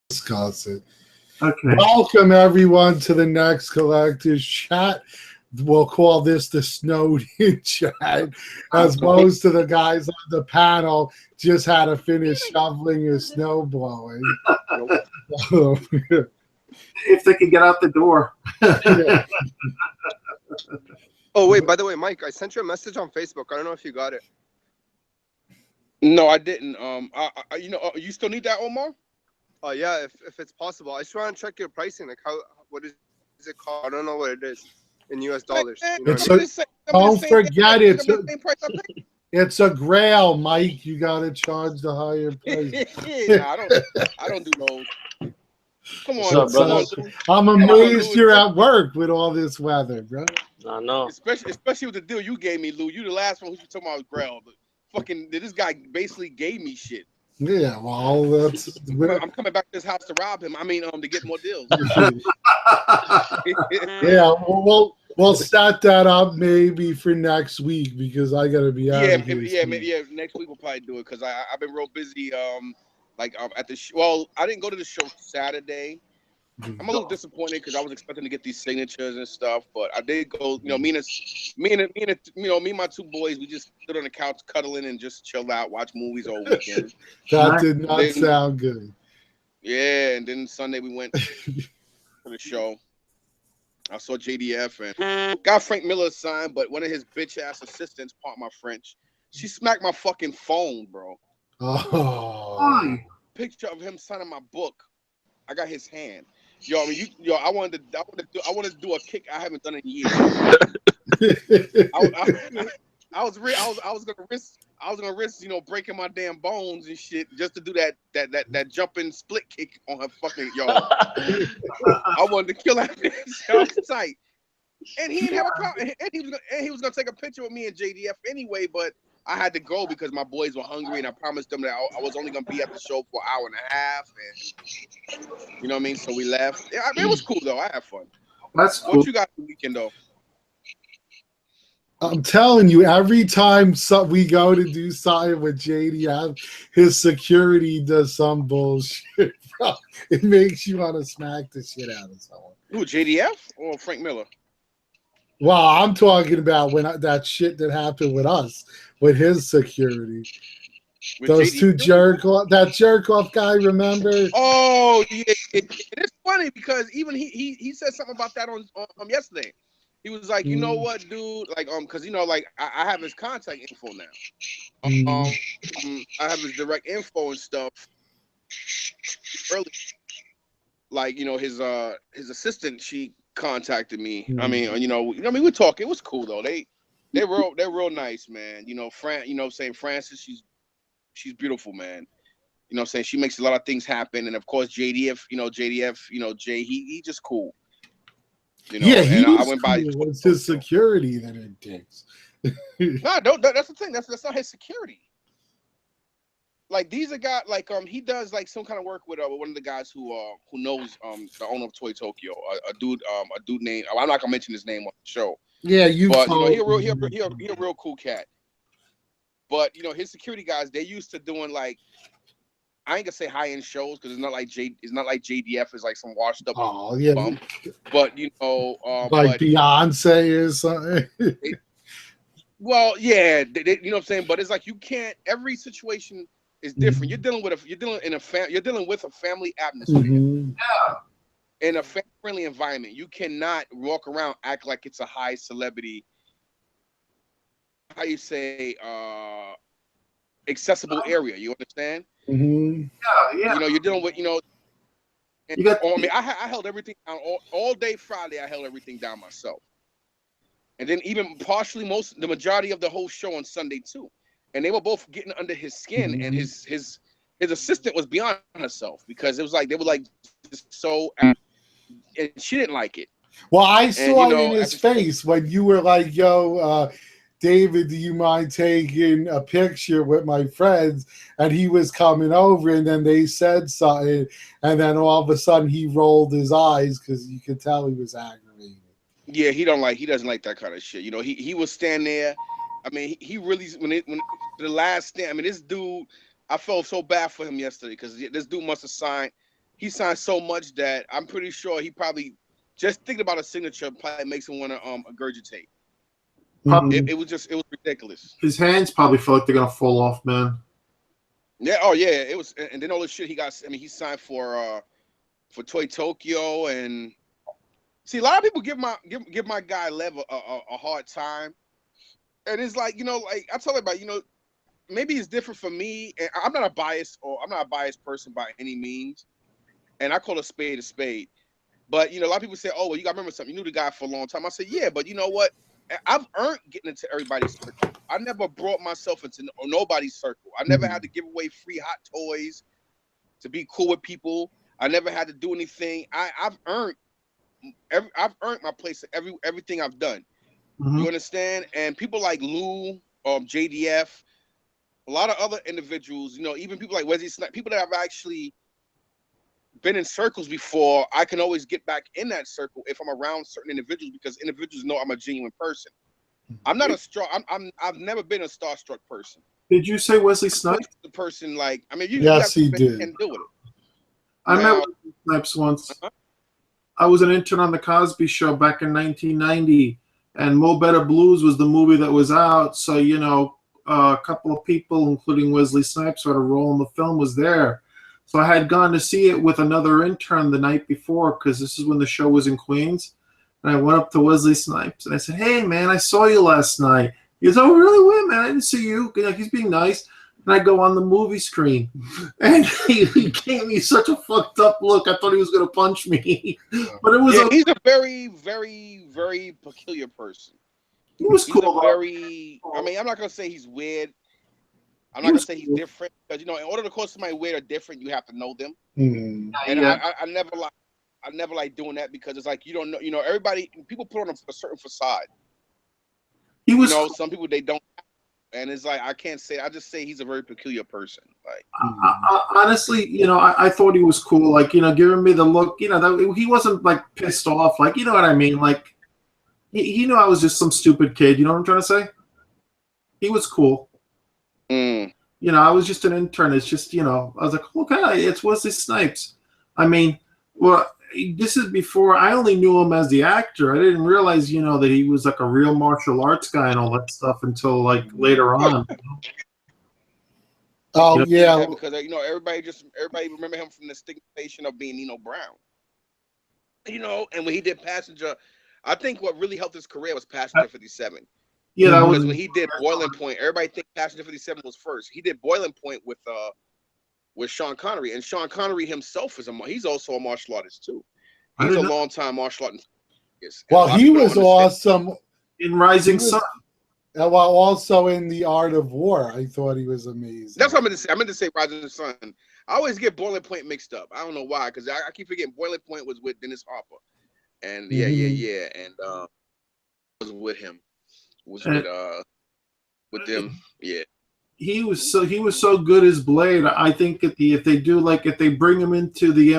discuss it. Okay. Welcome everyone to the next collector's chat. We'll call this the snowed in chat, as most of the guys on the panel just had to finish shoveling and snow blowing. If they can get out the door. Oh wait, by the way, Mike, I sent you a message on Facebook. I don't know if you got it. No, I didn't. You still need that, Omar? Oh yeah, if it's possible. I just want to check your pricing. Like what is it called? I don't know what it is in US dollars. You know don't forget it. It's a grail, Mike. You gotta charge the higher price. Nah, I don't do those. Come on, brother. I'm amazed you're at work with all this weather, bro. I know. Especially with the deal you gave me, Lou. You the last one who talking about grail. But fucking, this guy basically gave me shit. Yeah, well, that's. I'm coming back to this house to rob him. I mean, to get more deals. Yeah, we'll start that up maybe for next week because I gotta be out. Yeah. Next week we'll probably do it because I've been real busy. At the well, I didn't go to the show Saturday. I'm a little disappointed because I was expecting to get these signatures and stuff, but I did go. You know, me and my two boys, we just stood on the couch cuddling and just chilled out, watch movies all weekend. That did not sound good. Yeah, and then Sunday we went to the show. I saw JDF and got Frank Miller's sign, but one of his bitch ass assistants, pardon my French, she smacked my fucking phone, bro. Oh, picture of him signing my book. I got his hand. Yo, I mean, I wanted to do a kick I haven't done in years. I was gonna risk, breaking my damn bones and shit just to do that jumping split kick on her fucking I wanted to kill that bitch. I was tight. And he didn't have a problem. And he was gonna take a picture with me and JDF anyway, but I had to go because my boys were hungry, and I promised them that I was only gonna be at the show for an hour and a half, and you know what I mean. So we left. Yeah, I mean, it was cool though. I had fun. That's cool. What you got this weekend though? I'm telling you, every time we go to do something with JDF, his security does some bullshit, bro. It makes you want to smack the shit out of someone. Who, JDF or Frank Miller? Well, I'm talking about that shit that happened with us, with his security. With those JD? That jerk off guy, remember? Oh, yeah. It's funny because even he said something about that on yesterday. He was like, you know what, dude? Like, because I have his contact info now. I have his direct info and stuff. Early, like, his assistant, she contacted me. I mean, we're talking. It was cool though. They're real nice, man. Saying Francis, she's beautiful, man. Saying she makes a lot of things happen, and of course JDF, Jay, he just cool. Yeah, I went by. It's his security that it takes. No, that's the thing. That's not his security. Like these are guys, like he does like some kind of work with one of the guys who knows the owner of Toy Tokyo, a dude named, I'm not gonna mention his name on the show. Yeah, he a real cool cat. But his security guys, they used to doing like, I ain't gonna say high end shows because it's not like JDF is like some washed up bum. But like Beyonce or something. Well, yeah, you know what I'm saying. But it's like you can't. Every situation is different. You're dealing with a family atmosphere. Yeah. In a family-friendly environment. You cannot walk around act like it's a high celebrity. How you say accessible area? You understand? Yeah. You're dealing with I held everything down all day Friday. I held everything down myself, and then even partially the majority of the whole show on Sunday too. And they were both getting under his skin, and his assistant was beyond herself because it was like they were like so, and she didn't like it. Well, I saw it in his face when you were like, "Yo, David, do you mind taking a picture with my friends?" And he was coming over, and then they said something, and then all of a sudden he rolled his eyes because you could tell he was aggravated. Yeah, he doesn't like that kind of shit. He was standing there. I mean, he really when the last stand. I mean, this dude, I felt so bad for him yesterday because this dude must have signed. he signed so much that I'm pretty sure he probably just thinking about a signature probably makes him want to regurgitate. It was ridiculous. His hands probably feel like they're gonna fall off, man. Yeah, oh yeah, it was, and then all the shit he got. I mean, he signed for Toy Tokyo, and see, a lot of people give my guy Lev a hard time, and it's like, like I tell everybody, maybe it's different for me, and I'm not a biased person by any means, and I call a spade, but a lot of people say, oh well, you got to remember something, you knew the guy for a long time. I said, yeah, but you know what? I've earned getting into everybody's circle. I never brought myself into nobody's circle. I never had to give away free hot toys to be cool with people. I never had to do anything. I've earned my place in everything I've done. You understand? And people like Lou, JDF, a lot of other individuals, even people like Wesley Snipes, people that have actually been in circles before, I can always get back in that circle if I'm around certain individuals, because individuals know I'm a genuine person. I'm not I've never been a starstruck person. Did you say Wesley Snipes? The person, like, I mean, yes, he did. And deal with it. I met Wesley Snipes once. I was an intern on the Cosby Show back in 1990, and Mo Better Blues was the movie that was out. So a couple of people, including Wesley Snipes, who had a role in the film, was there. So I had gone to see it with another intern the night before, because this is when the show was in Queens. And I went up to Wesley Snipes and I said, "Hey, man, I saw you last night." He goes, "Oh, really? Wait, man, I didn't see you." He's being nice. And I go on the movie screen. And he gave me such a fucked up look. I thought he was going to punch me. But it was he's a very, very, very peculiar person. He was cool. I mean, I'm not going to say he's weird. I'm not gonna say he's different, because in order to call somebody weird or different, you have to know them. And I never like doing that, because it's like you don't know. Everybody, people put on a certain facade. He was. Some people they don't, and it's like I can't say. I just say he's a very peculiar person. Like honestly, I thought he was cool. Like giving me the look. That he wasn't like pissed off. Like what I mean. Like he knew I was just some stupid kid. You know what I'm trying to say? He was cool. I was just an intern. It's just, I was like, okay, it's Wesley Snipes. I mean, well, this is before I only knew him as the actor. I didn't realize, that he was like a real martial arts guy and all that stuff until like later on. Oh, yeah. Because, everybody remember him from the stigmatization of being Nino Brown. And when he did Passenger, I think what really helped his career was Passenger 57. Yeah, that was when he did Boiling Point. Everybody think Passenger 57 was first. He did Boiling Point with Sean Connery, and Sean Connery himself he's also a martial artist too. He's a long-time martial artist. Well, he was awesome in Rising Sun. While also in The Art of War, I thought he was amazing. That's what I meant to say. I meant to say Rising Sun. I always get Boiling Point mixed up. I don't know why, because I keep forgetting Boiling Point was with Dennis Harper, and and was with him. Was with them, yeah. He was so good as Blade. I think if they bring Blade into the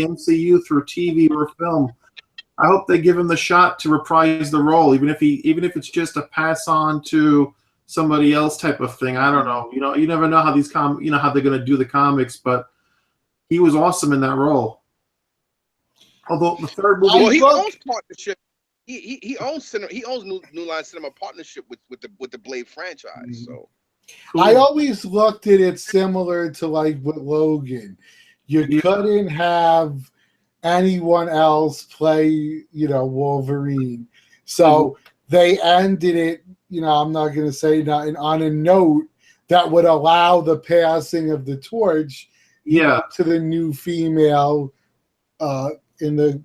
MCU through TV or film, I hope they give him the shot to reprise the role, even if it's just a pass on to somebody else type of thing. I don't know. You never know how how they're gonna do the comics, but he was awesome in that role. Although the third movie, he owns partnership. He owns New Line Cinema partnership with the Blade franchise. So I always looked at it similar to like with Logan. You couldn't have anyone else play, Wolverine. So they ended it, I'm not going to say nothing, on a note that would allow the passing of the torch to the new female in the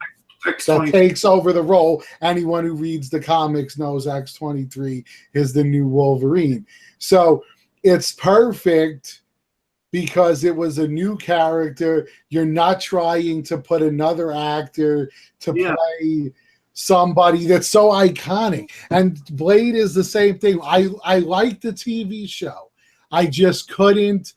that takes over the role. Anyone who reads the comics knows X-23 is the new Wolverine. So it's perfect because it was a new character. You're not trying to put another actor to play somebody that's so iconic. And Blade is the same thing. I like the TV show. I just couldn't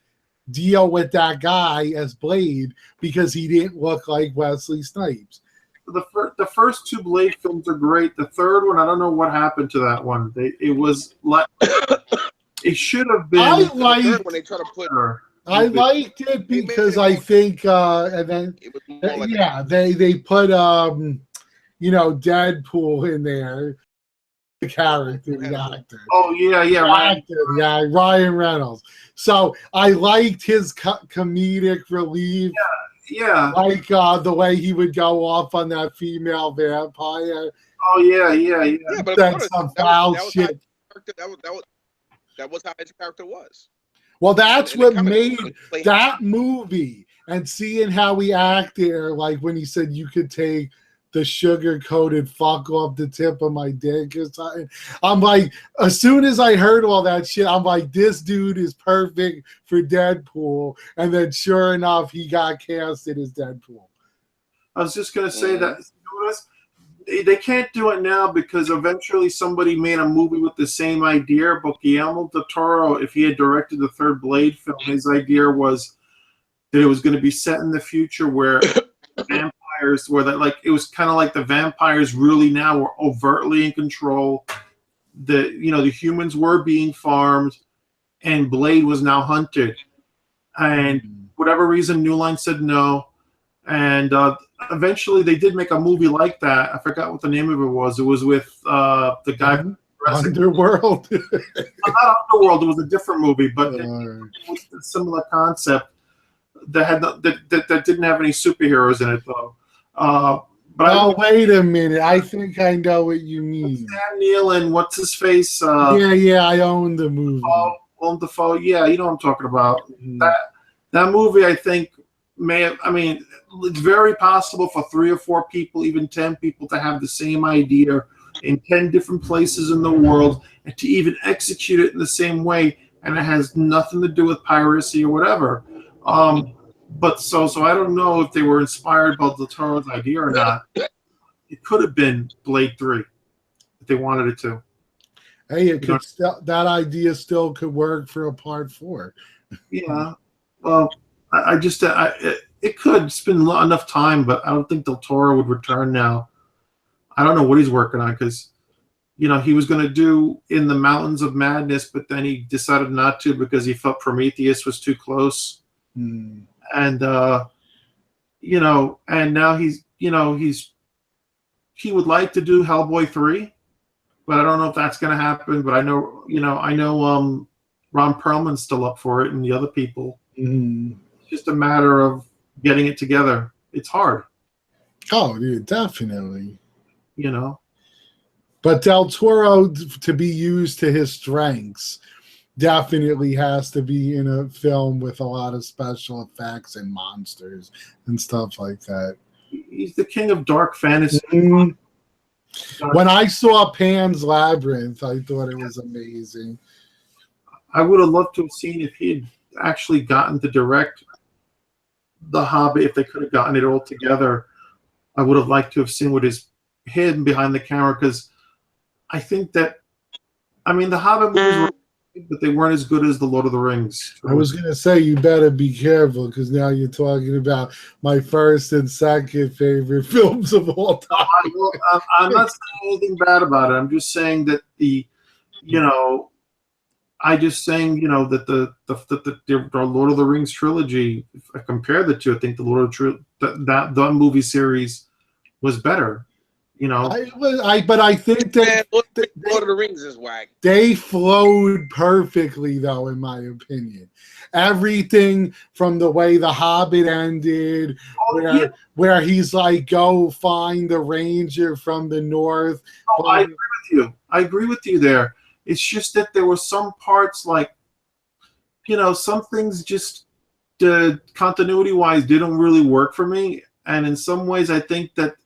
deal with that guy as Blade because he didn't look like Wesley Snipes. The first two Blade films are great. The third one, I don't know what happened to that one. It was like it should have been. I like when they try to put I liked it because I think, and then it was more like yeah, they put Deadpool in there, the character, the actor. Oh yeah, Ryan. Yeah, Ryan Reynolds. So I liked his comedic relief. Yeah. Like the way he would go off on that female vampire. Oh yeah. Yeah, but That's some foul shit. That was how his character was. Well, that's what made that movie, and seeing how he acted, like when he said you could take the sugar-coated fuck off the tip of my dick or something. I'm like, as soon as I heard all that shit, I'm like, this dude is perfect for Deadpool. And then sure enough, he got casted as Deadpool. I was just going to say that they can't do it now because eventually somebody made a movie with the same idea, but Guillermo del Toro, if he had directed the third Blade film, his idea was that it was going to be set in the future where vampires were that, like, it was kind of like the vampires really now were overtly in control. The humans were being farmed, and Blade was now hunted. And whatever reason, New Line said no. And eventually they did make a movie like that. I forgot what the name of it was. It was with the guy from Underworld. Not Underworld. It was a different movie, but it was a similar concept that had that didn't have any superheroes in it, though. But wait a minute. I think I know what you mean. Sam Neill and what's his face? Yeah, I own the movie. Willem Dafoe. Yeah, you know what I'm talking about. That movie, I think, it's very possible for 3 or 4 people, even 10 people, to have the same idea in 10 different places in the world and to even execute it in the same way, and it has nothing to do with piracy or whatever. But so I don't know if they were inspired by Del Toro's idea or not. It could have been Blade 3 if they wanted it to. Hey, that idea still could work for a part 4. Yeah. Well, it could. It's been enough time, but I don't think Del Toro would return now. I don't know what he's working on because, he was going to do In the Mountains of Madness, but then he decided not to because he felt Prometheus was too close. And, and now he would like to do Hellboy 3, but I don't know if that's going to happen. But I know Ron Perlman's still up for it and the other people. It's just a matter of getting it together. It's hard. Oh, yeah, definitely. But Del Toro, to be used to his strengths, definitely has to be in a film with a lot of special effects and monsters and stuff like that. He's the king of dark fantasy. When I saw Pan's Labyrinth, I thought it was amazing. I would have loved to have seen if he had actually gotten to direct The Hobbit, if they could have gotten it all together. I would have liked to have seen what is hidden behind the camera, because I think that, the Hobbit movies were, but they weren't as good as the Lord of the Rings. I was going to say, you better be careful, because now you're talking about my first and second favorite films of all time. I'm not saying anything bad about it. I'm just saying that that the Lord of the Rings trilogy, if I compare the two, I think the movie series was better. But I think that Lord of the Rings is whack. They flowed perfectly, though, in my opinion. Everything from the way The Hobbit ended, where he's like, go find the ranger from the north. Oh, I agree with you. I agree with you there. It's just that there were some parts, like, some things just continuity-wise didn't really work for me. And in some ways, I think that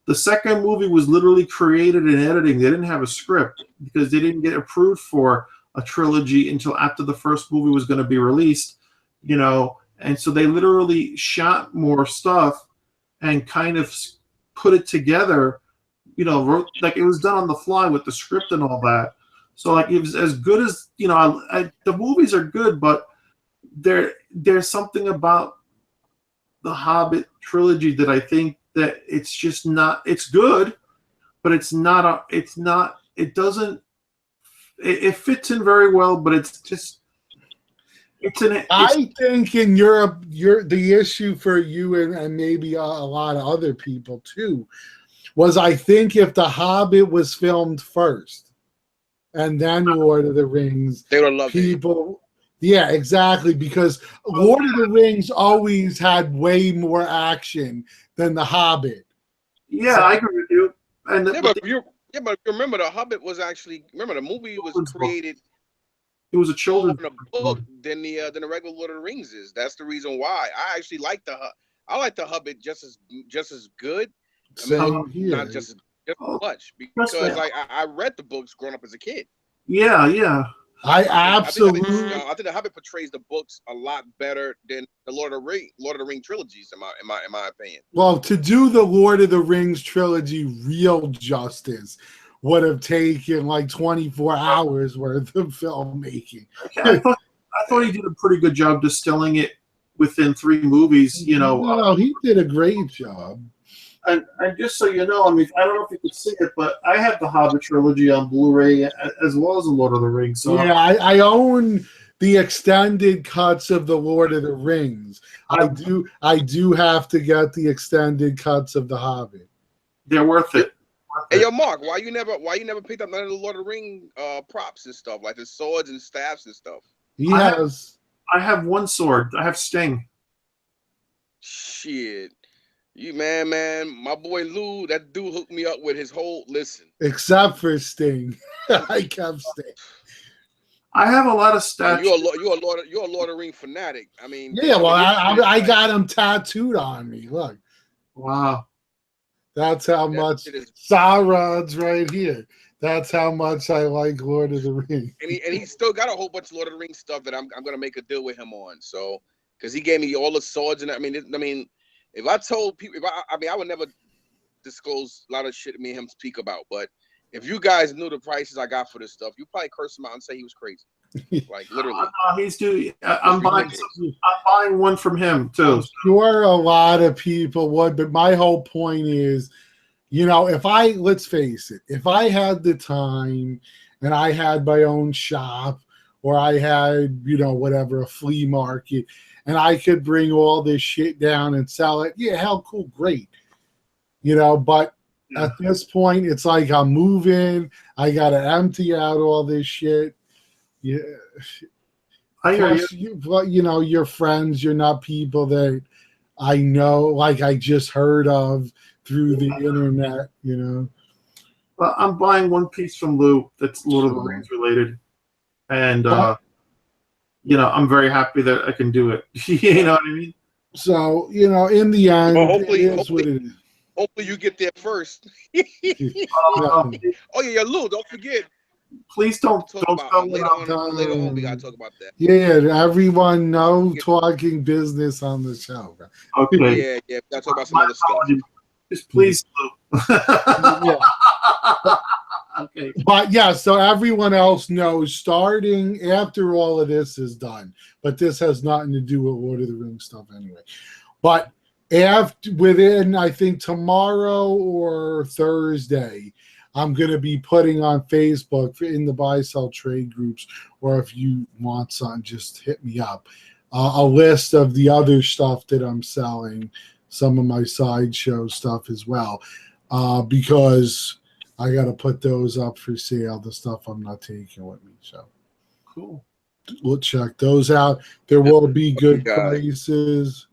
the second movie was literally created in editing. They didn't have a script because they didn't get approved for a trilogy until after the first movie was going to be released, and so they literally shot more stuff and kind of put it together, wrote, like, it was done on the fly with the script and all that. So, like, it was as good as, the movies are good, but there's something about the Hobbit trilogy that I think that it's just not, it's good, but it fits in very well, but it's just, I think in Europe, the issue for you and maybe a lot of other people too was, I think if The Hobbit was filmed first and then Lord of the Rings, they would love people. Yeah, exactly, because Lord of the Rings always had way more action than The Hobbit. Yeah, so, I agree with you. And but you remember The Hobbit was actually, the movie was created. It was a children's book than the regular Lord of the Rings is. That's the reason why I actually like the Hobbit just as good. Not just much, because I read the books growing up as a kid. Yeah. I absolutely. I think The Hobbit portrays the books a lot better than the Lord of the Ring trilogies, in my opinion. Well, to do the Lord of the Rings trilogy real justice would have taken like 24 hours worth of filmmaking. I thought he did a pretty good job distilling it within 3 movies. No, he did a great job. And just so you know, I mean, I don't know if you could see it, but I have the Hobbit trilogy on Blu-ray as well as the Lord of the Rings. So yeah, I own the extended cuts of the Lord of the Rings. I do have to get the extended cuts of the Hobbit. They're worth it. Hey, yo, Mark, why you never picked up none of the Lord of the Ring props and stuff, like the swords and staffs and stuff? I have one sword. I have Sting. Shit. You man, my boy Lou, that dude hooked me up with his whole listen. Except for Sting. I kept Sting. I have a lot of statues. You're a Lord of the Ring fanatic. I mean, yeah, well, I got him tattooed on me. Look. Wow. That's how much Sauron's right here. That's how much I like Lord of the Rings. And he still got a whole bunch of Lord of the Rings stuff that I'm gonna make a deal with him on. So, because he gave me all the swords and I mean, if I told people, I would never disclose a lot of shit me and him speak about. But if you guys knew the prices I got for this stuff, you probably curse him out and say he was crazy. Like literally. He's doing. I'm buying one from him too. I'm sure a lot of people would, but my whole point is, let's face it, if I had the time and I had my own shop or I had, whatever, a flea market, and I could bring all this shit down and sell it, yeah, hell, cool, great. But at this point, it's like I'm moving. I got to empty out all this shit. Yeah. Plus, your friends, you're not people that I know, like I just heard of through the internet, Well, I'm buying one piece from Lou that's Lord of the Rings related. And, I'm very happy that I can do it. You know what I mean? So, in the end, hopefully, it is what it is. Hopefully you get there first. Oh, yeah, Lou, don't forget. Please don't later on, we gotta talk about that. Yeah, everyone know talking business on the show. Okay. Yeah, we gotta talk about some other stuff. Just please, Lou. Yeah. Okay. But yeah, so everyone else knows starting after all of this is done. But this has nothing to do with Lord of the Rings stuff anyway. But within, I think, tomorrow or Thursday, I'm going to be putting on Facebook in the buy, sell, trade groups, or if you want something, just hit me up, a list of the other stuff that I'm selling, some of my sideshow stuff as well, because I got to put those up for sale, the stuff I'm not taking with me. So cool. We'll check those out. There will be good prices.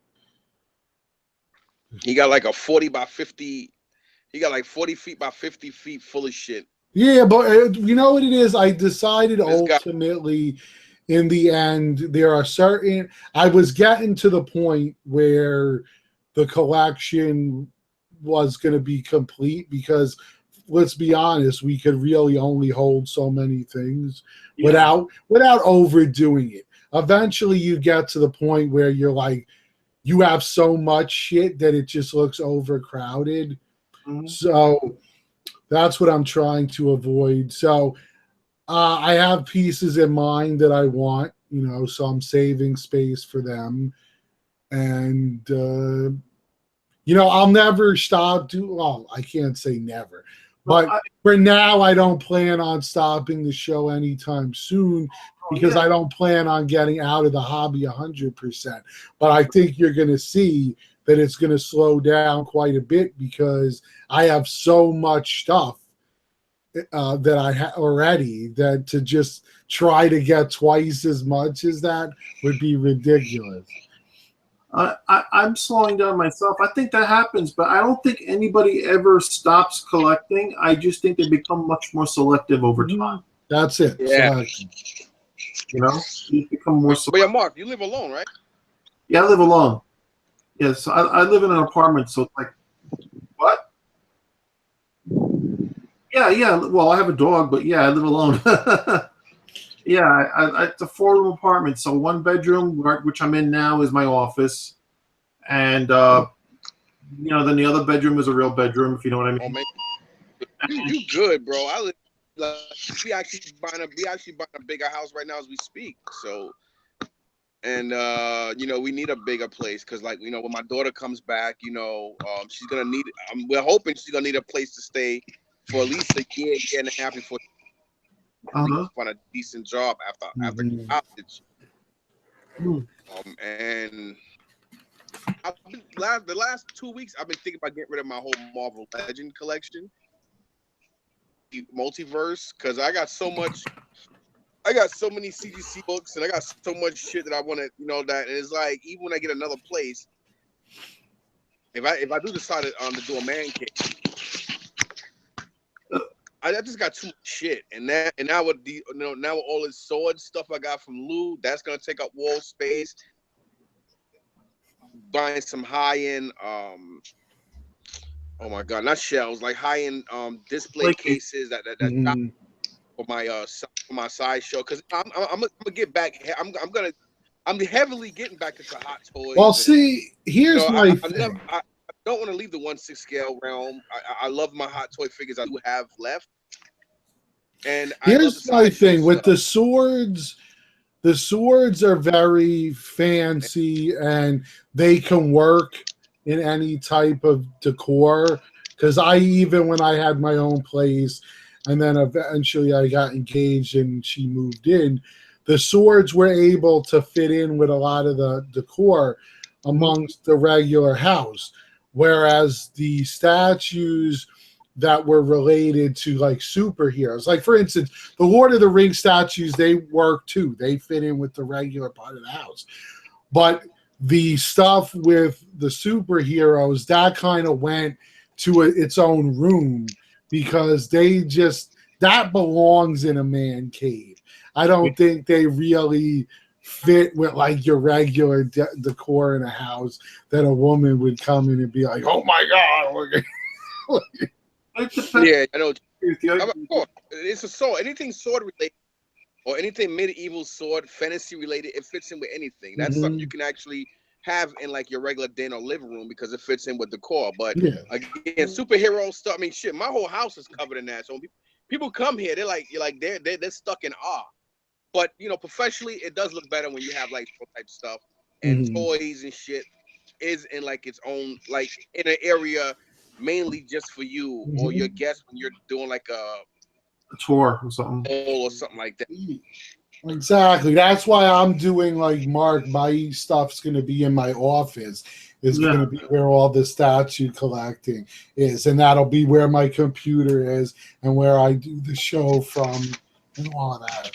He got like a 40 by 50. He got like 40 feet by 50 feet full of shit. Yeah, but you know what it is? I decided ultimately, in the end, there are certain. I was getting to the point where the collection was going to be complete because, let's be honest, we could really only hold so many things without overdoing it. Eventually, you get to the point where you're like, you have so much shit that it just looks overcrowded. Mm-hmm. So that's what I'm trying to avoid. So I have pieces in mind that I want, so I'm saving space for them. And, I'll never stop I can't say never. But for now, I don't plan on stopping the show anytime soon because I don't plan on getting out of the hobby 100%. But I think you're going to see that it's going to slow down quite a bit because I have so much stuff that I have already that to just try to get twice as much as that would be ridiculous. I'm slowing down myself. I think that happens, but I don't think anybody ever stops collecting. I just think they become much more selective over time. That's it. Yeah. Selection. You know, you become more selective. But yeah, Mark, you live alone, right? Yeah, I live alone. Yes, I live in an apartment, so it's like, what? Yeah. Well, I have a dog, but yeah, I live alone. Yeah, it's a 4-room apartment. So 1 bedroom, which I'm in now, is my office, and then the other bedroom is a real bedroom, if you know what I mean. Oh man, you good, bro? I live. Like, we actually buying a bigger house right now as we speak. So, and we need a bigger place because, like, when my daughter comes back, she's gonna need. We're hoping she's gonna need a place to stay for at least a year and a half before find a decent job after college. And the last 2 weeks, I've been thinking about getting rid of my whole Marvel Legend collection, multiverse, because I got so many CGC books, and I got so much shit that I want to, that, and it's like, even when I get another place, if I do decide to do a man cave, I just got too much shit, and now with now with all this sword stuff I got from Lou, that's gonna take up wall space. Buying some high-end, oh my god, not shells, like high-end display cases that for my side show, because I'm gonna get back. I'm heavily getting back into hot toys. Well, see, here's my thing. I don't want to leave the 1/6 scale realm. I love my hot toy figures I do have left. And here's my thing with the swords. The swords are very fancy and they can work in any type of decor. Because when I had my own place and then eventually I got engaged and she moved in, the swords were able to fit in with a lot of the decor amongst the regular house. Whereas the statues that were related to like superheroes, like for instance, the Lord of the Rings statues, they work too. They fit in with the regular part of the house. But the stuff with the superheroes, that kind of went to its own room because that belongs in a man cave. I don't think they really fit with like your regular decor in a house that a woman would come in and be like, oh my God. Yeah, I know. It's a sword. Anything sword related or anything medieval sword, fantasy related, it fits in with anything. That's something you can actually have in like your regular den or living room because it fits in with the core. But again, superhero stuff. I mean, shit, my whole house is covered in that. So when people come here, they're stuck in awe. But professionally, it does look better when you have like type stuff and toys and shit is in like its own, like in an area mainly just for you or your guests when you're doing like a tour or something like that. Exactly. That's why I'm doing like Mark. My stuff's going to be in my office. It's going to be where all the statue collecting is, and that'll be where my computer is and where I do the show from and all that.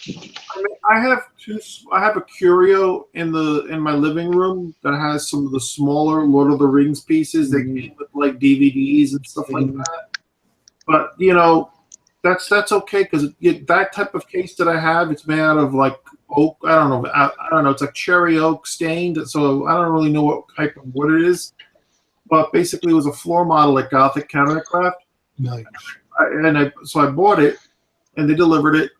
I mean, I have a curio in my living room that has some of the smaller Lord of the Rings pieces that came with like DVDs and stuff like that. But that's okay because that type of case that I have, it's made out of like oak. I don't know. It's like cherry oak stained. So I don't really know what type of wood it is. But basically, it was a floor model at Gothic Countercraft. Nice. So I bought it, and they delivered it.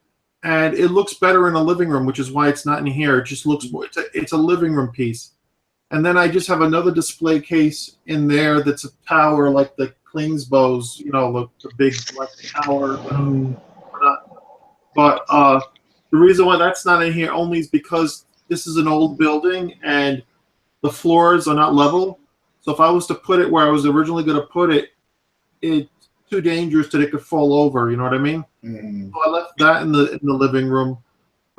And it looks better in a living room, which is why it's not in here. It just looks more. It's a living room piece. And then I just have another display case in there that's a tower like the Klingsbows, the big like tower. But the reason why that's not in here only is because this is an old building and the floors are not level. So if I was to put it where I was originally going to put it, it's too dangerous that it could fall over. You know what I mean? So I left that in the living room.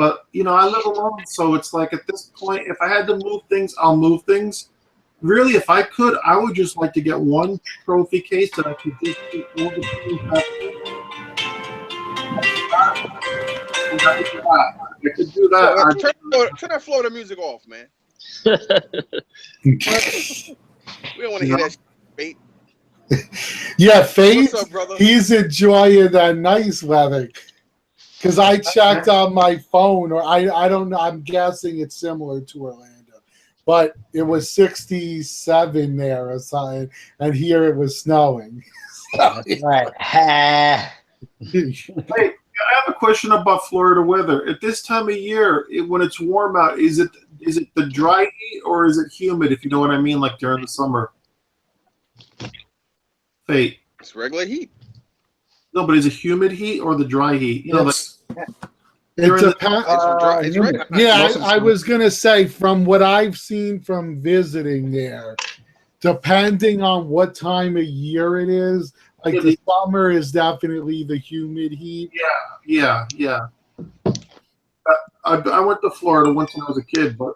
But I live alone, so it's like at this point, if I had to move things, I'll move things. Really, if I could, I would just like to get one trophy case that I could just put all the things back in. I could do that. Turn that Florida music off, man. We don't want to hear that shit. Yeah, Faith, What's up, brother? he's enjoying that nice weather. Because I checked on my phone, or I don't know, I'm guessing it's similar to Orlando. But it was 67 there or something, and here it was snowing. Right. Hey, I have a question about Florida weather. At this time of year, when it's warm out, is it the dry heat or is it humid, if you know what I mean, like during the summer? Fate. It's regular heat. No, but is it humid heat or the dry heat? It's regular. I was going to say, from what I've seen from visiting there, depending on what time of year it is, like the summer is definitely the humid heat. Yeah. I went to Florida once when I was a kid, but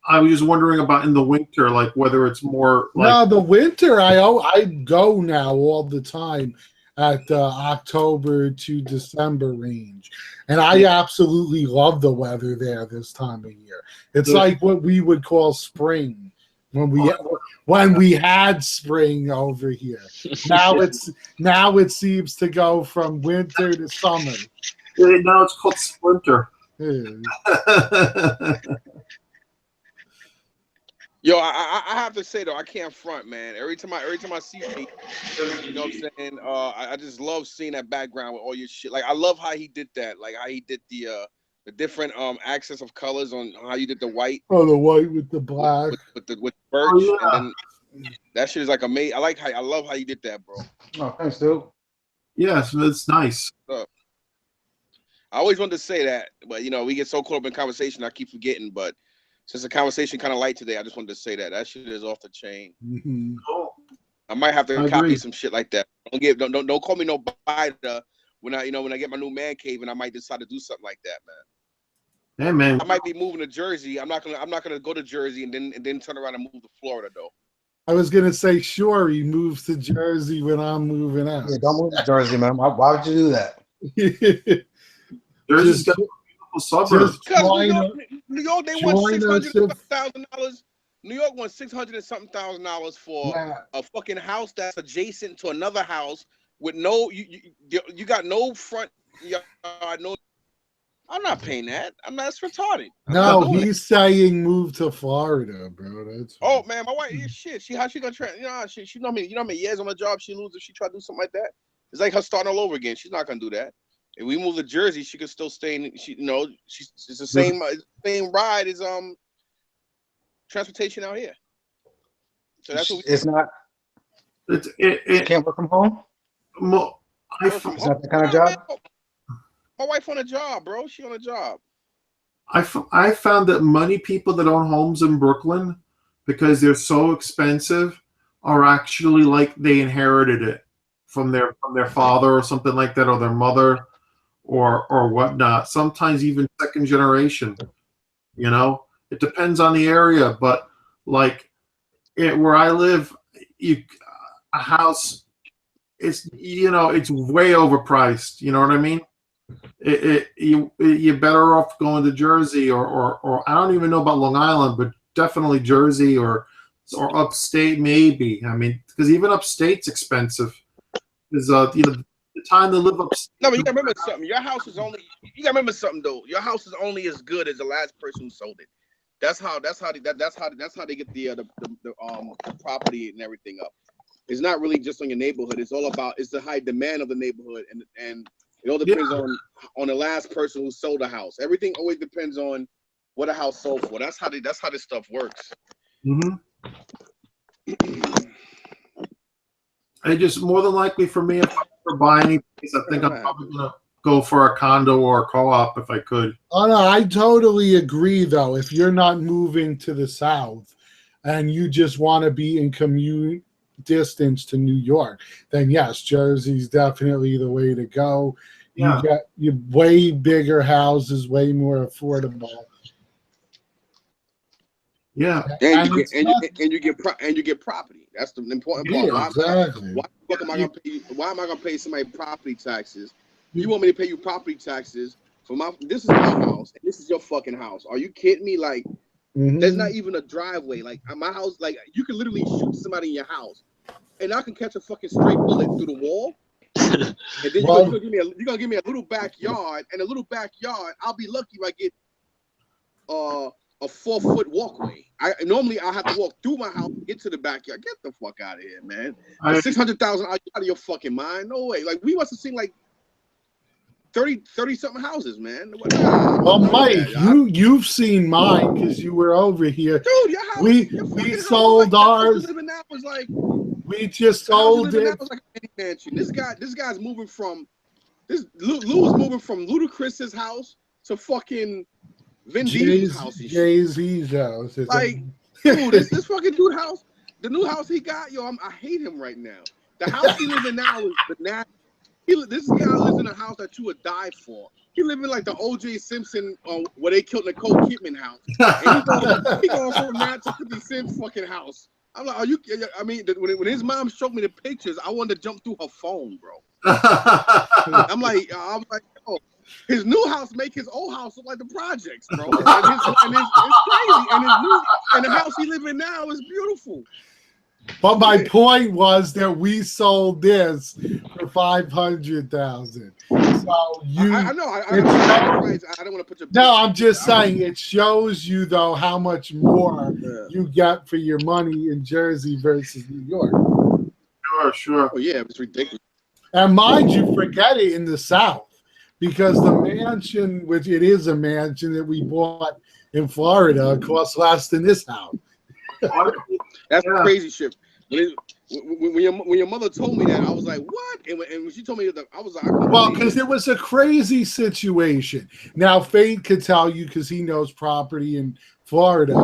I was just wondering about in the winter, like whether it's more like... No, the winter, I go now all the time at the October to December range. And I absolutely love the weather there this time of year. It's like what we would call spring when we had spring over here. Now it seems to go from winter to summer. Now it's called splinter. Yo, I have to say though, I can't front, man. Every time I see you, you know what I'm saying? I just love seeing that background with all your shit. Like I love how he did that. Like how he did the different accents of colors on how you did the white. Oh, the white with the black. With birch, and then that shit is like amazing. I love how you did that, bro. Oh, thanks, dude. Yes, it's nice. I always wanted to say that, but we get so caught up in conversation, I keep forgetting. But since the conversation kind of light today, I just wanted to say that shit is off the chain. Mm-hmm. Oh. I might have to copy some shit like that. Don't call me no biter when I get my new man cave, and I might decide to do something like that, man. Hey, man. I might be moving to Jersey. I'm not gonna go to Jersey and then turn around and move to Florida though. I was gonna say, sure, he moves to Jersey when I'm moving out. Yeah, don't move to Jersey, man. Why would you do that? Jersey's got beautiful suburbs. Because New York, they won $600,000. New York won $600 and something thousand for a fucking house that's adjacent to another house with no you got no front yard, no. I'm not paying that. That's retarded. No, he's saying move to Florida, bro. That's man, my wife is shit. How she gonna try? She know me. You know how many years on the job she loses if she try to do something like that. It's like her starting all over again. She's not gonna do that. If we move to Jersey, she could still stay in. It's the same ride as transportation out here. So that's what it's not. It can't work from home. It's not that kind of job. My wife on a job, bro. She on a job. I found that money people that own homes in Brooklyn, because they're so expensive, are actually like they inherited it from their father or something like that, or their mother, or whatnot. Sometimes even second generation. It depends on the area, but like where I live, a house is it's way overpriced. You know what I mean? You're better off going to Jersey or I don't even know about Long Island, but definitely Jersey or upstate maybe. I mean, because even upstate's expensive. Because the time to live upstate. No, but you gotta remember something. You gotta remember something though. Your house is only as good as the last person who sold it. That's how they get the property and everything up. It's not really just on your neighborhood. It's the high demand of the neighborhood and it all depends on the last person who sold a house. Everything always depends on what a house sold for. That's how this stuff works. Mm-hmm. I just more than likely for me, if I ever buy any place, I think I'm probably gonna go for a condo or a co-op if I could. Oh no, I totally agree though. If you're not moving to the south and you just want to be in commute distance to New York, then yes, Jersey's definitely the way to go. You got your way bigger houses, way more affordable. Yeah, and you get property. That's the important part. Yeah, exactly. Why am I gonna pay somebody property taxes? You want me to pay you property taxes for this is my house and this is your fucking house. Are you kidding me? Like, there's not even a driveway. Like my house, like you can literally shoot somebody in your house, and I can catch a fucking straight bullet through the wall. And then you're gonna give me a little backyard, and a little backyard. I'll be lucky if I get a 4-foot walkway. Normally I have to walk through my house, get to the backyard. Get the fuck out of here, man. 600,000 out of your fucking mind? No way. Like we must have seen like 30 something houses, man. Well, Mike, you've seen mine because you were over here. Dude, your house, we sold ours. We just sold it. Was like a mini mansion. This guy's moving from Lou's moving from Ludacris's house to fucking Vin Diesel's house. Jay-Z's house. Like, dude, this fucking dude house, the new house he got, I hate him right now. The house he lives in now is bananas. This guy lives in a house that you would die for. He live in like the O.J. Simpson where they killed Nicole Kidman house. And he going from that to 50 Cent's fucking house. I'm like, are you? I mean, when his mom showed me the pictures, I wanted to jump through her phone, bro. I'm like, oh, his new house make his old house look like the projects, bro. And it's crazy. And the house he live in now is beautiful. But my point was that we sold this for $500,000. So I know. I don't want to put your. No, I'm just saying it shows you though how much more you get for your money in Jersey versus New York. Sure. Oh yeah, it's ridiculous. And mind you, forget it in the South because the mansion, which it is a mansion that we bought in Florida, costs less than this house. That's crazy shit. When your mother told me that, I was like, "What?" And when she told me that, I was like, "Well, because it was a crazy situation." Now, Fate could tell you because he knows property in Florida,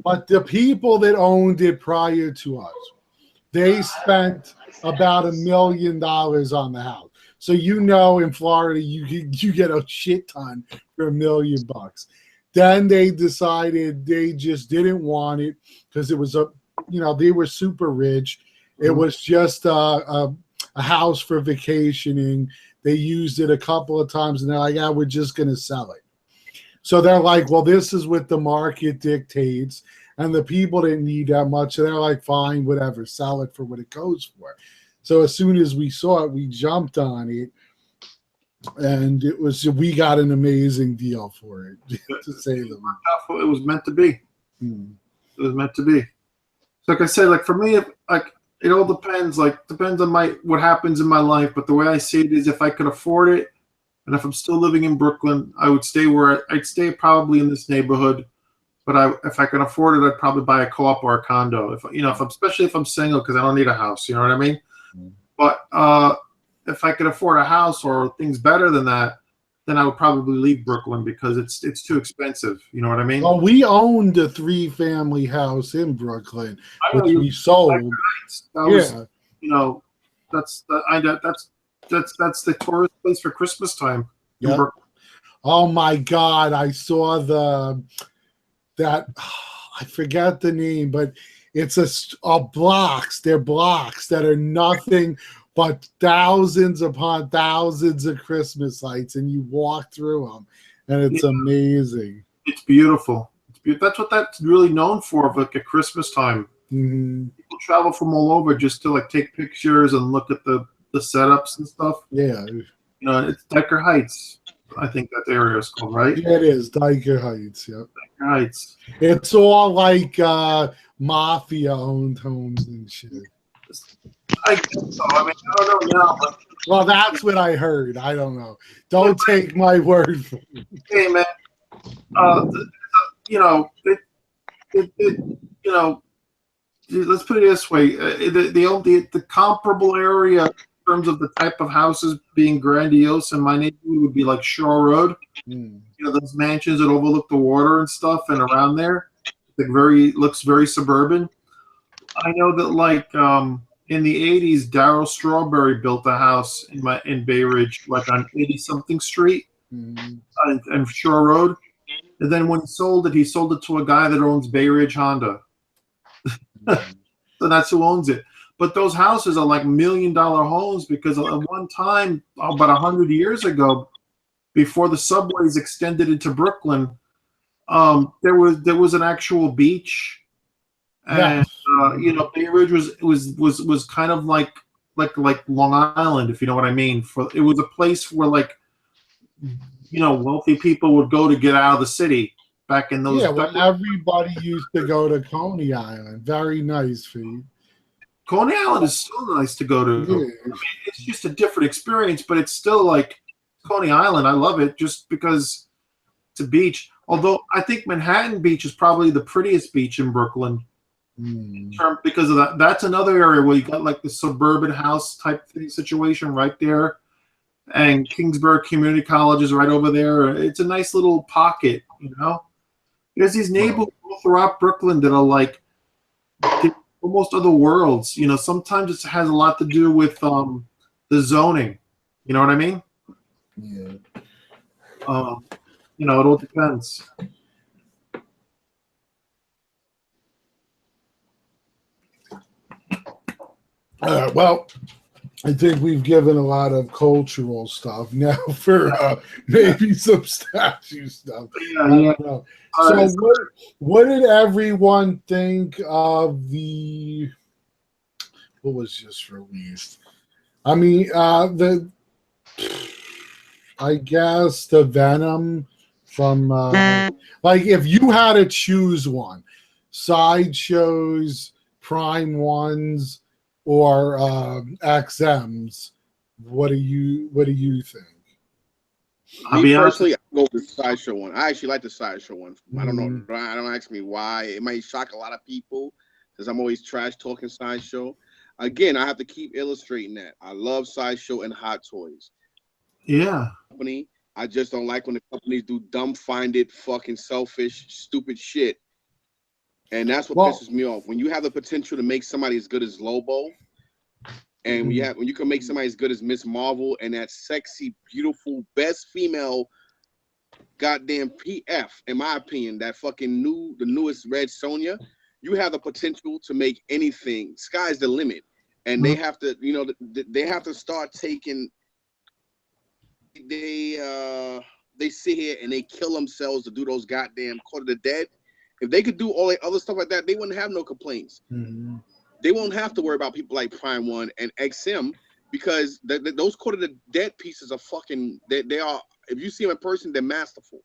but the people that owned it prior to us, they spent about $1 million on the house. So in Florida, you get a shit ton for $1 million. Then they decided they just didn't want it because it was they were super rich. It was just a house for vacationing. They used it a couple of times and they're like, yeah, we're just going to sell it. So they're like, well, this is what the market dictates. And the people didn't need that much. So they're like, fine, whatever, sell it for what it goes for. So as soon as we saw it, we jumped on it. And we got an amazing deal for it, to say the least. It was meant to be. It was meant to be. So like I said, like for me, it all depends. Like depends on what happens in my life. But the way I see it is, if I could afford it, and if I'm still living in Brooklyn, I would stay I'd stay probably in this neighborhood. But if I could afford it, I'd probably buy a co-op or a condo. Especially if I'm single, because I don't need a house. You know what I mean? But if I could afford a house or things better than that, then I would probably leave Brooklyn because it's too expensive. You know what I mean? Well, we owned a 3-family house in Brooklyn, which we sold. That's the tourist place for Christmas time. Yep. Oh my God! I saw I forget the name, but it's a blocks. They're blocks that are nothing but thousands upon thousands of Christmas lights, and you walk through them, and it's amazing. It's beautiful. That's what that's really known for, like at Christmas time. Mm-hmm. People travel from all over just to like take pictures and look at the setups and stuff. Yeah. It's Decker Heights. I think that area is called, right? Yeah, it is. Decker Heights, yep. Decker Heights. It's all like mafia-owned homes and shit. I guess so. I mean, I don't know now. But... Well, that's what I heard. I don't know. Don't take my word for it. Hey, man. Let's put it this way: the comparable area in terms of the type of houses being grandiose in my neighborhood would be like Shore Road. Those mansions that overlook the water and stuff, and around there, looks very suburban. I know that in the 80s, Darryl Strawberry built a house in Bay Ridge, like on 80-something Street and Shore Road. And then when he sold it to a guy that owns Bay Ridge Honda. So that's who owns it. But those houses are like $1 million homes because at one time, about 100 years ago, before the subways extended into Brooklyn, there was an actual beach, and Bay Ridge was kind of like Long Island, if you know what I mean. It was a place where wealthy people would go to get out of the city back in those. Yeah, well, everybody used to go to Coney Island. Very nice, Pete. Coney Island is still nice to go to. Yeah. I mean, it's just a different experience, but it's still like Coney Island. I love it just because it's a beach. Although I think Manhattan Beach is probably the prettiest beach in Brooklyn. Because of that. That's another area where you got like the suburban house type thing situation right there. And Kingsburg Community College is right over there. It's a nice little pocket, There's these neighborhoods throughout Brooklyn that are like almost other worlds. Sometimes it has a lot to do with the zoning. You know what I mean? Yeah. It all depends. Well, I think we've given a lot of cultural stuff now for maybe some statue stuff. I don't know. So what did everyone think of what was just released? I mean, I guess the Venom from if you had to choose one, Sideshows, Prime Ones, or XMs, what do you think? Me personally, I go with the Sideshow one. I actually like the Sideshow one. I don't know. I don't ask me why. It might shock a lot of people because I'm always trash talking Sideshow. Again, I have to keep illustrating that. I love Sideshow and Hot Toys. Yeah. Company. I just don't like when the companies do dumbfounded, fucking selfish, stupid shit. And that's what pisses me off. When you have the potential to make somebody as good as Lobo, and when you can make somebody as good as Miss Marvel and that sexy, beautiful, best female goddamn PF, in my opinion, that fucking the newest Red Sonja, you have the potential to make anything. Sky's the limit. And they have to, they have to start taking they sit here and they kill themselves to do those goddamn Court of the Dead. If they could do all that other stuff like that, they wouldn't have no complaints. They won't have to worry about people like Prime One and XM because those Court of the Dead pieces are fucking. They are. If you see them in person, they're masterful.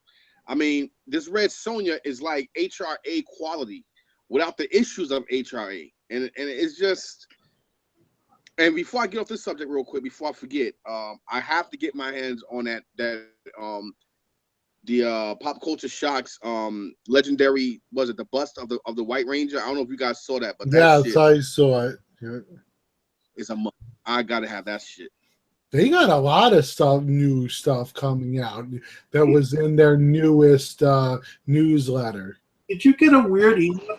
I mean, this Red Sonja is like HRA quality without the issues of HRA, and it's just. And before I get off this subject real quick, before I forget, I have to get my hands on the Pop Culture Shocks legendary, was it the bust of the White Ranger? I don't know if you guys saw that, but that shit, I saw it. Yeah. It's I gotta have that shit. They got a lot of new stuff coming out that was in their newest newsletter. Did you get a weird email?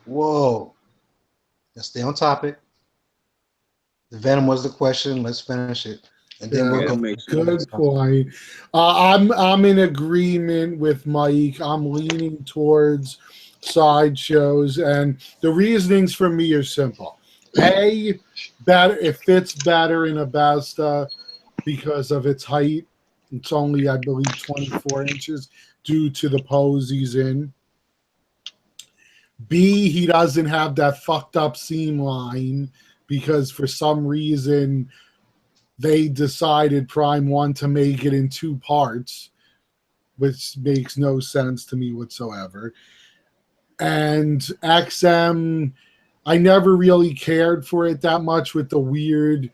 Whoa. Let's stay on topic. The Venom was the question. Let's finish it. And then we'll go. Good point. I'm in agreement with Mike. I'm leaning towards Sideshows, and the reasonings for me are simple. A, it fits better in a Basta because of its height. It's only, I believe, 24 inches due to the pose he's in. B, he doesn't have that fucked up seam line because for some reason they decided Prime One to make it in two parts, which makes no sense to me whatsoever. And XM, I never really cared for it that much with the weird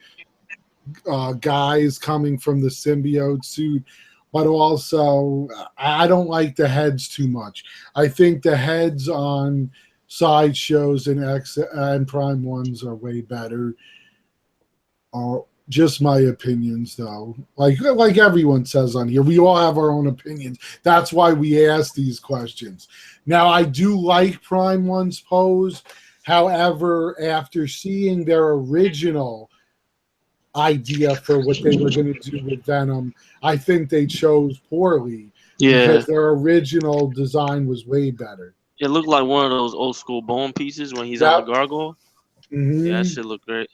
guys coming from the symbiote suit. But also, I don't like the heads too much. I think the heads on Sideshows and Prime Ones are way better. Just my opinions, though. Like everyone says on here, we all have our own opinions. That's why we ask these questions. Now, I do like Prime One's pose. However, after seeing their original idea for what they were going to do with Venom, I think they chose poorly because their original design was way better. It looked like one of those old school bone pieces when he's on the Yep. gargoyle. Yeah, that shit look great.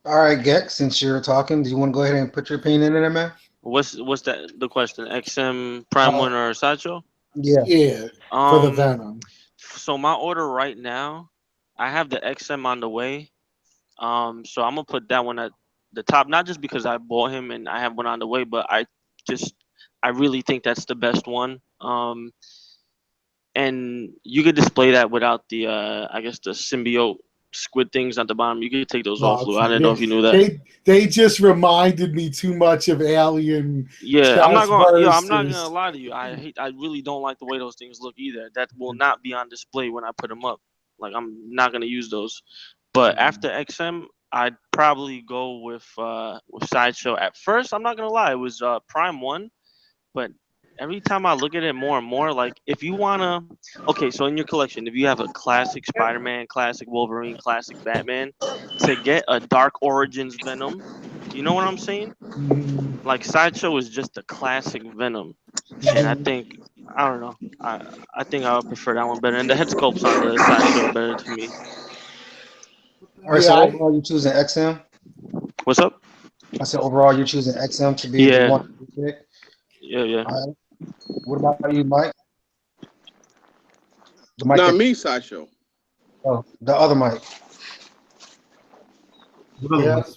All right, Gex, since you're talking, do you want to go ahead and put your opinion in there, man? What's that? The question: XM, Prime One, or Sideshow? Yeah. For the Venom. So my order right now, I have the XM on the way. So I'm gonna put that one at the top, not just because I bought him and I have one on the way, but I really think that's the best one. And you could display that without the I guess the symbiote squid things at the bottom. You could take those off, Lou. I didn't know if you knew that. They just reminded me too much of Alien. Yeah, I'm not gonna lie to you. I really don't like the way those things look either. That will not be on display when I put them up. Like, I'm not gonna use those. But after XM, I'd probably go with Sideshow. At first, I'm not gonna lie, it was Prime One, but every time I look at it more and more, like, if you wanna, okay, so in your collection, if you have a classic Spider-Man, classic Wolverine, classic Batman, to get a Dark Origins Venom, you know what I'm saying? Like, Sideshow is just the classic Venom, and I don't know, I think I would prefer that one better, and the head sculpts on the Sideshow better to me. All right, so overall you're choosing XM? What's up? I said overall you're choosing XM to be the one to pick? Yeah. All right. What about you, Mike? The Mike not me, Sideshow. Oh, the other Mike.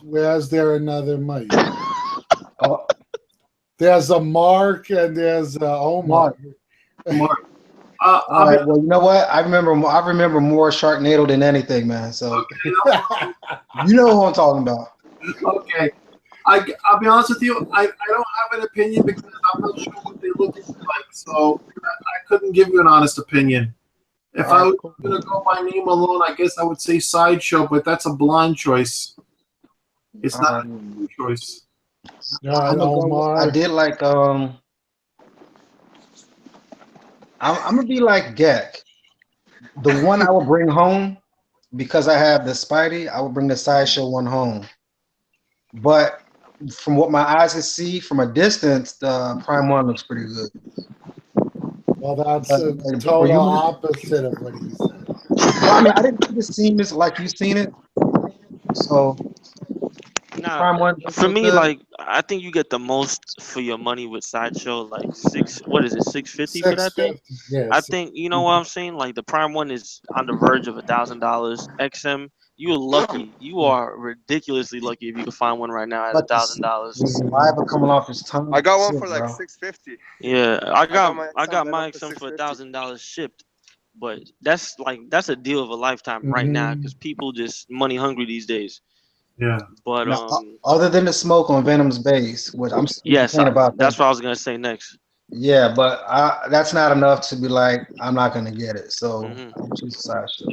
Where's there another Mike? There's a Mark and there's Omar. Mark. All right. Well, you know what? I remember more Sharknado than anything, man. So you know who I'm talking about. Okay. I'll be honest with you. I don't have an opinion because I'm not sure what they look like. So I couldn't give you an honest opinion. If I was going to go by name alone, I guess I would say Sideshow, but that's a blind choice. It's not a true choice. I did like I'm gonna be like Gek. The one I will bring home, because I have the Spidey, I will bring the Sideshow one home. But from what my eyes can see from a distance, the Prime One looks pretty good. Well, that's a total opposite of what he said. Well, I mean, I didn't see the scene like you've seen it. So nah, for me, like, I think you get the most for your money with Sideshow. Like $650 for that thing? Yeah, I think, you know what I'm saying? Like, the Prime One is on the verge of $1,000. XM, you're lucky. You are ridiculously lucky if you can find one right now at $1,000. Saliva coming off his tongue. I got one for like $650. Yeah, I got my XM for $1,000 shipped. But that's a deal of a lifetime right now because people just money hungry these days. Yeah. But now, other than the smoke on Venom's base, which I'm saying about that's what I was gonna say next. Yeah, but that's not enough to be like, I'm not gonna get it. So I'm choosing Sideshow.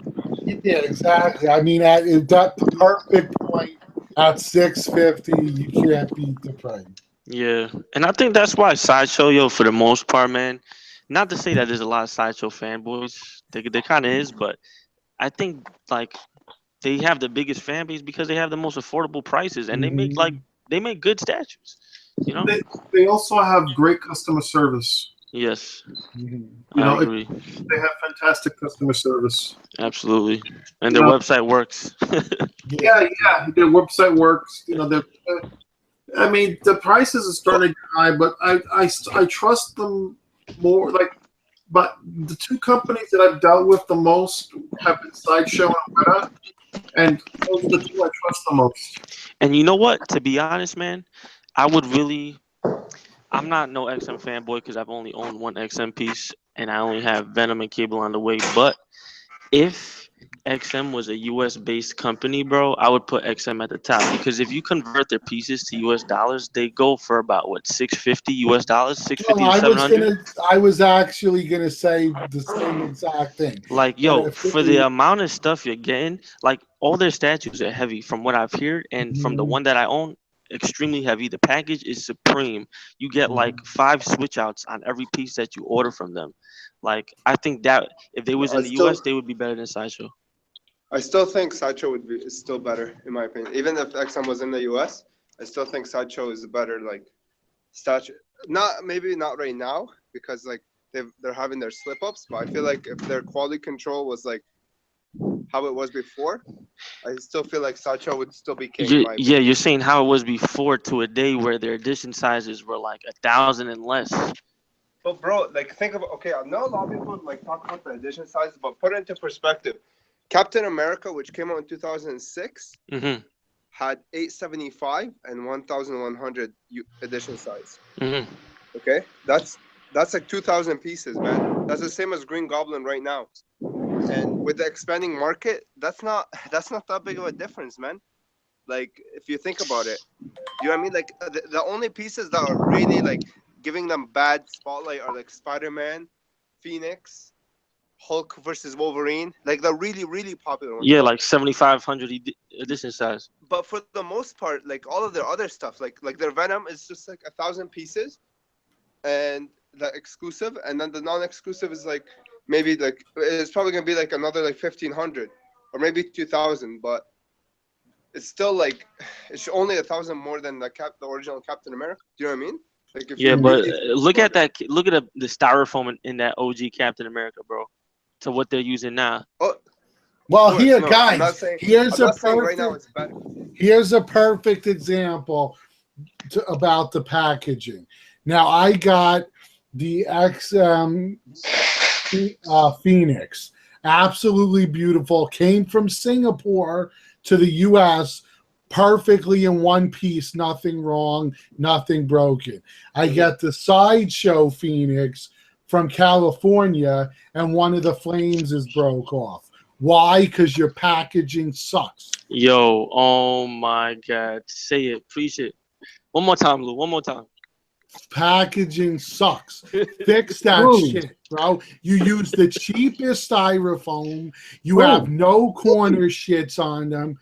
Yeah, exactly. I mean, at that perfect point at $650, you can't beat the price. Yeah, and I think that's why Sideshow, for the most part, man. Not to say that there's a lot of Sideshow fanboys. There kind of is, but I think like they have the biggest fan base because they have the most affordable prices, and they make good statues. You know, they also have great customer service. Yes, I agree. They have fantastic customer service. Absolutely, and their website works. yeah, their website works. I mean, the prices are starting to get high, but I trust them more. But the two companies that I've dealt with the most have been Sideshow and Weta, and those are the two I trust the most. And you know what? To be honest, man, I'm not no XM fanboy because I've only owned one XM piece, and I only have Venom and Cable on the way. But if XM was a US-based company, bro, I would put XM at the top because if you convert their pieces to US dollars, they go for about what, $650 US, $650 to $700. I was actually gonna say the same exact thing. Like, for the amount of stuff you're getting, like all their statues are heavy from what I've heard, and from the one that I own, extremely heavy. The package is supreme. You get like 5 switch outs on every piece that you order from them. Like I think that if they was in the US, they would be better than Sideshow. I still think Sideshow is still better in my opinion. Even if XM was in the US, I still think Sideshow is a better like statue. Maybe not right now because like they're having their slip ups, but I feel like if their quality control was like how it was before, I still feel like Sideshow would still be king. Yeah, you're saying how it was before to a day where their edition sizes were like 1,000 and less. But bro, like think about I know a lot of people like talk about the edition sizes, but put it into perspective. Captain America, which came out in 2006, had 875 and 1,100 edition size. Okay, that's like 2,000 pieces, man. That's the same as Green Goblin right now. And with the expanding market, that's not that big of a difference, man. Like if you think about it, you know what I mean? Like the only pieces that are really like giving them bad spotlight are like Spider-Man, Phoenix, Hulk versus Wolverine, like the really, really popular ones. Yeah, like 7,500 edition size. But for the most part, like all of their other stuff, like their Venom is just like 1,000 pieces, and the exclusive, and then the non-exclusive is like maybe like it's probably gonna be like another like 1,500 or maybe 2,000, but it's still like it's only 1,000 more than the original Captain America. Do you know what I mean? Like if but look at that. Look at the styrofoam in that OG Captain America, bro. To what they're using now. Oh, well, guys, here's a perfect example about the packaging. Now, I got the XM Phoenix, absolutely beautiful. Came from Singapore to the U.S. perfectly in one piece, nothing wrong, nothing broken. I get the Sideshow Phoenix from California, and one of the flames is broke off. Why? Because your packaging sucks. Yo, oh my God. Say it. Preach it. One more time, Lou. One more time. Packaging sucks. Fix that shit, bro. You use the cheapest styrofoam. You have no corner shits on them.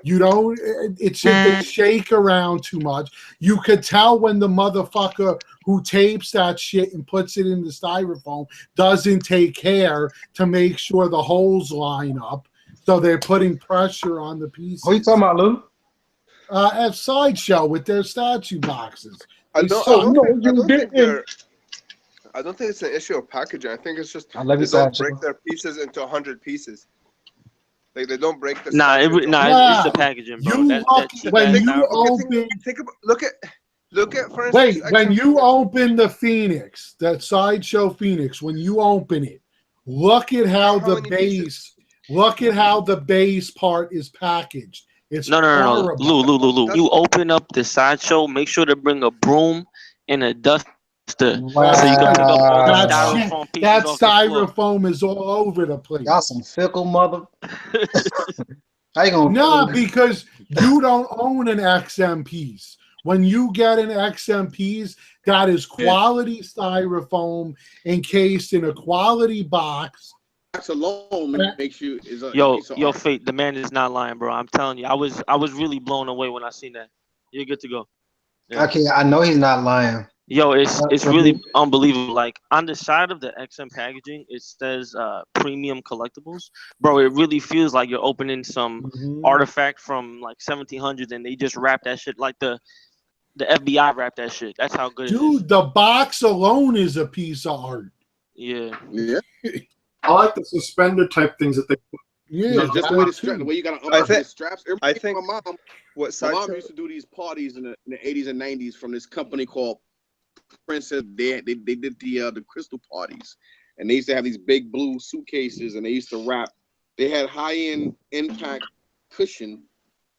You don't, they shake around too much. You could tell when the motherfucker who tapes that shit and puts it in the styrofoam doesn't take care to make sure the holes line up. So they're putting pressure on the pieces. What are you talking about, Lou? At Sideshow with their statue boxes. I don't think it's an issue of packaging. I think it's just they don't break their pieces into 100 pieces. Like they don't break the. It's the packaging, bro. Look at for instance. Wait, when you open the Phoenix, that Sideshow Phoenix, when you open it, look at how the base part is packaged. It's no. Lou. You open up the Sideshow. Make sure to bring a broom and a duster. Wow. So you can pick up all the styrofoam pieces. That styrofoam is all over the place. Y'all some fickle mother. How you gonna? No, because you don't own an XM piece. When you get an XM piece, that is quality styrofoam encased in a quality box. Alone makes you yo, Fate, the man is not lying, bro. I'm telling you, I was really blown away when I seen that. You're good to go. Yeah. Okay, I know he's not lying. Yo, it's really unbelievable. Like on the side of the XM packaging, it says premium collectibles. Bro, it really feels like you're opening some artifact from like 1700s, and they just wrap that shit like the FBI wrapped that shit. That's how good it is. Dude, the box alone is a piece of art. Yeah. I like the suspender type things that they put. Yeah, just the way you gotta unlock the straps. I think my mom used to do these parties in the 80s and 90s from this company called Princess. They did the crystal parties, and they used to have these big blue suitcases, and they used to wrap. They had high-end impact cushion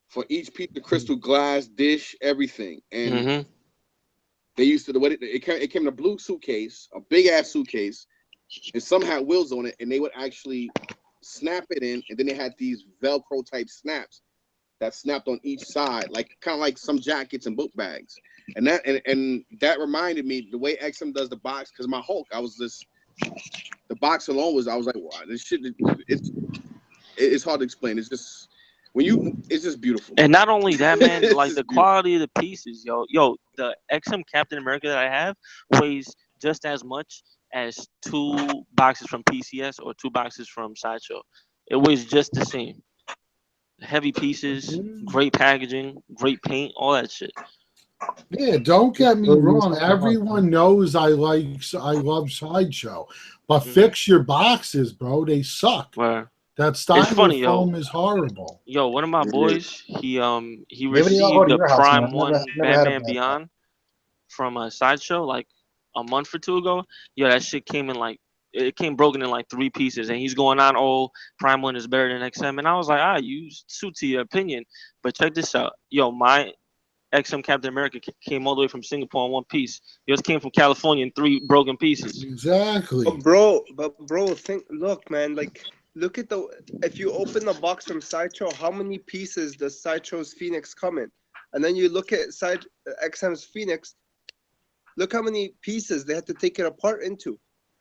for each piece of crystal, glass, dish, everything, and they used to it came in a blue suitcase, a big ass suitcase, and some had wheels on it, and they would actually snap it in, and then they had these Velcro type snaps that snapped on each side, like kind of like some jackets and book bags. And that reminded me the way XM does the box, because my Hulk, the box alone I was like, wow, this shit, it's hard to explain. It's just it's just beautiful. And not only that, man, like the quality of the pieces, yo, the XM Captain America that I have weighs just as much as 2 boxes from PCS or 2 boxes from Sideshow. It weighs just the same. Heavy pieces, great packaging, great paint, all that shit. Yeah, don't get me wrong. Everyone knows I love Sideshow, but fix your boxes, bro. They suck. Where? That styrofoam is horrible. Yo, one of my boys, he received the Prime 1 Batman Beyond from a Sideshow like a month or 2 ago. Yo, that shit came broken in like 3 pieces, and he's going on, oh, Prime 1 is better than XM, and I was like, you suit to your opinion, but check this out. Yo, my XM Captain America came all the way from Singapore in 1 piece. Yours came from California in 3 broken pieces. Exactly. But bro, look, man, like, look at if you open the box from Sideshow, how many pieces does Sideshow's Phoenix come in? And then you look at XM's Phoenix, look how many pieces they had to take it apart into.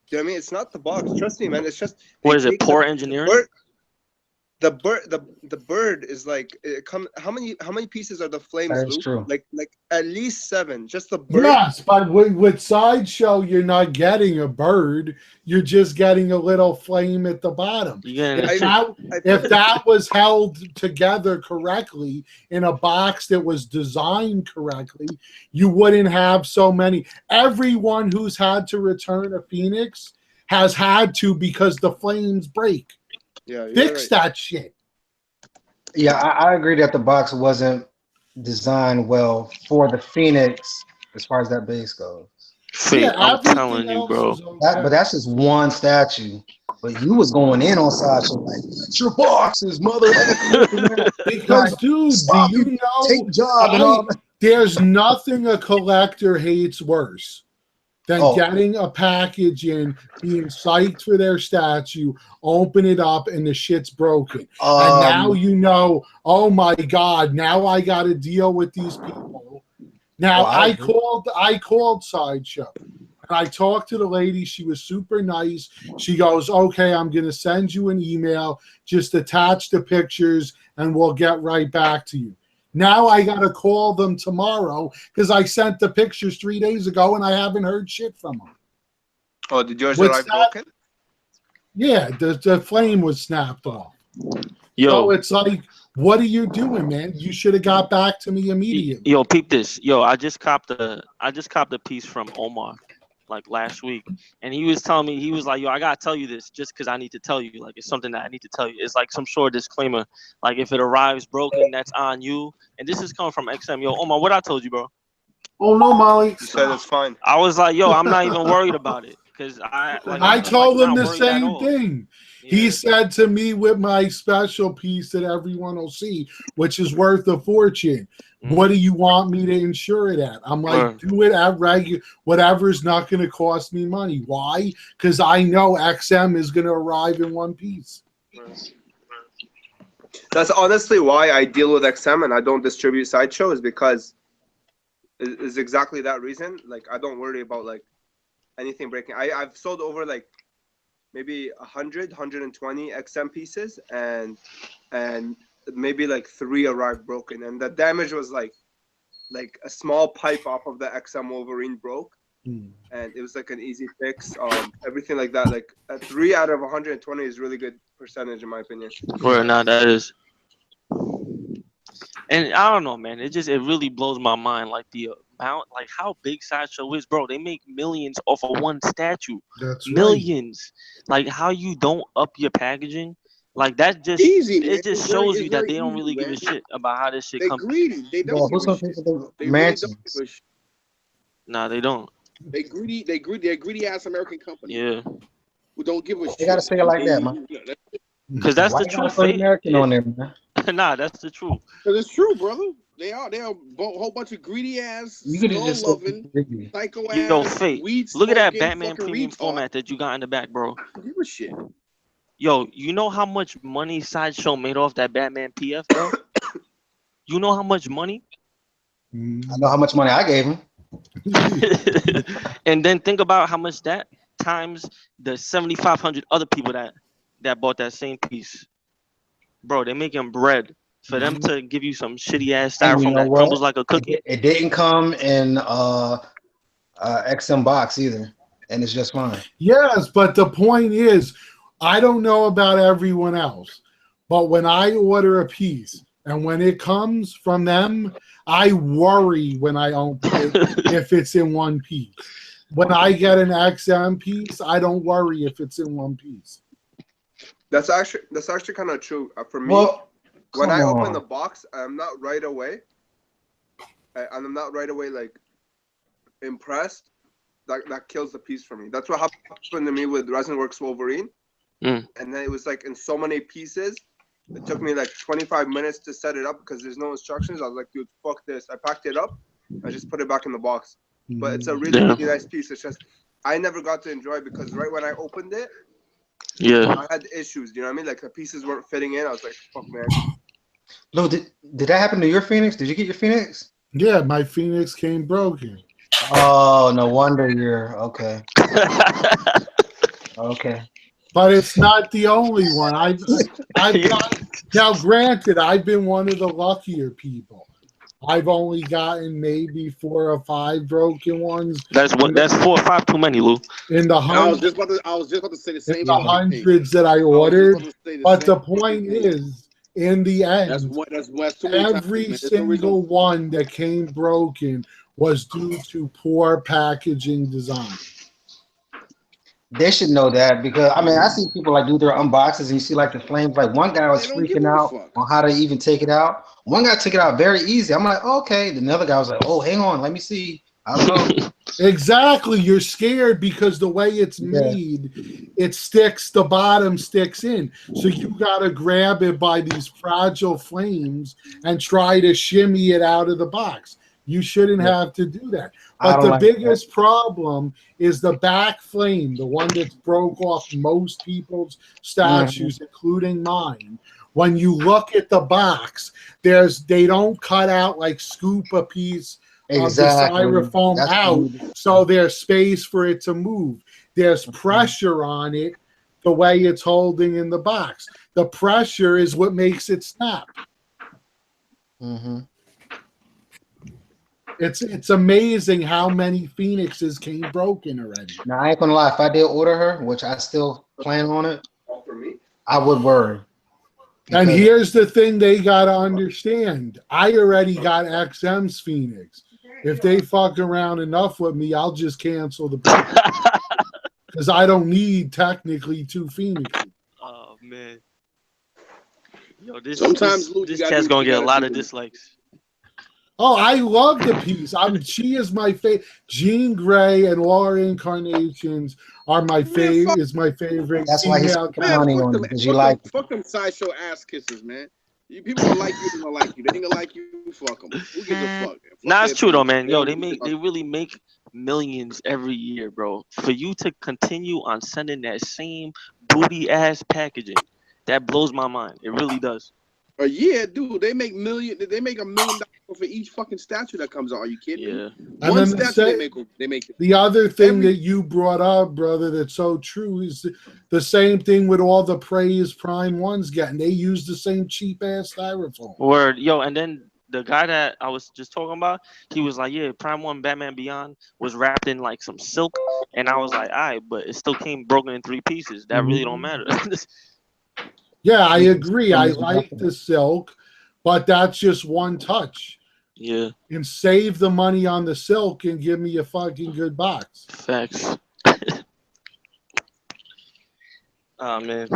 Do you know what I mean? It's not the box. Trust me, man. It's just... What is it, poor engineering? The bird is like how many pieces are the flames? That's true. Like at least 7. Just the bird. Yes, but with Sideshow, you're not getting a bird. You're just getting a little flame at the bottom. If that was held together correctly in a box that was designed correctly, you wouldn't have so many. Everyone who's had to return a Phoenix has had to because the flames break. Yeah, fix that shit. Yeah, I agree that the box wasn't designed well for the Phoenix as far as that base goes. I'm telling you, bro. But that's just one statue. But you was going in on Sasha like, it's your boxes, mother. Because, dude, do you know? Take job and all that. There's nothing a collector hates worse than getting a package in, being psyched for their statue, open it up, and the shit's broken. And now you know, oh my God, now I got to deal with these people. Now I called Sideshow, and I talked to the lady. She was super nice. She goes, okay, I'm going to send you an email. Just attach the pictures, and we'll get right back to you. Now I got to call them tomorrow because I sent the pictures 3 days ago and I haven't heard shit from them. Oh, did yours arrive broken? Yeah, the flame was snapped off. Yo, so it's like, what are you doing, man? You should have got back to me immediately. Yo, peep this. Yo, I just copped a piece from Omar like last week, and he was telling me, he was like, yo, I gotta tell you this just because I need to tell you. Like, it's something that I need to tell you. It's like some sort of disclaimer. Like, if it arrives broken, that's on you. And this is coming from XM. Yo, Omar, what I told you, bro? Oh no, Molly. You said it's fine. I was like, yo, I'm not even worried about it because I told him the same thing. Yeah. He said to me with my special piece that everyone will see, which is worth a fortune. What do you want me to insure it at? I'm like, do it at regular, whatever's not going to cost me money. Why? Because I know XM is going to arrive in 1 piece. That's honestly why I deal with XM and I don't distribute Sideshow, is because is exactly that reason. Like, I don't worry about like anything breaking. I've sold over like maybe 120 XM pieces, and maybe like 3 arrived broken, and the damage was like a small pipe off of the XM Wolverine broke, and it was like an easy fix. Everything like that, like 3 out of 120 is really good percentage in my opinion. Well, no, that is. And I don't know, man. It really blows my mind, like the amount, like how big Sideshow is, bro. They make millions off of 1 statue. That's millions. Right. Like, how you don't up your packaging, like that just easy. It just shows you that they don't really give a shit about how this shit comes. They greedy. They don't. Nah, they don't. They greedy. They're greedy ass American company. Yeah. Who don't give a shit. They gotta say it like that, man. Because that's the truth. American on there, man. Nah, that's the truth. Because it's true, brother. They are a whole bunch of greedy ass, skull-loving, psycho ass. Yo, Fate, look at that Batman premium format that you got in the back, bro. Give a shit. Yo, you know how much money Sideshow made off that Batman PF, bro? You know how much money? I know how much money I gave him. And then think about how much that times the 7,500 other people that bought that same piece. Bro, they're making bread for them to give you some shitty ass And you styrofoam know that what? crumbles like a cookie. It didn't come in XM box either, and it's just fine. Yes, but the point is, I don't know about everyone else, but when I order a piece and when it comes from them, I worry when I open it if it's in one piece. When I get an XM piece, I don't worry if it's in one piece. That's actually kind of true for me. Well, when I open the box, I'm not right away like impressed. That kills the piece for me. That's what happened to me with Resinworks Wolverine. And then it was like in so many pieces. It took me like 25 minutes to set it up because there's no instructions. I was like, dude, fuck this. I packed it up. I just put it back in the box. But it's a really, really nice piece. It's just I never got to enjoy it because right when I opened it, I had issues. You know what I mean? Like the pieces weren't fitting in. I was like, fuck, man. No, did that happen to your Phoenix? Did you get your Phoenix? Yeah, my Phoenix came broken. Oh, no wonder you're okay. Okay. But it's not the only one. I've got, now granted, I've been one of the luckier people. I've only gotten maybe 4 or 5 broken ones. That's 4 or 5 too many, Lou. In the hundreds, I was just about to say the same. In the hundreds that I ordered. But the point is, in the end, every single one that came broken was due to poor packaging design. They should know that because I mean I see people like do their unboxes and you see like the flames. Like one guy was freaking out on how to even take it out. One guy took it out very easy. I'm like, okay. Then the other guy was like, oh, hang on, let me see. I don't know. Exactly. You're scared because the way it's made, it sticks. The bottom sticks in. So you gotta grab it by these fragile flames and try to shimmy it out of the box. You shouldn't have to do that. But the biggest problem is the back flame, the one that broke off most people's statues, including mine. When you look at the box, they don't cut out like scoop a piece of the styrofoam out, so there's space for it to move. There's pressure on it the way it's holding in the box. The pressure is what makes it snap. It's amazing how many Phoenixes came broken already. Now I ain't gonna lie, if I did order her, which I still plan on it, I would worry. And here's the thing they gotta understand. I already got XM's Phoenix. If they fuck around enough with me, I'll just cancel the bill. Because I don't need technically 2 Phoenixes. Oh man. Yo, this cat's gonna get a lot of dislikes. Oh, I love the piece. She is my favorite. Jean Grey and Laura Incarnations are my favorite. Is my favorite. That's why he's money on it because you like. Fuck them sideshow ass kisses, man. People gonna like you, they gonna like you. They ain't gonna like you, fuck them. Who gives a fuck? Nah, it's true though, man. Yo, they really make millions every year, bro. For you to continue on sending that same booty ass packaging, that blows my mind. It really does. Yeah, dude, they make $1 million for each fucking statue that comes out. Are you kidding? Yeah. And one statue they make it. The other thing that you brought up, brother, that's so true is the same thing with all the Praise Prime ones getting. They use the same cheap ass styrofoam. Word, yo, and then the guy that I was just talking about, he was like, yeah, Prime 1 Batman Beyond was wrapped in like some silk, and I was like, all right, but it still came broken in 3 pieces. That really don't matter. Yeah, I agree. I like the silk, but that's just one touch. Yeah. And save the money on the silk and give me a fucking good box. Facts. Oh, man.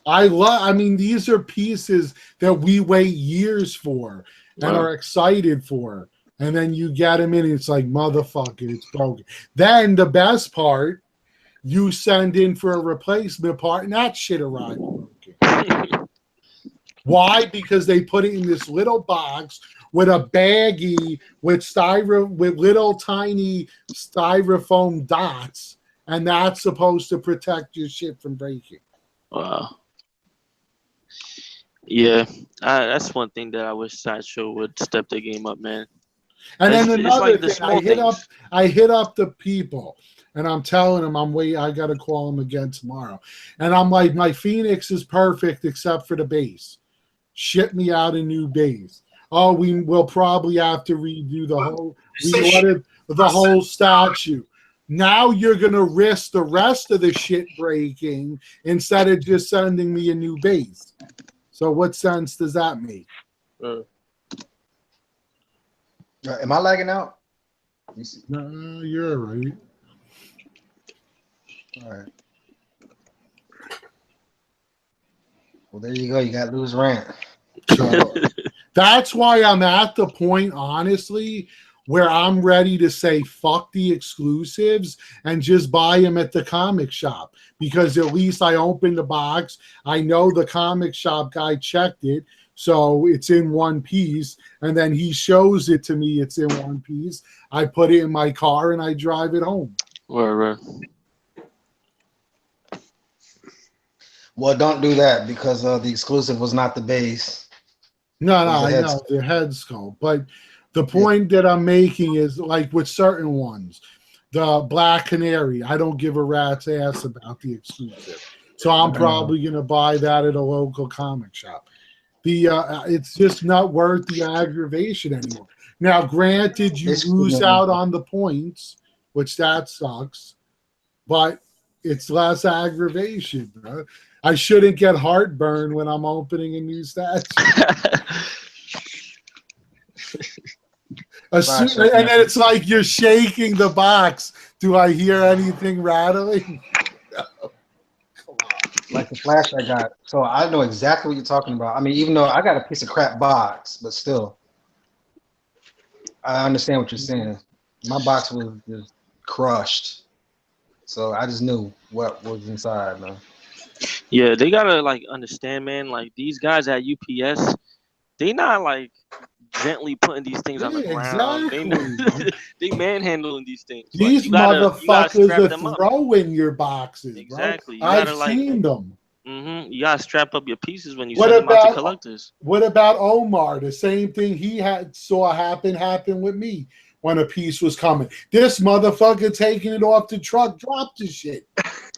I mean, these are pieces that we wait years for and are excited for. And then you get them in and it's like, motherfucker, it's broken. Then the best part, you send in for a replacement part and that shit arrived broken. Why? Because they put it in this little box with a baggie with little tiny styrofoam dots, and that's supposed to protect your shit from breaking. Wow. Yeah, that's one thing that I wish Sideshow would step their game up, man. And then another thing, I hit up the people, and I'm telling them I got to call them again tomorrow. And I'm like, my Phoenix is perfect except for the base. ship me out a new base. Oh, we will probably have to redo the whole statue. Now you're going to risk the rest of the shit breaking instead of just sending me a new base. So what sense does that make? Am I lagging out? No, you're right. All right. Well, there you go. You got loose rant. So that's why I'm at the point, honestly, where I'm ready to say fuck the exclusives and just buy them at the comic shop, because at least I opened the box. I know the comic shop guy checked it, so it's in one piece, and then he shows it to me. It's in one piece. I put it in my car and I drive it home. Right. Well, don't do that because the exclusive was not the base. No, I know the head sculpt, but the point that I'm making is like with certain ones, the Black Canary, I don't give a rat's ass about the exclusive, so I'm probably gonna buy that at a local comic shop. It's just not worth the aggravation anymore. Now, granted, you lose out on the points, which that sucks, but it's less aggravation, bro. I shouldn't get heartburn when I'm opening a new statue. And then it's like you're shaking the box. Do I hear anything rattling? No. Come on. Like the flash I got. So I know exactly what you're talking about. I mean, even though I got a piece of crap box, but still, I understand what you're saying. My box was just crushed. So I just knew what was inside, man. Yeah, they gotta like understand, man. Like these guys at UPS, they not like gently putting these things on the ground. Exactly. They manhandling these things. These motherfuckers are throwing your boxes. Exactly. Bro. I've seen them. You gotta strap up your pieces when you send them out to collectors. What about Omar? The same thing he saw happen with me when a piece was coming. This motherfucker taking it off the truck, dropped his shit.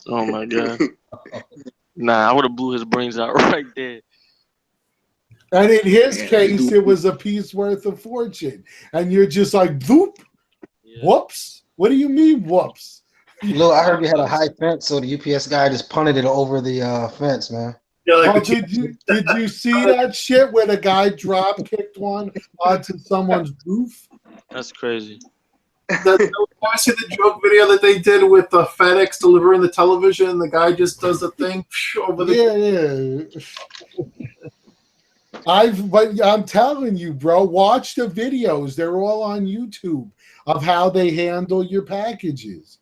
Oh my god. Nah, I would have blew his brains out right there. And in his case, it was a piece worth of fortune. And you're just like, whoop, whoops. What do you mean, whoops? Lil, I heard you had a high fence, so the UPS guy just punted it over the fence, man. Did you see that shit where the guy drop kicked one onto someone's roof? That's crazy. I see the joke video that they did with the FedEx delivering the television. The guy just does the thing over the. But I'm telling you, bro, watch the videos. They're all on YouTube of how they handle your packages.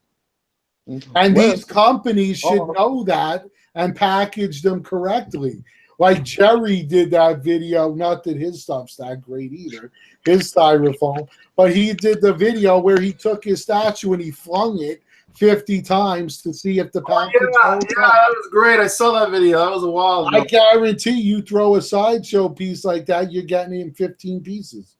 And these companies should know that and package them correctly. Like Jerry did that video, not that his stuff's that great either, his styrofoam, but he did the video where he took his statue and he flung it 50 times to see if the package that was great. I saw that video. That was a while ago. I guarantee you throw a sideshow piece like that, you're getting it in 15 pieces.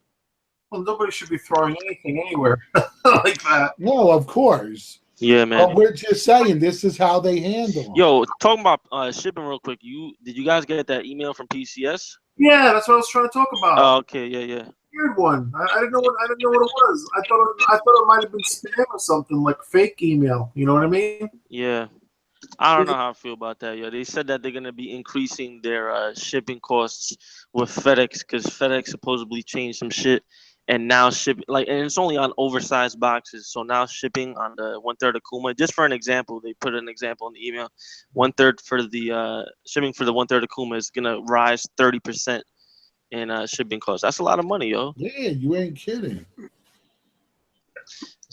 Well, nobody should be throwing anything anywhere like that. No, of course. Yeah, man. But we're just saying this is how they handle them. Yo, talking about shipping real quick. Did you guys get that email from PCS? Yeah, that's what I was trying to talk about. Oh, okay, yeah. Weird one. I didn't know what it was. I thought it might have been spam or something, like fake email. You know what I mean? Yeah. I don't know how I feel about that. Yeah, they said that they're gonna be increasing their shipping costs with FedEx because FedEx supposedly changed some shit. And now shipping, and it's only on oversized boxes. So now shipping on the 1/3 Akuma, just for an example, they put an example in the email. 1/3 for the shipping for the 1/3 Akuma is gonna rise 30% in shipping costs. That's a lot of money, yo. Yeah, you ain't kidding.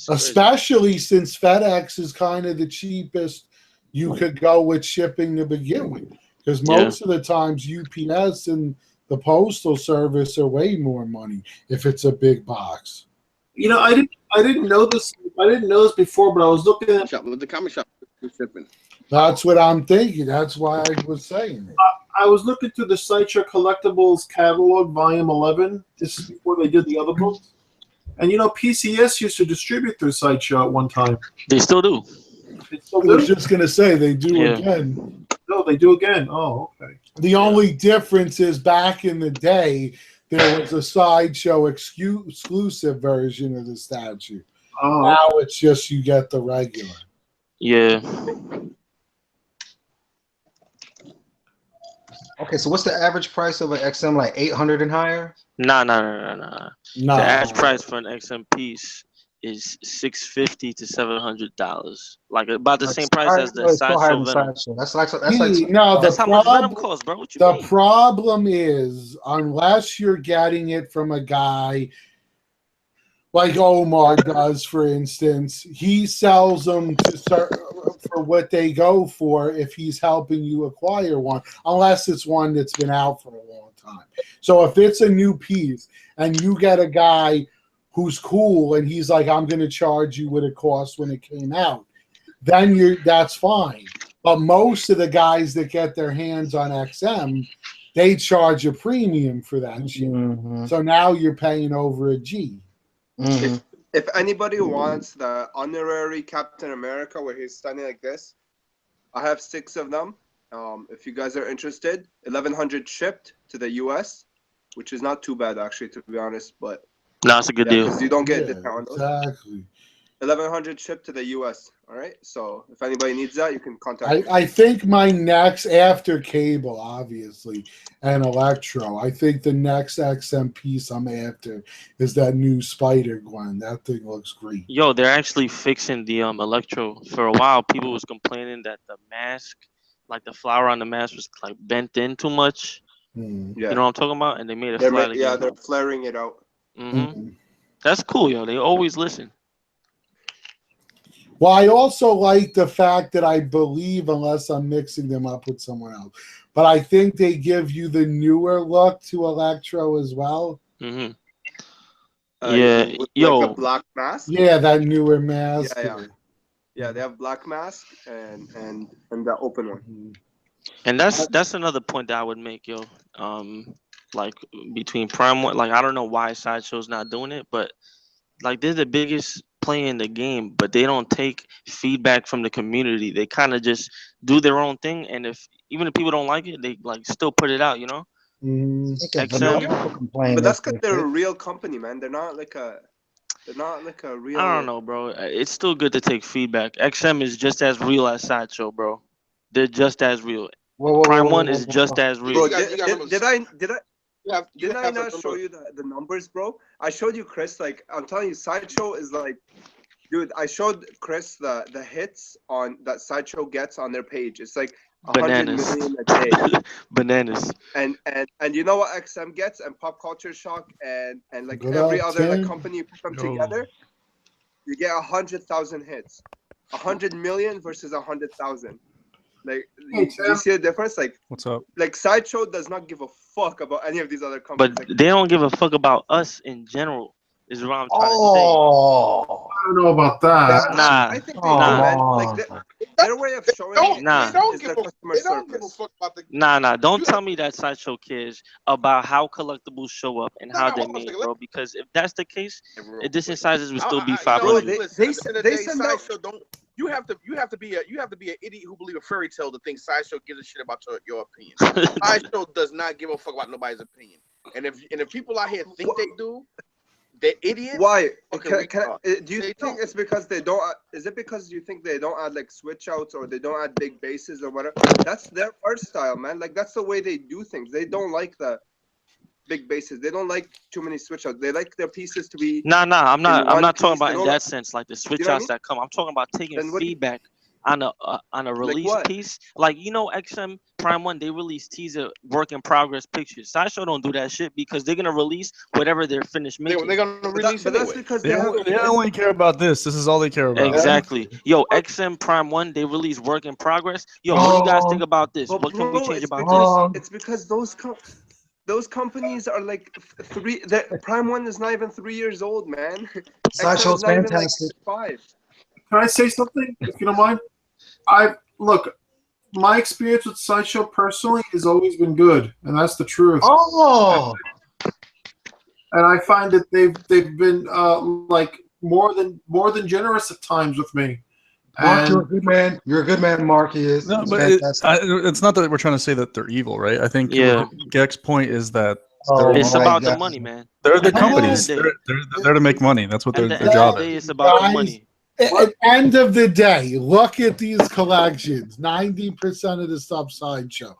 Especially since FedEx is kind of the cheapest you could go with shipping to begin with, because most of the times UPS and the postal service are way more money if it's a big box. You know, I didn't know this. I didn't know this before, but I was looking at the comic shop shipping. That's what I'm thinking. That's why I was saying it. I was looking through the Sideshow Collectibles catalog, volume 11. This is before they did the other books. And you know, PCS used to distribute through Sideshow at one time. They still do. I was just gonna say they do again. Oh, they do again. Oh, okay. The only difference is back in the day, there was a Sideshow exclusive version of the statue. Oh. Now it's just you get the regular. Yeah. Okay, so what's the average price of an XM? Like 800 and higher? Nah. No. The average price for an XM piece is $650 to $700. Like about the same price as the Sideshow Venom. That's like no. That's how much Venom costs, bro. What you mean? The problem is, unless you're getting it from a guy like Omar does, for instance, he sells them for what they go for if he's helping you acquire one, unless it's one that's been out for a long time. So if it's a new piece and you get a guy who's cool and he's like, I'm going to charge you what it cost when it came out, then that's fine. But most of the guys that get their hands on XM, they charge a premium for that shit. Mm-hmm. So now you're paying over a G. Mm-hmm. If anybody wants the honorary Captain America where he's standing like this, I have 6 of them. If you guys are interested, 1,100 shipped to the US, which is not too bad actually, to be honest. But no, it's a good deal. Because you don't get discount on those. Exactly. 1,100 shipped to the US. All right. So if anybody needs that, you can contact me. I think my next, after Cable, obviously, and Electro, I think the next XM piece I'm after is that new Spider-Gwen. That thing looks great. Yo, they're actually fixing the Electro. For a while, people was complaining that the mask, like the flower on the mask, was like bent in too much. Mm. Yeah. You know what I'm talking about? And they made it flat again. Yeah, they're flaring it out. Mm-hmm. That's cool, yo. They always listen. Well, I also like the fact that I believe, unless I'm mixing them up with someone else, but I think they give you the newer look to Electro as well. Mm-hmm. Yeah, yo, like a black mask. Yeah, that newer mask. Yeah, they have black mask and the open one. Mm-hmm. And that's another point that I would make, yo. Like between Prime One, like I don't know why Sideshow's not doing it, but like they're the biggest play in the game, but they don't take feedback from the community. They kind of just do their own thing, and even if people don't like it, they like still put it out, you know. Mm-hmm. But that's because they're a real company, man. They're not like a real. I don't know, bro. It's still good to take feedback. XM is just as real as Sideshow, bro. They're just as real. Prime One is just as real. Bro, did I not show you the numbers, bro? I showed you, Chris. Like, I'm telling you, Sideshow is like, dude. I showed Chris the hits on that Sideshow gets on their page. It's like 100 million a day. Bananas. And you know what XM gets, and Pop Culture Shock and like every other like company, you put them together, you get 100,000 hits. 100 million versus 100,000. Like, do you see the difference? Like, what's up? Like, Sideshow does not give a fuck about any of these other companies. But they don't give a fuck about us in general, is what I'm trying to say. I don't know about that. I think they do, man. Like, their way of showing they don't give a fuck about the. Nah. Don't tell me that Sideshow cares about how collectibles show up and how they're made, bro. Because if that's the case, Edition sizes would still be 500. They send out. You have to be an idiot who believe a fairy tale to think Sideshow gives a shit about your opinion. Sideshow does not give a fuck about nobody's opinion. And if people out here think they do, they're idiots. Why? Okay, do you think it's because they don't? Is it because you think they don't add like switch outs or they don't add big bases or whatever? That's their art style, man. Like that's the way they do things. They don't like the big bases. They don't like too many switch outs. They like their pieces to be. I'm not talking about in that sense, like the switch outs that come. I'm talking about taking feedback on a release piece. Like, you know, XM Prime One, they release teaser work in progress pictures. Sideshow don't do that shit because they're gonna release whatever they're finished making. They're gonna release it. That's because they only care about this. This is all they care about. Exactly. Yo, XM Prime One, they release work in progress. Yo, what do you guys think about this? What can we change about this? It's because those companies are like Prime One is not even 3 years old, man. Sideshow's fantastic. Like 5. Can I say something, if you don't mind? Look, my experience with Sideshow personally has always been good, and that's the truth. Oh. And I find that they've been like more than generous at times with me. Mark, you're a good man. You're a good man, Mark. He is. No, but it's not that we're trying to say that they're evil, right? I think Gek's point is that it's about the money, man. They're the companies. They're there to make money. That's what their job is. It's about the money. At the end of the day, look at these collections. 90% of the stuff Sideshow.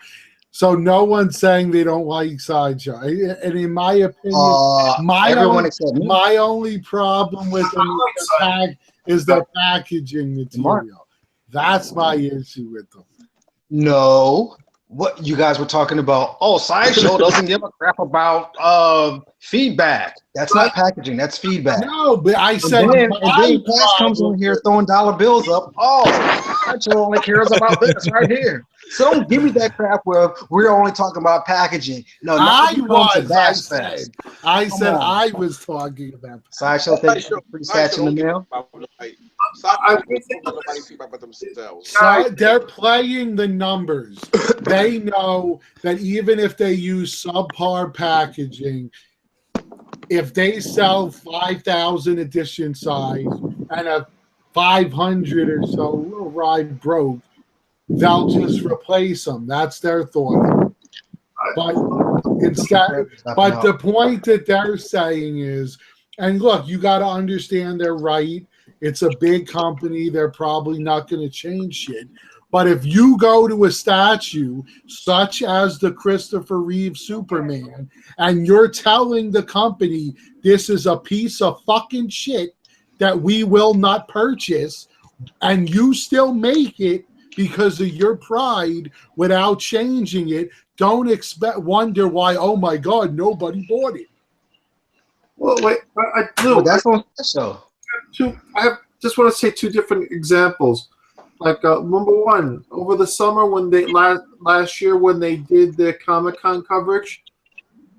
So no one's saying they don't like Sideshow. And in my opinion, my only problem with them is the packaging material. That's my issue with them. No. What you guys were talking about? Oh, Sideshow doesn't give a crap about feedback. That's not packaging. That's feedback. No, but I said, and then Cash comes in here throwing dollar bills up. Oh, Sideshow only cares about this right here. So don't give me that crap where we're only talking about packaging. No, I said I was talking about Sideshow. Pretty scratch in the mail. So they're playing the numbers. They know that even if they use subpar packaging, if they sell 5,000 edition size and a 500 or so arrive broke, they'll just replace them. That's their thought. But the point that they're saying is, and look, you got to understand they're right. It's a big company. They're probably not going to change shit. But if you go to a statue such as the Christopher Reeve Superman, and you're telling the company this is a piece of fucking shit that we will not purchase, and you still make it because of your pride without changing it, don't wonder why, oh my God, nobody bought it. Well, wait, that's on the show. I just want to say two different examples. Like number one, over the summer when they last year when they did their Comic-Con coverage,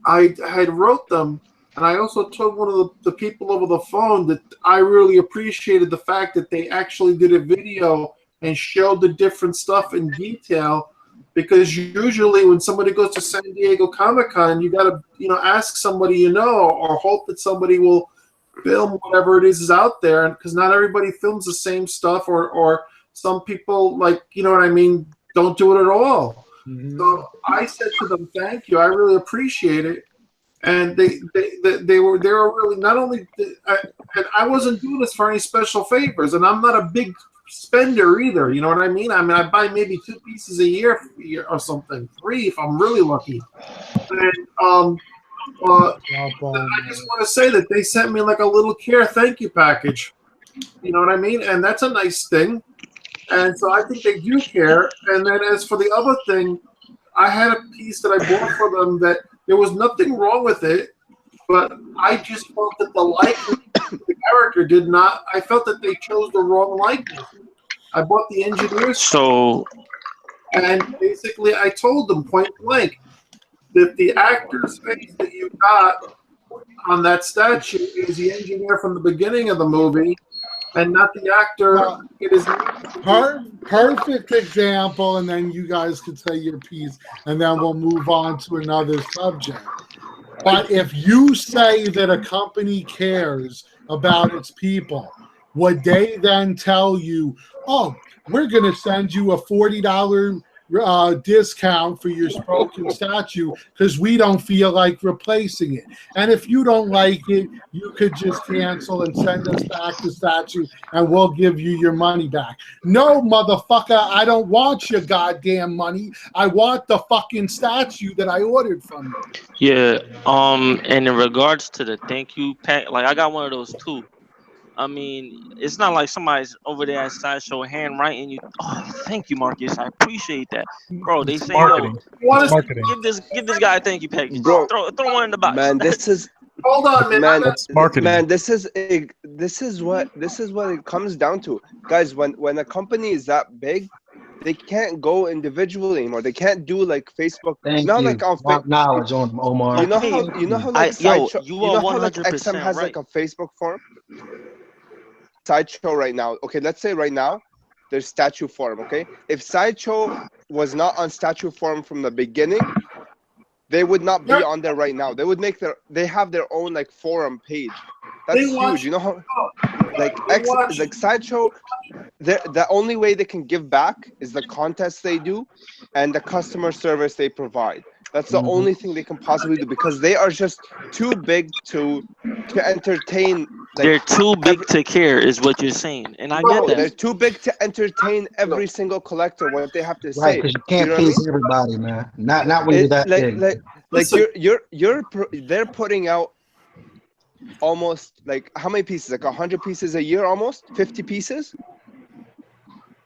I had wrote them, and I also told one of the people over the phone that I really appreciated the fact that they actually did a video and showed the different stuff in detail, because usually when somebody goes to San Diego Comic-Con, you got to ask somebody or hope that somebody will film whatever it is out there, and because not everybody films the same stuff, or some people, like, don't do it at all. Mm-hmm. So I said to them, thank you, I really appreciate it. And they were really, not only and I wasn't doing this for any special favors, and I'm not a big spender either, you know what I mean? I buy maybe 2 pieces a year or something, 3 if I'm really lucky. And I just want to say that they sent me like a little care thank you package. You know what I mean? And that's a nice thing. And so I think they do care. And then as for the other thing, I had a piece that I bought for them that there was nothing wrong with it, but I just felt that the likeness of the character did not. I felt that they chose the wrong likeness. I bought the engineers. And basically I told them point blank that the actor's face that you got on that statue is the engineer from the beginning of the movie, and not the actor. It is perfect example, and then you guys could say your piece, and then we'll move on to another subject. But if you say that a company cares about its people, would they then tell you, oh, we're going to send you a $40 discount for your broken statue because we don't feel like replacing it? And if you don't like it, you could just cancel and send us back the statue and we'll give you your money back. No, motherfucker, I don't want your goddamn money. I want the fucking statue that I ordered from you. Yeah, and in regards to the thank you pack, like I got one of those too. I mean, it's not like somebody's over there at Sideshow handwriting you. Oh, thank you, Marcus. I appreciate that, bro. They say, marketing. Yo, give this guy a thank you package, bro. Throw one in the box. Man, this is hold on, man. That's marketing. Man, this is what it comes down to, guys. When a company is that big, they can't go individually anymore. They can't do like Facebook. Like on knowledge on Omar. You know how like XM has like a Facebook forum. Sideshow right now. Okay, let's say right now there's statue forum. Okay, if Sideshow was not on statue forum from the beginning, they would not be on there right now. They would they have their own like forum page. That's huge. You know how like Sideshow, the only way they can give back is the contests they do and the customer service they provide. That's the only thing they can possibly do, because they are just too big to entertain. Like, they're too big to care, is what you're saying, and I get that. They're too big to entertain every single collector what they have to say. Right, because you can't please everybody, man. Not when you're that big. They're putting out almost like how many pieces? Like 100 pieces a year, almost 50 pieces.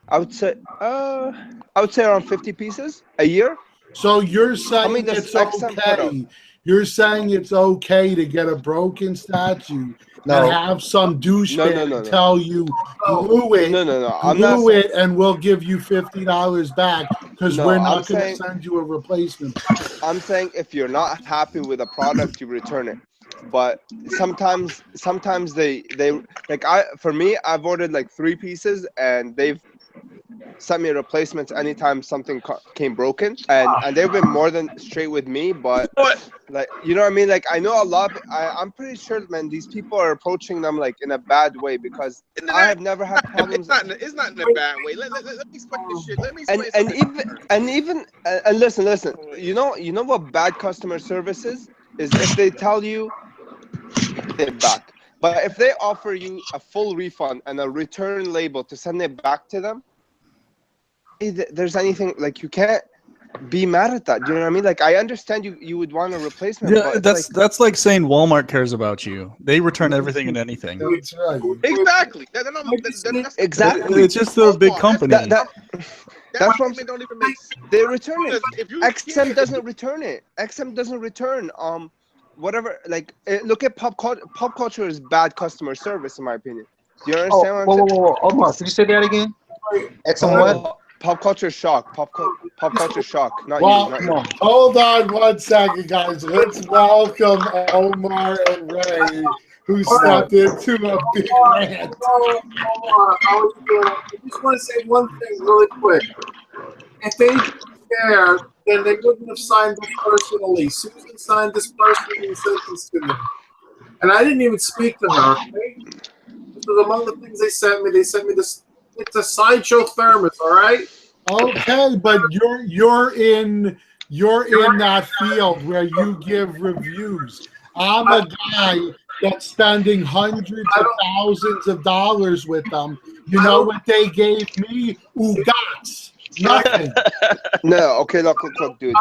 I would say around 50 pieces a year. So you're saying it's okay? You're saying it's okay to get a broken statue and have some douchebag tell you glue it, glue it, and we'll give you $50 back because we're not going to send you a replacement. I'm saying if you're not happy with a product, you return it. But sometimes they like for me, I've ordered like 3 pieces and they've sent me replacements anytime something came broken, and they've been more than straight with me. But like, you know what I mean? Like, I know a lot. I'm pretty sure, man, these people are approaching them like in a bad way, because I have never had problems. It's not in a bad way. Let me explain this shit. Let me explain. And listen. You know what bad customer service is if they tell you it back. But if they offer you a full refund and a return label to send it back to them, there's anything like you can't be mad at that. Do you know what I mean? Like, I understand you would want a replacement. Yeah, but that's like saying Walmart cares about you. They return everything and anything. That's right. Exactly. Exactly. It's just a big company. That's what they don't even make. They return it. XM doesn't return it. XM doesn't return whatever. Like, look at pop culture. Pop culture is bad customer service, in my opinion. Do you understand what I'm saying? Whoa. Omar, could you say that again? XM what? Pop culture shock. Pop culture shock. Not you. Hold on 1 second, guys. Let's welcome Omar and Ray, who stepped into a big rant. I just want to say one thing really quick. If they cared, then they wouldn't have signed this personally. Susan signed this personally and sent this to me. And I didn't even speak to her. Okay? This was among the things they sent me. They sent me this. It's a Sideshow thermos, all right? Okay, but you're in that field where you give reviews. I'm a guy that's spending hundreds of thousands of dollars with them. You know what they gave me? Ugats. Nothing. No, okay, look, dude.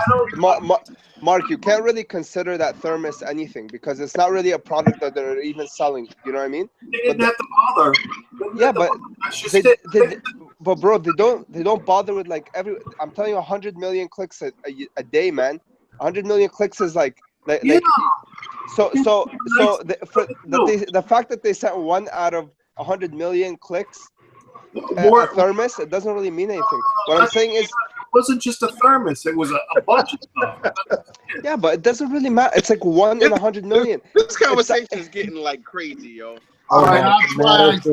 Mark, you can't really consider that thermos anything because it's not really a product that they're even selling. You know what I mean? They didn't have to bother. Yeah, but bro, they don't bother with like I'm telling you, 100 million clicks a day, man. 100 million clicks is like so the fact that they sent 1 out of 100 million clicks a thermos, it doesn't really mean anything. What I'm saying is, it wasn't just a thermos; it was a bunch of stuff. Yeah, but it doesn't really matter. It's like 1 in 100 million. This conversation is getting like crazy, yo. All right, that's why it's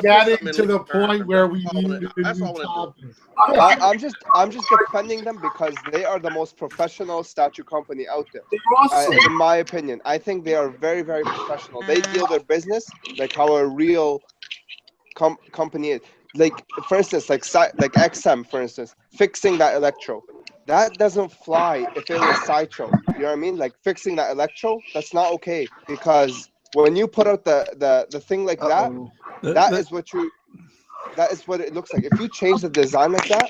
getting to the point where we need a new topic. I'm just defending them because they are the most professional statue company out there. Awesome. In my opinion, I think they are very, very professional. They deal their business like how a real company is. Like, for instance, like XM, for instance, fixing that electro. That doesn't fly if it was Sideshow. You know what I mean? Like, fixing that electro, that's not okay, because when you put out the thing like that, that is what it looks like. If you change the design like that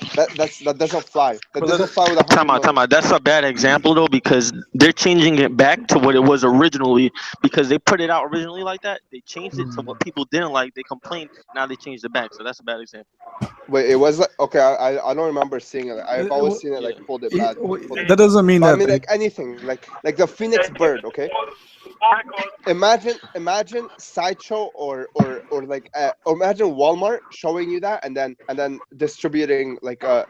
doesn't fly. That doesn't fly with a Time out. That's a bad example though, because they're changing it back to what it was originally, because they put it out originally like that. They changed it to what people didn't like. They complained. Now they changed it back. So that's a bad example. Wait, it was like, okay, I don't remember seeing it. I've always seen it like folded bad. That doesn't mean that. I mean, like anything, like the Phoenix bird. Okay. Imagine Sideshow or like imagine Walmart showing you that and then distributing like a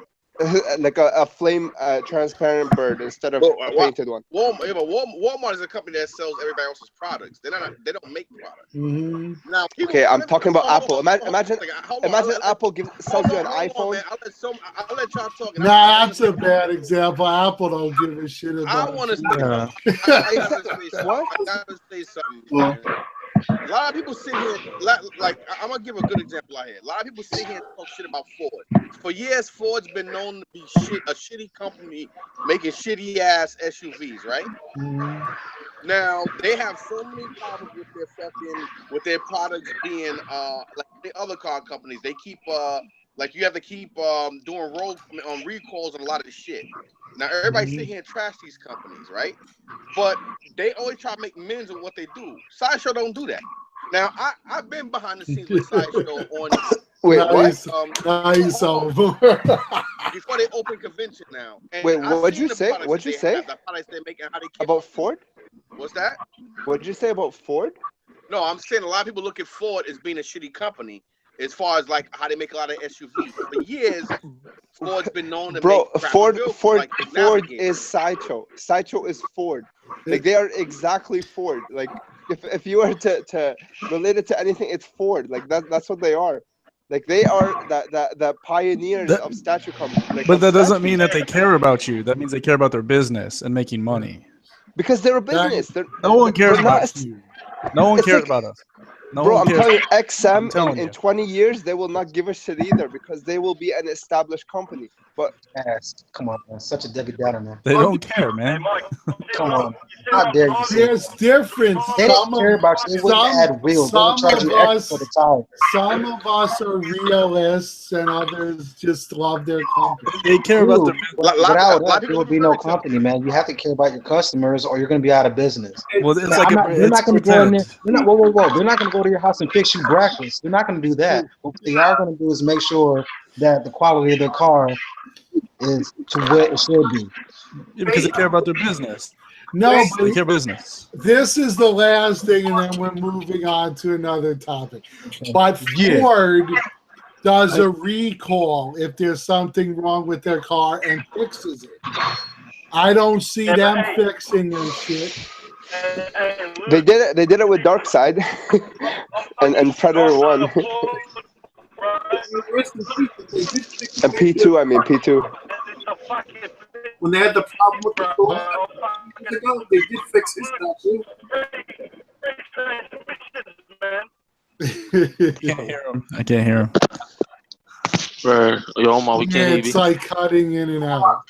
flame transparent bird instead of a painted one. Walmart is a company that sells everybody else's products. They don't make products. Mm-hmm. Now, okay, I'm talking about Apple. Imagine Apple sells you an iPhone. I'll let y'all talk. Nah, that's a bad example. Apple don't give a shit about. I want to say What? I gotta say something. A lot of people sit here, like I'm gonna give a good example out here. A lot of people sit here and talk shit about Ford. For years, Ford's been known to be a shitty company making shitty ass SUVs, right? Now they have so many problems with their products being like the other car companies. They keep like you have to keep doing recalls on a lot of the shit. Now everybody sit here and trash these companies, right? But they always try to make millions of what they do. Sideshow don't do that. Now I've been behind the scenes with Sideshow on. Wait, nice, what? Nice. Before they open convention now. And wait, what'd you say? What'd you say? The products they're making, how they about Ford? What's that? What'd you say about Ford? No, I'm saying a lot of people look at Ford as being a shitty company as far as like how they make a lot of SUVs. For years, Ford's been known to make Ford like is Sideshow. Sideshow is Ford. Like they are exactly Ford. Like if you were to relate it to anything, it's Ford. Like that's what they are. Like they are the pioneers of statue company. Like, but that doesn't mean that they care about you. That means they care about their business and making money. Because they're a business. No one cares about you. No one cares about us. No bro, one I'm cares. telling you, XM in 20 years, they will not give a shit either because they will be an established company. But come on, man. Such a Debbie Downer, man. They don't care, man. Come on. How dare you say There's difference. They don't care about you. They wouldn't add wheels. They would charge you extra for the tire. Some of us are realists and others just love their company. They care about their without that, there would be no company, man. You have to care about your customers or you're going to be out of business. Well, it's man, like they're not going to go in there. They're not, whoa. They're not going to go to your house and fix you breakfast. They're not going to do that. What they are going to do is make sure that the quality of their car is to what it should be. Yeah, because they care about their business. No, they care business. This is the last thing, and then we're moving on to another topic. But Ford does a recall if there's something wrong with their car and fixes it. I don't see them fixing their shit. They did it with Darkseid and Predator 1. And P2, I mean P2. When they had the problem with the door, they did fix his statue. I can't hear him. It's like cutting in and out.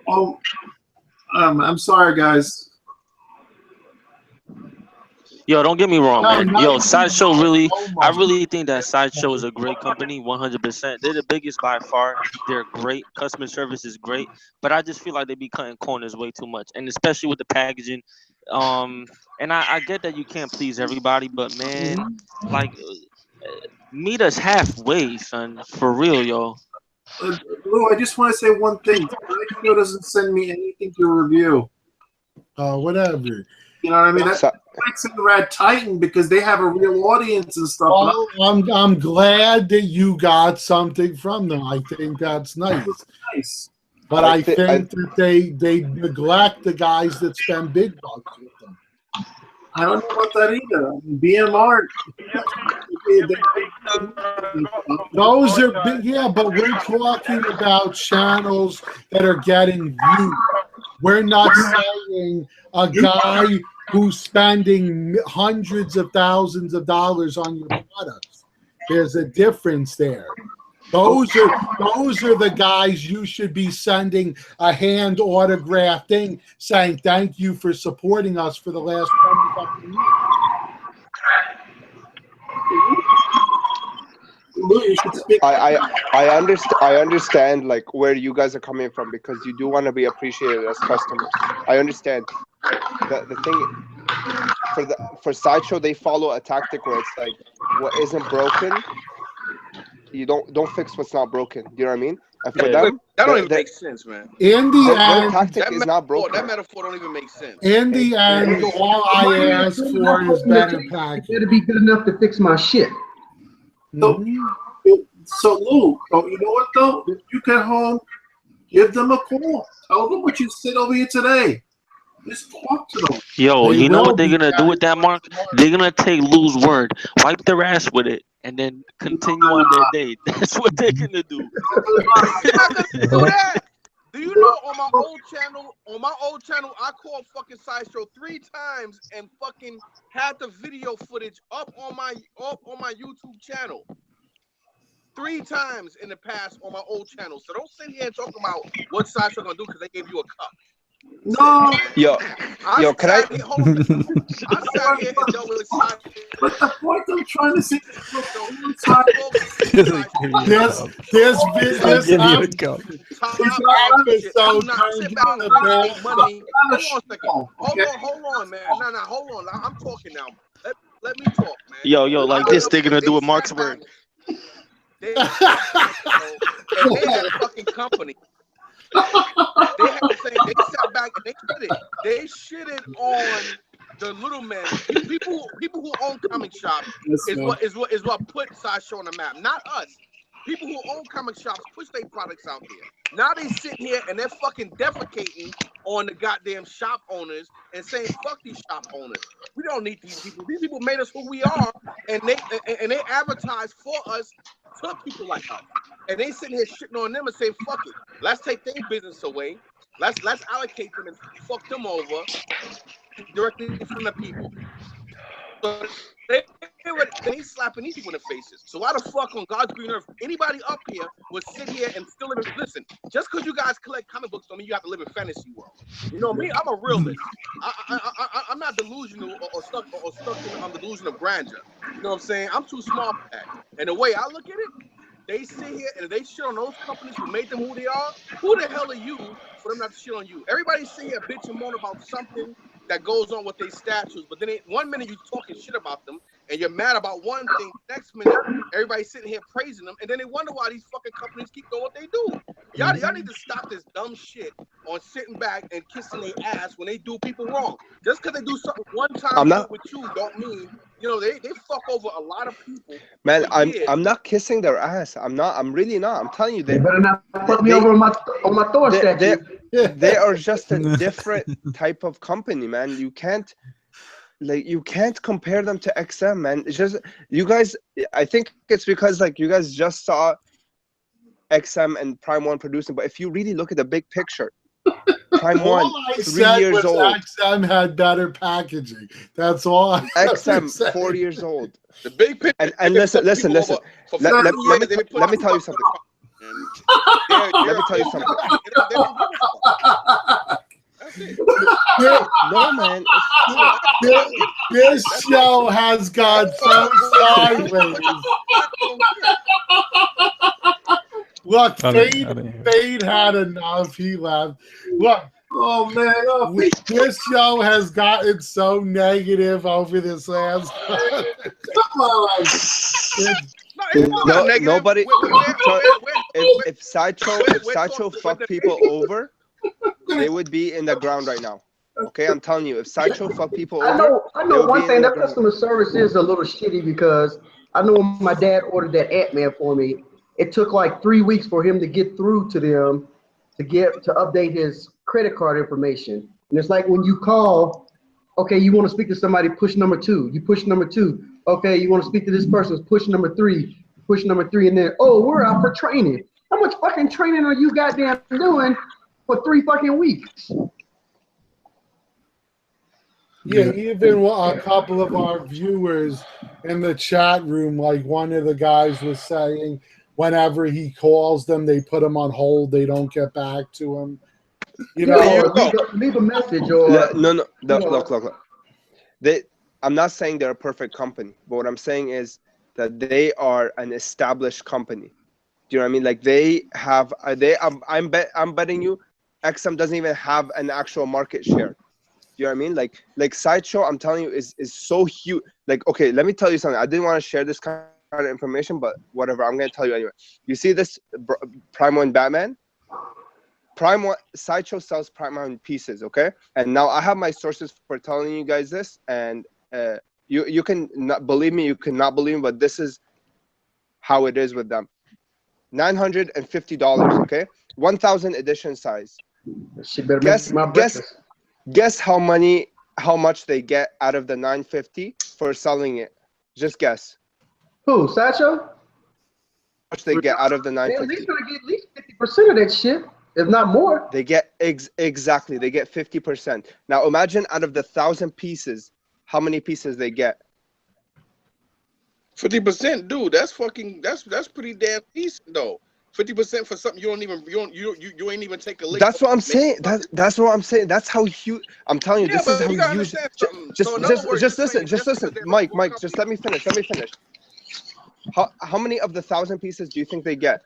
Oh, I'm sorry, guys. Yo, don't get me wrong, man. Yo, Sideshow I really think that Sideshow is a great company, 100%. They're the biggest by far. They're great. Customer service is great. But I just feel like they be cutting corners way too much, and especially with the packaging. And I get that you can't please everybody, but man, like, meet us halfway, son. For real, yo. Lou, I just want to say one thing. Sideshow doesn't send me anything to review. Whatever. You know what I mean? That's in the Red Titan because they have a real audience and stuff. Well, I'm glad that you got something from them. I think that's nice. But I think that they neglect the guys that spend big bucks with them. I don't know about that either. BMR. Those are big, yeah, but we're talking about channels that are getting views. We're not saying a guy who's spending hundreds of thousands of dollars on your products. There's a difference there. Those are the guys you should be sending a hand autograph thing saying thank you for supporting us for the last 20 years. I understand like where you guys are coming from because you do want to be appreciated as customers. I understand. The thing for Sideshow, they follow a tactic where it's like what isn't broken, you don't fix what's not broken. You know what I mean? And for them, that don't even make sense, man. In the end, their tactic is not broken. That metaphor don't even make sense. In the end, all I ask for is better packaging. Better be good enough to fix my shit. So Lou, you know what though? You get home, give them a call. Tell them what you said over here today. Just talk to them. Yo, you know what they're gonna do with that, Mark? They're gonna take Lou's word, wipe their ass with it, and then continue on their day. That's what they're gonna do. They're not gonna do that. Do you know on my old channel, I called fucking Sideshow 3 times and fucking had the video footage up on my YouTube channel. 3 times in the past on my old channel. So don't sit here and talk about what Sideshow gonna do because they gave you a cup. No. Yo, can I? I sat here and dealt with Sideshow. But the point I'm trying to say is, this Hold on, man. No, hold on. I'm talking now. Let me talk, man. Yo, like this thing gonna do with Marksburg. They had a fucking company. They sat back and they did it. They shitted on the little men. People who own comic shops is what put Sideshow on the map. Not us. People who own comic shops push their products out there. Now they sit here and they're fucking defecating on the goddamn shop owners and saying fuck these shop owners. We don't need these people. These people made us who we are, and they advertise for us to people like us. And they sitting here shitting on them and saying fuck it. Let's take their business away. Let's allocate them and fuck them over directly from the people. So they slapping these people in the faces. So why the fuck on God's green earth anybody up here would sit here and still live in, listen, just because you guys collect comic books don't mean you have to live in fantasy world. You know me, I'm a realist. I'm not delusional or stuck in the delusion of grandeur. You know what I'm saying? I'm too smart for that. And the way I look at it, they sit here and they shit on those companies who made them who they are. Who the hell are you for them not to shit on you? Everybody sit here bitch and moan about something that goes on with their statues, but then one minute you talking shit about them and you're mad about one thing, next minute everybody's sitting here praising them, and then they wonder why these fucking companies keep doing what they do. Y'all need to stop this dumb shit on sitting back and kissing their ass when they do people wrong. Just because they do something one time with you don't mean they fuck over a lot of people. Man, I'm not kissing their ass. I'm really not. I'm telling you, they better not fuck me over on my Thor statue. They are just a different type of company, man. You can't compare them to XM, man. It's just you guys. I think it's because you guys just saw XM and Prime One producing, but if you really look at the big picture, Prime One, 3 years old. XM had better packaging. That's all. XM, 4 years old. The big picture. And listen. Let me tell you something. Let me tell you something. No, man. This show has gone so sideways. Look, Fade had enough. He left. Look. Oh man! This show has gotten so negative over this last. Come on. Nobody. If Sideshow fucked people over, they would be in the ground right now. Okay, I'm telling you, if Sideshow fucked people over, I know one thing. That customer service is a little shitty because I know when my dad ordered that Ant-Man for me, it took like 3 weeks for him to get through to them to update his credit card information. And it's like when you call, okay, you want to speak to somebody, push number 2. You push number 2. Okay, you want to speak to this person, push number 3. Push number 3, and then we're out for training. How much fucking training are you goddamn doing for 3 fucking weeks? Yeah, even a couple of our viewers in the chat room, like one of the guys was saying, whenever he calls them, they put him on hold. They don't get back to him. Leave a message or no. Look. I'm not saying they're a perfect company, but what I'm saying is that they are an established company. Do you know what I mean? Like they have, I'm betting you, XM doesn't even have an actual market share. Do you know what I mean? Like Sideshow, I'm telling you, is so huge. Like, okay, let me tell you something. I didn't want to share this kind of information, but whatever, I'm gonna tell you anyway. You see this Prime One Batman? Prime One Sideshow sells Prime One pieces, okay? And now I have my sources for telling you guys this, and you can not believe me, you cannot believe me, but this is how it is with them. $950, okay? 1,000 edition size. Guess how much they get out of the 950 for selling it? Just guess. Who, Sideshow? How much they get out of the 950? They're at least gonna get at least 50% of that shit. if not more. They get exactly. They get 50%. Now imagine out of the 1,000 pieces, how many pieces they get? 50%, dude. That's pretty damn decent though. 50% for something you ain't even take a lick. That's what I'm saying. That's what I'm saying. That's how huge. I'm telling you, this is how huge. Just listen, Mike. Just let me finish. How many of the 1,000 pieces do you think they get?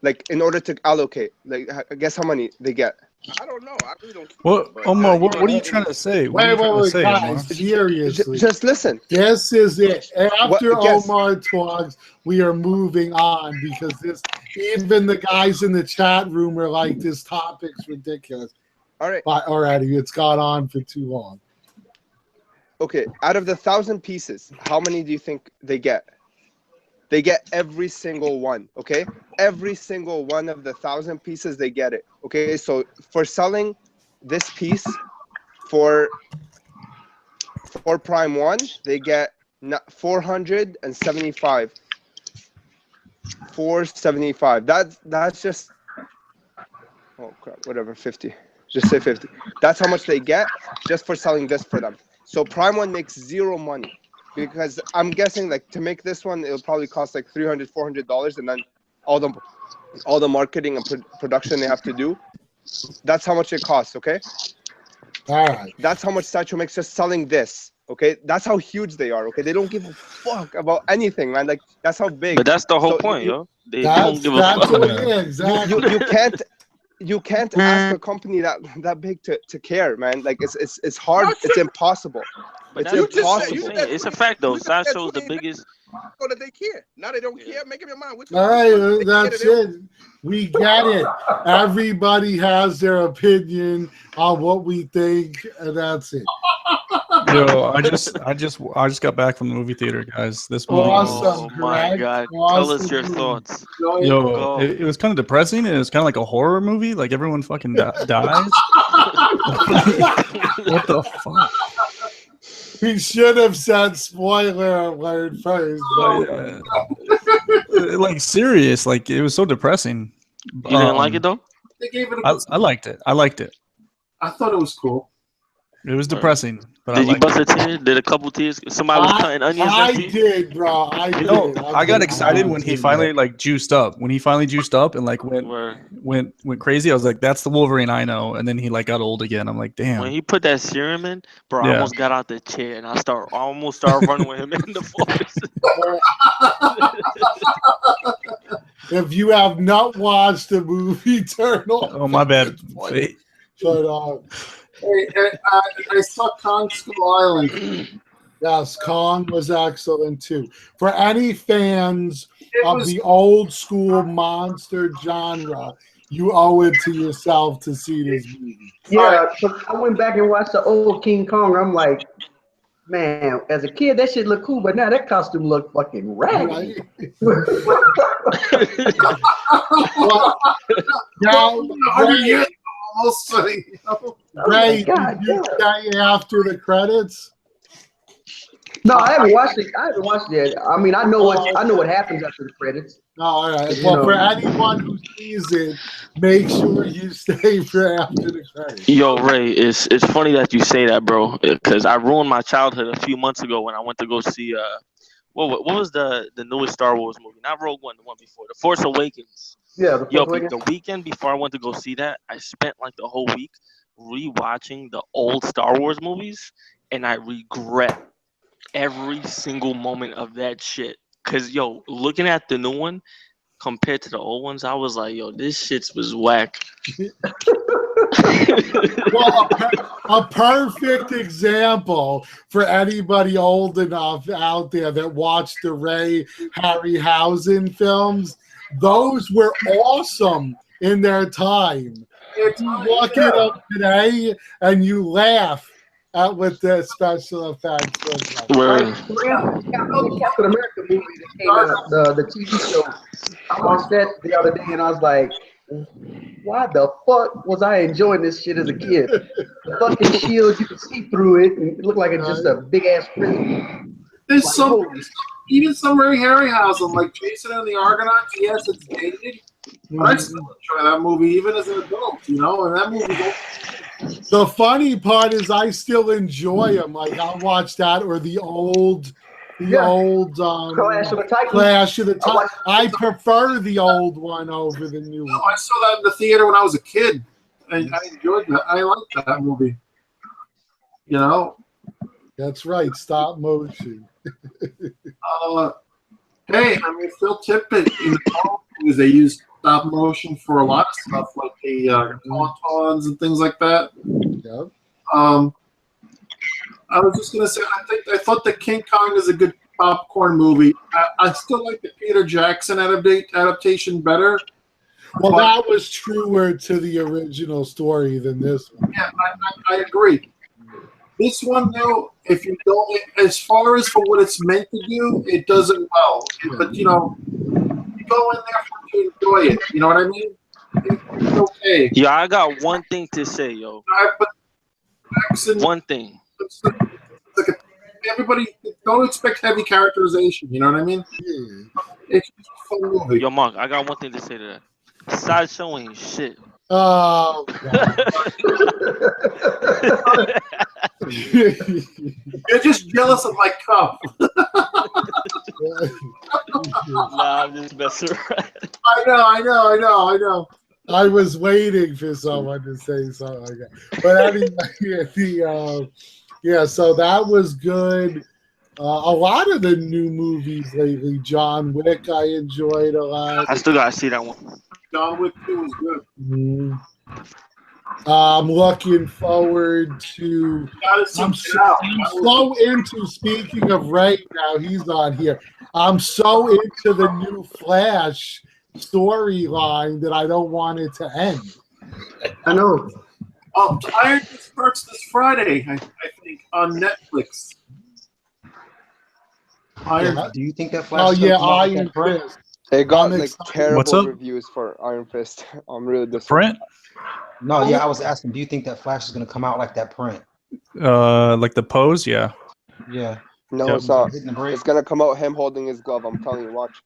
Like in order to allocate, like guess how many they get? I don't know. I really don't care. What, Omar? What are you trying to say? Wait, guys, seriously. Just listen. This is it. After Omar talks, we are moving on because even the guys in the chat room are like, this topic's ridiculous. All right. But already, it's gone on for too long. Okay, out of the 1,000 pieces, how many do you think they get? They get every single one, okay? Every single one of the 1,000 pieces, they get it, okay? So for selling this piece for Prime 1, they get 475. 475. That's just, oh crap, whatever, 50. Just say 50. That's how much they get just for selling this for them. So Prime 1 makes zero money. Because I'm guessing, like, to make this one, it'll probably cost like $300, $400, and then all the marketing and production they have to do. That's how much it costs. Okay. All right. That's how much Statue makes just selling this. Okay. That's how huge they are. Okay. They don't give a fuck about anything, man. Like, that's how big. But that's the whole point, yo. They don't give a fuck. Yeah, exactly. You can't ask a company that big to care, man. Like it's hard. It's impossible. But it's impossible. It's a fact though. Sideshow's the biggest. So that they care. Now they don't care. Make up your mind. All right, that's it. We get it. Everybody has their opinion on what we think, and that's it. Yo, I just got back from the movie theater, guys. This movie. Awesome. Oh my god! Tell us your thoughts. Yo, it was kind of depressing, and it was kind of like a horror movie. Like everyone fucking dies. What the fuck? We should have said spoiler alert first. Like serious, like it was so depressing. You didn't like it though? They gave it. I liked it. I liked it. I thought it was cool. It was depressing. But did you bust a tear? Did a couple tears? Somebody was cutting onions. I did, bro. I got excited when he finally like juiced up. When he finally juiced up and like went crazy, I was like, "That's the Wolverine I know." And then he like got old again. I'm like, "Damn." When he put that serum in, bro, I almost got out the chair and I almost started running with him in the forest. If you have not watched the movie Eternal, oh my bad. But I saw Kong Skull Island. Yes, Kong was excellent too. For any fans of the old school monster genre, you owe it to yourself to see this movie. Yeah, so I went back and watched the old King Kong. I'm like, man, as a kid, that shit looked cool, but now that costume looked fucking raggedy. Ray, did you say after the credits? No, I haven't watched it. I haven't watched it. I mean, I know what happens after the credits. Oh, all right. Well, for anyone who sees it, make sure you stay for after the credits. Yo, Ray, it's funny that you say that, bro, because I ruined my childhood a few months ago when I went to go see what was the newest Star Wars movie? Not Rogue One, the one before, The Force Awakens. Yeah, the weekend before I went to go see that, I spent like the whole week rewatching the old Star Wars movies, and I regret every single moment of that shit. Cause yo, looking at the new one compared to the old ones, I was like, yo, this shit was whack. Well, a perfect example for anybody old enough out there that watched the Ray Harryhausen films. Those were awesome in their time. If you look it up today and you laugh at what the special effects look like. Captain America movie that came out, the TV show. I watched that the other day and I was like, why the fuck was I enjoying this shit as a kid? The fucking shield, you could see through it and it looked like it's just a big ass screen. There's even some Ray Harryhausen, like Jason and the Argonauts. Yes, it's dated, But I still enjoy that movie, even as an adult, you know. And that movie. The funny part is, I still enjoy them. Like I'll watch that or the old Clash of the Titans. Clash of the Titans. I prefer the old one over the new one. I saw that in the theater when I was a kid. I enjoyed that. I liked that movie. You know. That's right. Stop motion. Hey, I mean, Phil Tippett in the movies, they use stop motion for a lot of stuff, like the tauntauns and things like that. Yep. I was just gonna say, I thought that King Kong is a good popcorn movie. I still like the Peter Jackson adaptation better. Well, that was truer to the original story than this one. Yeah, I agree. This one, though, if you don't, as far as for what it's meant to do, it does it well. But you know, you go in there to enjoy it. You know what I mean? It's okay. Yeah, I got one thing to say, yo. One thing. Everybody don't expect heavy characterization. You know what I mean? It's just a fun movie. Yo, Mark, I got one thing to say to that. Sideshow ain't shit. Oh, You're just jealous of my cup. Nah, I'm just messing around. I know. I was waiting for someone to say something like that. But anyway, so that was good. A lot of the new movies lately, John Wick, I enjoyed a lot. I still gotta see that one. John Wick 2 was good. I'm looking forward to. I'm so into. Speaking of right now, he's on here. I'm so into the new Flash storyline that I don't want it to end. I know. Iron Fist starts this Friday, I think, on Netflix. Do you think that Flash? Oh yeah, Iron Fist. They got like terrible reviews for Iron Fist. I'm really disappointed. Print? No, yeah, I was asking, do you think that Flash is going to come out like that print? Like the pose, yeah. Yeah. No, it's not. It's going to come out him holding his glove. I'm telling you, watch.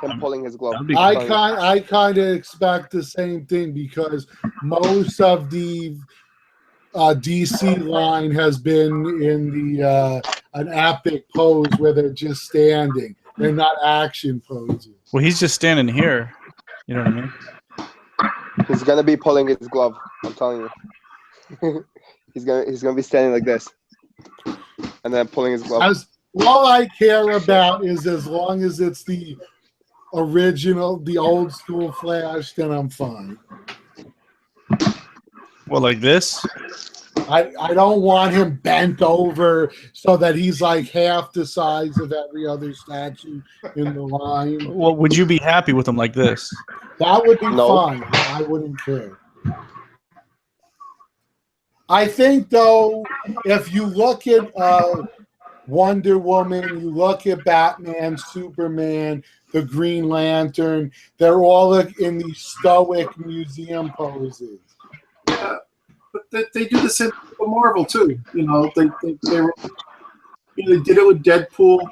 Him pulling his glove. I kind of expect the same thing because most of the DC line has been in the an epic pose where they're just standing. They're not action poses. Well, he's just standing here. You know what I mean? He's gonna be pulling his glove. I'm telling you. he's gonna be standing like this, and then pulling his glove. All I care about is as long as it's the original, the old school Flash, then I'm fine. Well, like this? I don't want him bent over so that he's like half the size of every other statue in the line. Well, would you be happy with him like this? That would be fine. I wouldn't care. I think, though, if you look at Wonder Woman, you look at Batman, Superman, the Green Lantern, they're all in these stoic museum poses. Yeah. But they do the same for Marvel too. You know, they did it with Deadpool.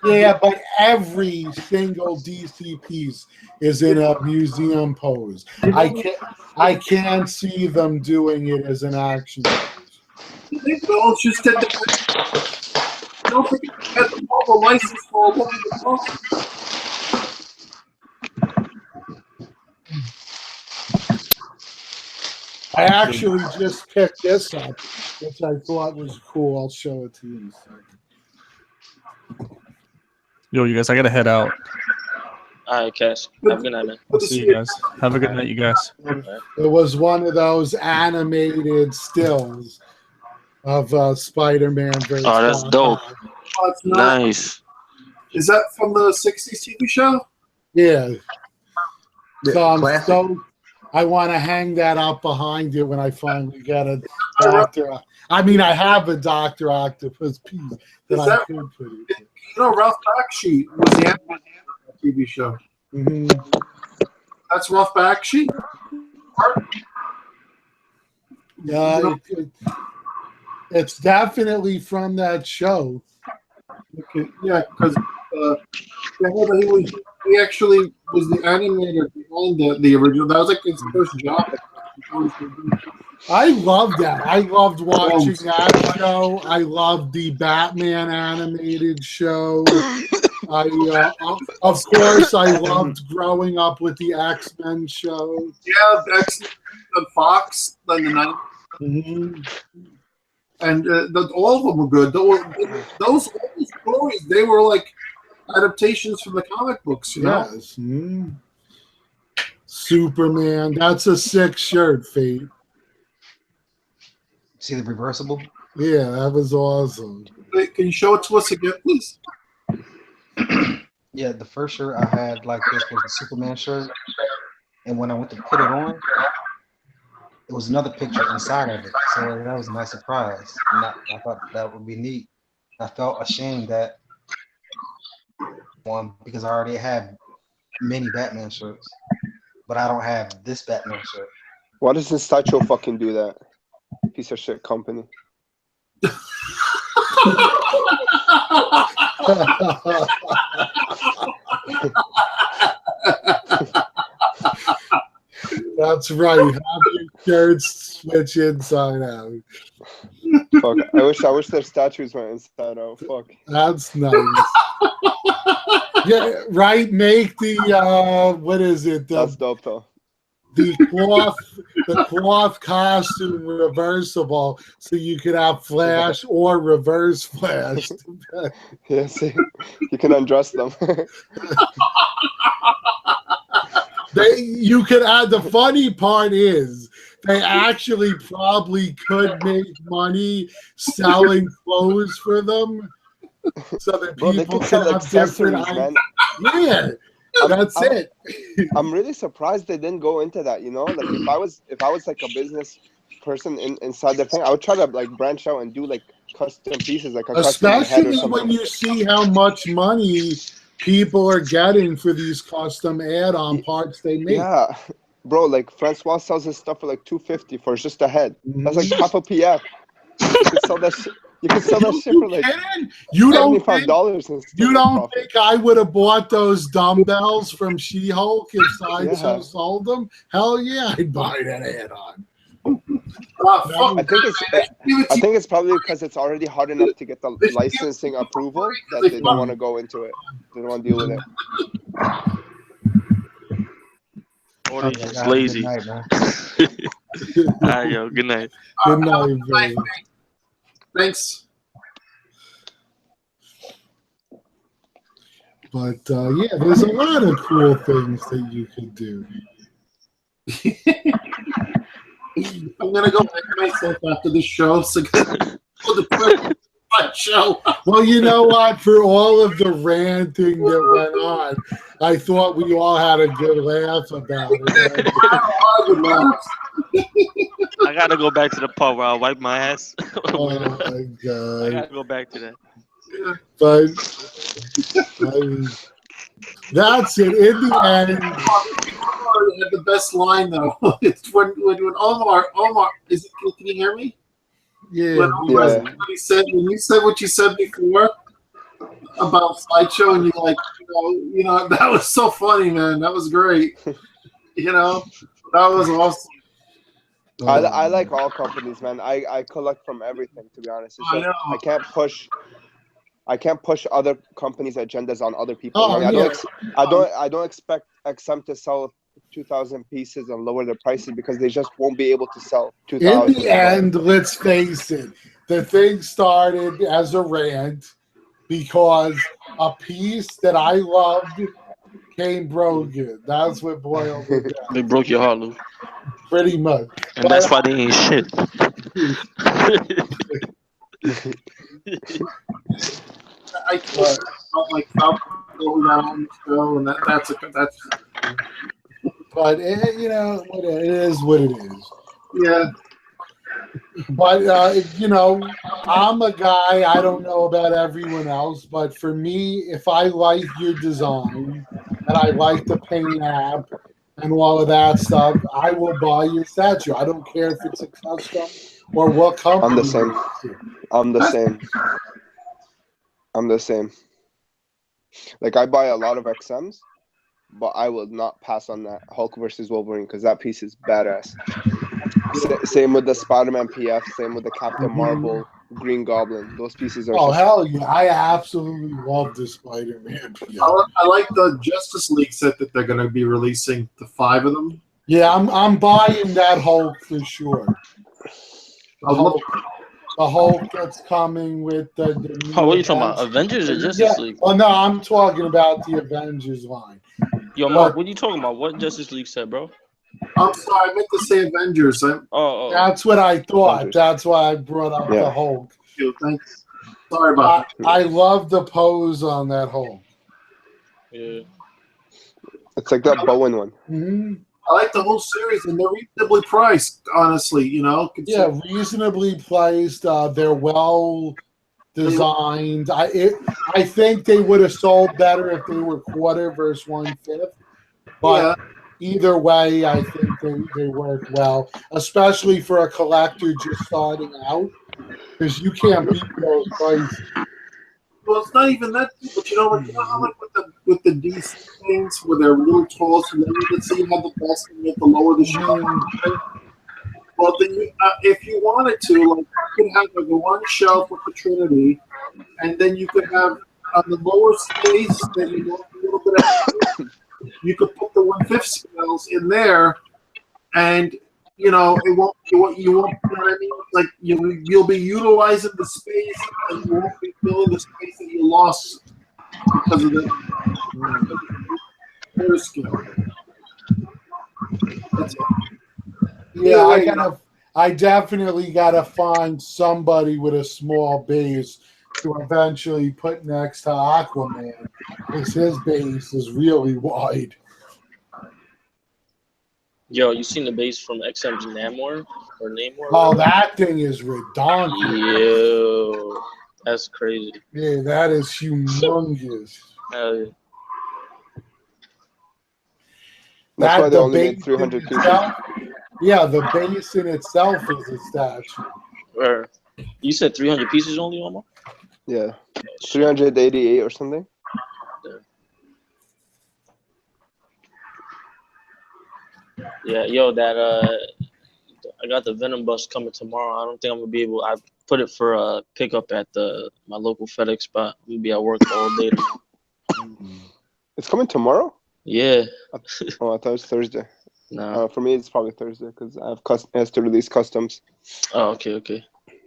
Yeah, but every single DC piece is in a museum pose. I can't see them doing it as an action pose. They all just did the. Don't forget they had the Marvel license for one of the books. I actually just picked this up, which I thought was cool. I'll show it to you in a second. Yo, you guys, I gotta head out. All right, Cash. Have a good night, man. I'll see you guys. Have a good night, you guys. It was one of those animated stills of Spider-Man. Oh, that's dope. Oh, it's not. Nice. Is that from the 60s TV show? Yeah. So I want to hang that up behind you when I finally get a Doctor. I mean, I have a Dr. Octopus piece that I could put it. You know, Ralph Bakshi was the TV show. Mm-hmm. That's Ralph Bakshi? Yeah, it's definitely from that show. Okay. Yeah, because he actually was the animator the original. That was like his first job. I loved that. I loved watching that show. I loved the Batman animated show. Of course, I loved growing up with the X-Men show. Yeah, X-Men on Fox in the 90s. Mm-hmm. And all of them were good. Those stories, they were like adaptations from the comic books, you know? Yes. Mm-hmm. Superman. That's a sick shirt, Fate. See the reversible? Yeah, that was awesome. Wait, can you show it to us again, please? Yeah, the first shirt I had like this was the Superman shirt. And when I went to put it on, there was another picture inside of it. So that was a nice surprise. And I thought that would be neat. I felt ashamed that one because I already had many Batman shirts. But I don't have this Batman shirt. Why does this statue fucking do that? Piece of shit company. That's right. Have your shirts switch inside out. Fuck. I wish their statues went inside out. Fuck. That's nice. Yeah, right. Make the what is it? That's dope though. The cloth costume reversible, so you could have Flash or Reverse Flash. Yeah, see, you can undress them. You could add. The funny part is they actually probably could make money selling clothes for them, so that people can have different. Yeah. That's it. I'm really surprised they didn't go into that. You know, like if I was like a business person inside the thing, I would try to like branch out and do like custom pieces, like a especially custom when you see how much money people are getting for these custom add-on parts they make. Yeah, bro. Like Francois sells his stuff for like $250 for just a head. That's like half a PF. You could sell that shit. You can sell that shit for like $75. You don't think I would have bought those dumbbells from She-Hulk if Sideshow sold them? Hell yeah, I'd buy that add-on. I think it's probably because it's already hard enough to get the licensing approval that they don't want to go into it. They don't want to deal with it. Or they're just lazy. All right, yo. Good night. Good night, bro. Thanks. But yeah, there's a lot of cool things that you can do. I'm gonna go back myself after the show. So the show. Well, you know what? For all of the ranting that went on, I thought we all had a good laugh about it. I gotta go back to the part where I wipe my ass. Oh my god! I gotta go back to that. But that's it. In the end, had the best line though. It's when Omar is it, can you hear me? Yeah. When you said what you said before about Slideshow, and you're like, you know, that was so funny, man. That was great. You know, that was awesome. I like all companies, man. I collect from everything, to be honest. It's just, I can't push other companies' agendas on other people. I don't expect XM to sell 2,000 pieces and lower their prices because they just won't be able to sell 2,000. In the end, let's face it, the thing started as a rant because a piece that I loved came broken. That's what boiled it down. They broke your heart, Lou. Pretty much. And that's why they ain't shit. I felt like going on the show, and that's. But you know, it is what it is. Yeah. But you know, I'm a guy. I don't know about everyone else, but for me, if I like your design and I like the paint app and all of that stuff, I will buy your statue. I don't care if it's a custom or what company. I'm the same. I'm the same. Like I buy a lot of XMs, but I will not pass on that Hulk versus Wolverine because that piece is badass. Same with the Spider-Man PF. Same with the Captain Marvel, Green Goblin. Those pieces are. Oh hell yeah! I absolutely love the Spider-Man PF. I like the Justice League set that they're going to be releasing. The 5 of them. Yeah, I'm buying that Hulk for sure. The Hulk that's coming with the new what are you talking about? Avengers or Justice League? Oh no, I'm talking about the Avengers line. Yo, Mark, what are you talking about? What Justice League said, bro? I'm sorry, I meant to say Avengers. That's what I thought. Avengers. That's why I brought up the Hulk. Thanks. Sorry about that. I love the pose on that Hulk. Yeah. It's like that Bowen one. Mm-hmm. I like the whole series, and they're reasonably priced, honestly, you know? Yeah, reasonably priced. They're well designed. I think they would have sold better if they were quarter versus 1/5. But either way, I think they work well, especially for a collector just starting out, because you can't beat those prices. Well, it's not even that, but you know how like with the DC things where they're real tall, so then let's say you have the best and you have to lower the shelf. Well, then if you wanted to, like, you could have like one shelf with the Trinity, and then you could have on the lower space that you want a little bit of, you could put the 1/5 scales in there, and you know it won't. You won't. You know what I mean? Like you'll be utilizing the space, and you won't be filling the space that you lost because of the scale. That's it. Yeah, I definitely gotta find somebody with a small base to eventually put next to Aquaman, because his base is really wide. Yo, you seen the base from XM's Namor or Namor? Oh, that thing is redonkulous. Yo, that's crazy. Yeah, that is humongous. Hell yeah. That's why they only made 300 pieces. Yeah, the base in itself is a statue. Where? You said 300 pieces only, Omar? Yeah, 388 or something. Yeah, yo, that I got the Venom bus coming tomorrow. I don't think I'm gonna be able. I put it for a pickup at my local FedEx spot. I'm gonna be at work all day tomorrow. It's coming tomorrow? Yeah. I thought it was Thursday. No. For me, it's probably Thursday because I have has to release customs. Oh, okay.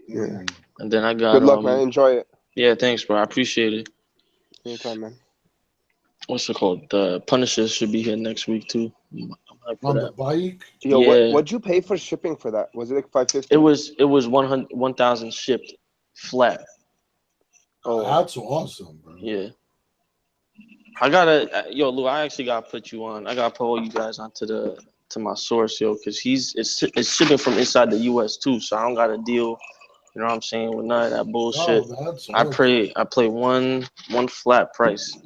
Yeah. And then I got. Good luck, man. Enjoy it. Yeah, thanks, bro. I appreciate it. Anytime, man. What's it called? The Punisher should be here next week too. On the bike? Yo, yeah. What'd you pay for shipping for that? Was it like $550? It was 1,000 shipped flat. Oh, that's awesome, bro. Yeah. I gotta, yo, Lou. I actually gotta put you on. I gotta put all you guys onto to my source, yo, because it's shipping from inside the U.S. too, so I don't got to deal. You know what I'm saying? With none of that bullshit. Oh, that's awesome. I play one flat price.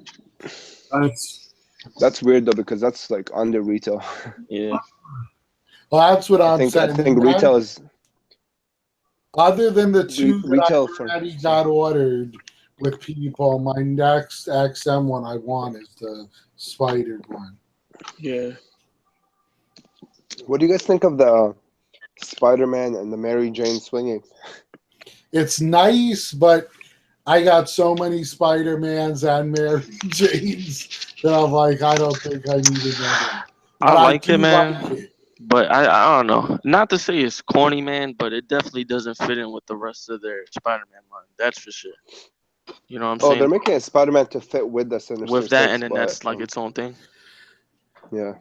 That's weird though, because that's like under retail. Yeah. Well, that's what I'm saying. I think retail is. Other than the two retail that I already got ordered with people, my next XM one I want is the Spider one. Yeah. What do you guys think of the Spider-Man and the Mary Jane swinging? It's nice, but I got so many Spider-Mans and Mary Janes that I'm like, I don't think I need another. I like it, man. But I don't know. Not to say it's corny, man, but it definitely doesn't fit in with the rest of their Spider-Man line. That's for sure. You know what I'm saying? Oh, they're making a Spider-Man to fit with the Sinister with that, Six, and then that's like its own thing. Yeah.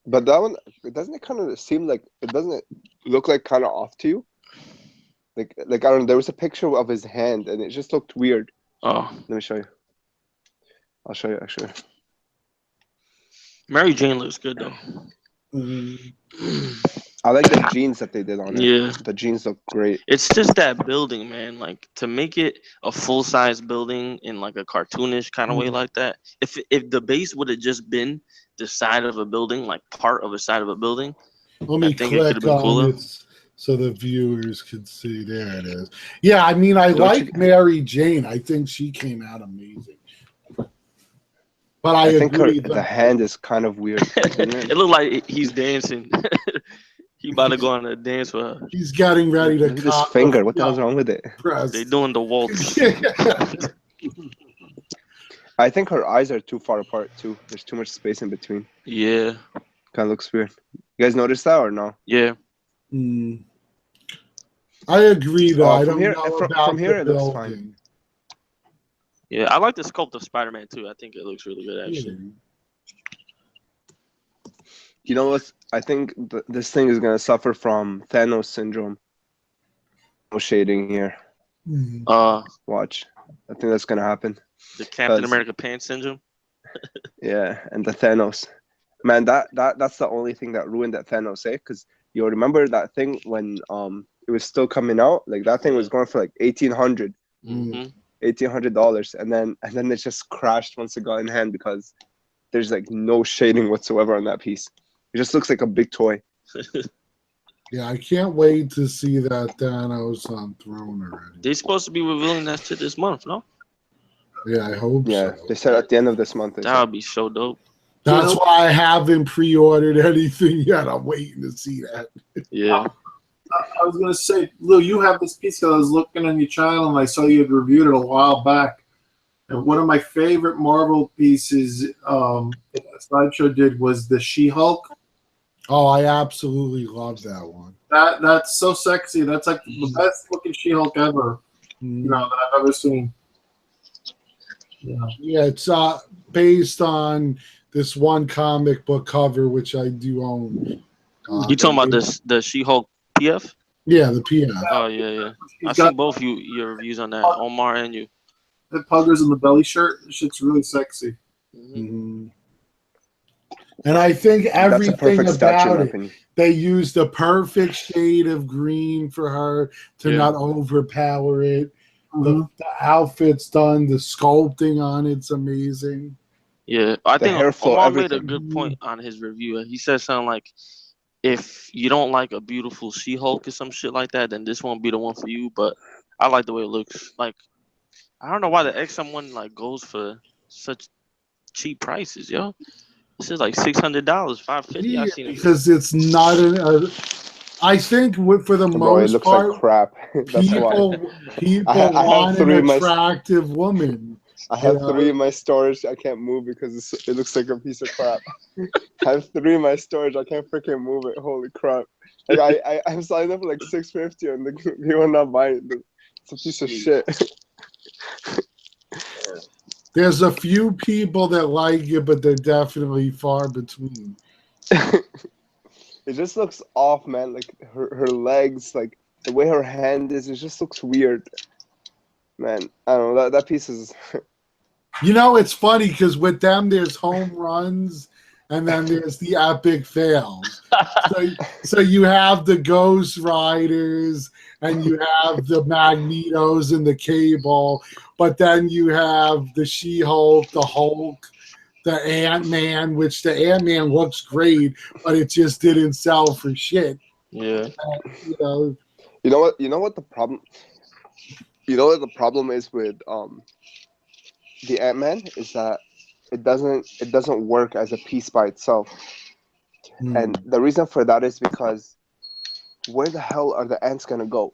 But that one, doesn't it kind of seem like, it doesn't look like kind of off to you? Like I don't know, there was a picture of his hand and it just looked weird. Oh. Let me show you. I'll show you actually. Mary Jane looks good though. I like the jeans that they did on it. Yeah. The jeans look great. It's just that building, man. Like to make it a full-size building in like a cartoonish kind of way like that. If the base would have just been the side of a building, like part of a side of a building, let me click on it so the viewers can see. There it is. Yeah, I mean, I like Mary Jane. I think she came out amazing. But I think agree. the hand is kind of weird. It looked like he's dancing. He about to go on a dance with her. He's getting ready to Look at this finger. What the hell's wrong with it? They doing the waltz. I think her eyes are too far apart too. There's too much space in between. Yeah. Kind of looks weird. You guys notice that or no? Yeah. I agree though. I don't know about from here the it looks fine. Yeah, I like the sculpt of Spider-Man too. I think it looks really good actually. You know what? I think this thing is gonna suffer from Thanos syndrome. No shading here. Watch. I think that's gonna happen. The Captain America pants syndrome. Yeah, and the Thanos. Man, that's the only thing that ruined that Thanos, eh? Because you remember that thing when it was still coming out, like that thing was going for like $1,800, $1,800, and then it just crashed once it got in hand because there's like no shading whatsoever on that piece. It just looks like a big toy. Yeah, I can't wait to see that Thanos on throne already. They're supposed to be revealing that shit this month, no? Yeah, I hope so. Yeah, they said at the end of this month. That would be so dope. That's why I haven't pre-ordered anything yet. I'm waiting to see that. Yeah. I was gonna say, Lou, you have this piece that I was looking on your channel, and I saw you had reviewed it a while back. And one of my favorite Marvel pieces Sideshow did was the She-Hulk. Oh, I absolutely love that one. That's so sexy. That's like the best looking She-Hulk ever, that I've ever seen. Yeah, it's based on this one comic book cover, which I do own. You talking about the She-Hulk PF? Yeah, the PF. Oh yeah. I seen both your reviews on that, Omar and you. The puggers in the belly shirt. This shit's really sexy. And I think everything about it, they used a perfect shade of green for her to not overpower it. The outfit's done, the sculpting on it's amazing. Yeah, I think Omar made a good point on his review. He said something like, if you don't like a beautiful She-Hulk or some shit like that, then this won't be the one for you. But I like the way it looks. Like, I don't know why the XM1 like goes for such cheap prices, yo. This is like $600, $550. Yeah, I've seen it because it's not I think for the most it looks part, like crap. That's people I want an attractive woman. I have 3 in my storage. I can't move because it looks like a piece of crap. I have 3 in my storage. I can't freaking move it. Holy crap! Like I'm signed up for like $650 and they will not buy it. It's a piece of shit. There's a few people that like it, but they're definitely far between. It just looks off, man. Like her legs, like the way her hand is, it just looks weird. Man, I don't know. That piece is. It's funny because with them, there's home runs, and then there's the epic fails. So you have the Ghost Riders, and you have the Magnetos and the Cable, but then you have the She-Hulk, the Hulk, the Ant-Man, which the Ant-Man looks great, but it just didn't sell for shit. Yeah. You know what the problem. You know what the problem is with the Ant-Man is that it doesn't work as a piece by itself. And the reason for that is because where the hell are the ants gonna go?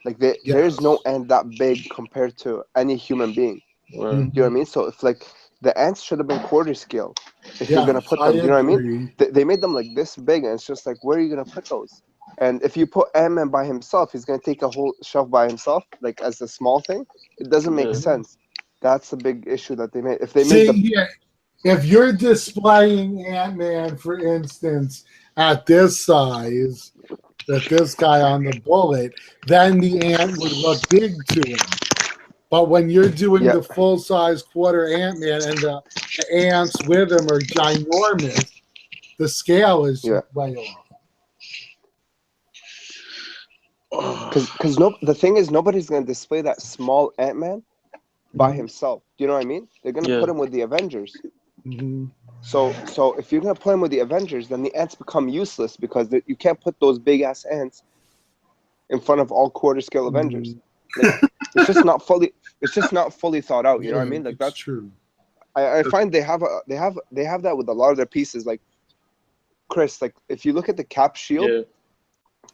Like there is no ant that big compared to any human being. You know what I mean? So if like the ants should have been quarter scale. If you're gonna put them, you know what I mean? They made them like this big, and it's just like, where are you gonna put those? And if you put Ant-Man by himself, he's gonna take a whole shelf by himself, like as a small thing. It doesn't make sense. That's the big issue that they made. If they if you're displaying Ant-Man, for instance, at this size, that this guy on the bullet, then the ant would look big to him. But when you're doing the full-size quarter Ant-Man and the ants with him are ginormous, the scale is way off. Because the thing is, nobody's going to display that small Ant-Man by himself. Do you know what I mean? They're going to put him with the Avengers. So if you're going to put him with the Avengers, then the ants become useless because you can't put those big-ass ants in front of all quarter-scale Avengers. Like, it's just not fully thought out. You know what I mean? Like that's true. I find they have that with a lot of their pieces. Like Chris, like if you look at the Cap shield,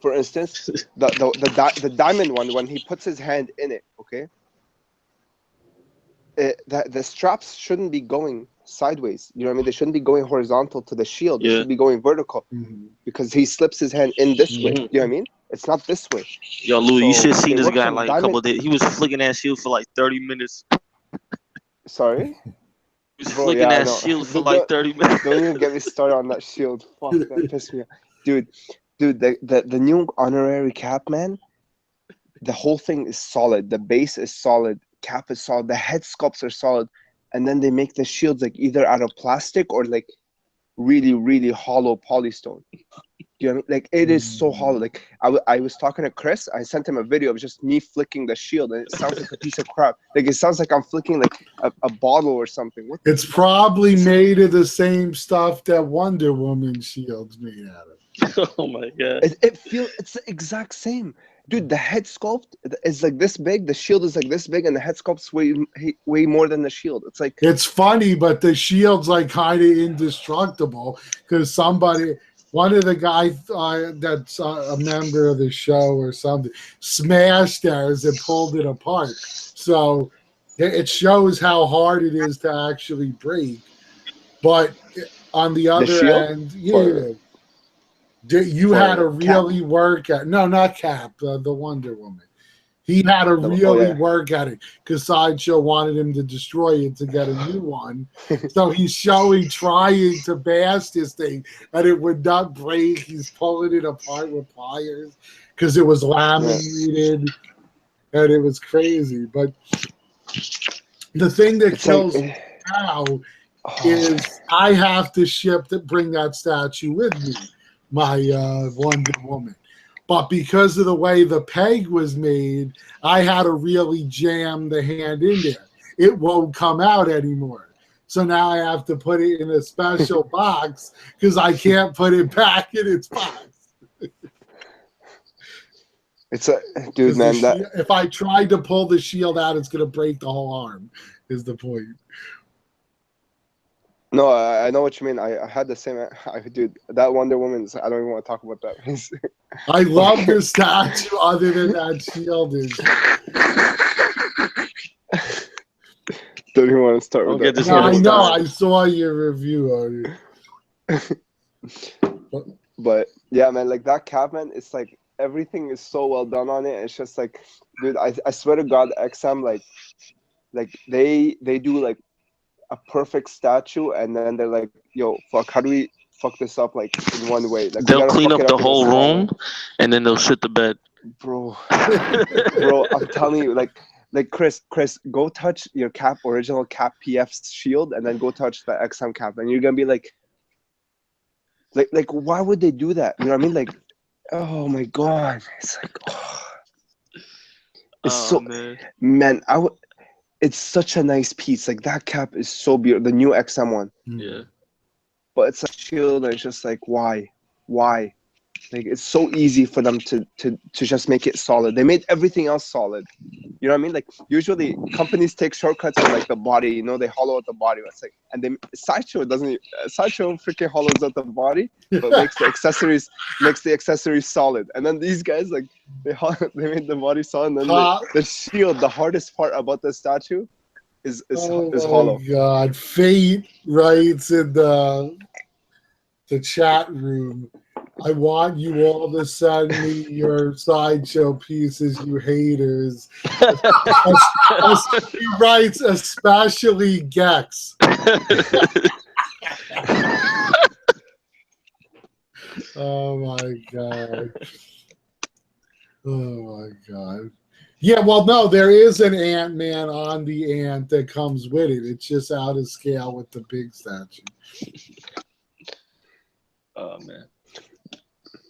for instance, the diamond one, when he puts his hand in it, okay, the straps shouldn't be going sideways. You know what I mean? They shouldn't be going horizontal to the shield. They should be going vertical, because he slips his hand in this way. You know what I mean? It's not this way. Yo, Louis, you should see this guy on like a couple of days. He was flicking that shield for like 30 minutes. Sorry? He was flicking that shield for like 30 minutes. Don't even get me started on that shield. Fuck, that pissed me off. Dude, the new honorary cap, man, the whole thing is solid. The base is solid. Cap is solid. The head sculpts are solid. And then they make the shields like either out of plastic or like really, really hollow polystone. You know what I mean? Like it is so hollow. Like I was talking to Chris. I sent him a video of just me flicking the shield, and it sounds like a piece of crap. Like it sounds like I'm flicking like a bottle or something. It's probably made of the same stuff that Wonder Woman shield's made out of. Oh my god! It's the exact same, dude. The head sculpt is like this big. The shield is like this big, and the head sculpt's way more than the shield. It's like it's funny, but the shield's like kind of indestructible because one of the guys that's a member of the show or something smashed theirs and pulled it apart. So it shows how hard it is to actually break. But on the other end, you had to really work at not Cap, the Wonder Woman. He had to really work at it because Sideshow wanted him to destroy it to get a new one. So he's trying to bash this thing, and it would not break. He's pulling it apart with pliers because it was laminated, and it was crazy. But the thing that kills me now is I have to bring that statue with me, my Wonder Woman. But because of the way the peg was made, I had to really jam the hand in there. It won't come out anymore. So now I have to put it in a special box because I can't put it back in its box. Dude, man. If I try to pull the shield out, it's going to break the whole arm, is the point. No, I know what you mean. I had the same. Dude, that Wonder Woman's. I don't even want to talk about that. I love the statue. Other than that shield is. Don't even want to start with that. I know. I saw your review on it. But yeah, man, like that cap, man. It's like everything is so well done on it. It's just like, dude, I swear to God, XM like they do like a perfect statue, and then they're like, yo, fuck, how do we fuck this up like in one way? Like, they'll clean up the whole room and then they'll shit the bed. Bro, I'm telling you, like Chris, go touch your Cap original Cap PF shield and then go touch the XM Cap, and you're gonna be like why would they do that? You know what I mean? Like, oh my god, it's like, man, it's such a nice piece. Like that cap is so beautiful. The new XM one. Yeah. But it's a shield, and it's just like, why? Like it's so easy for them to just make it solid. They made everything else solid. You know what I mean? Like usually companies take shortcuts on like the body. You know, they hollow out the body. It's like, and Sideshow freaking hollows out the body, but makes the accessories solid. And then these guys like they made the body solid. And then the shield, the hardest part about the statue, is hollow. Oh God! Fate writes in the chat room, I want you all to send me your Sideshow pieces, you haters. He writes, especially Gex. Oh my God. Oh my God. Yeah, well, no, there is an Ant-Man on the ant that comes with it. It's just out of scale with the big statue. Oh man.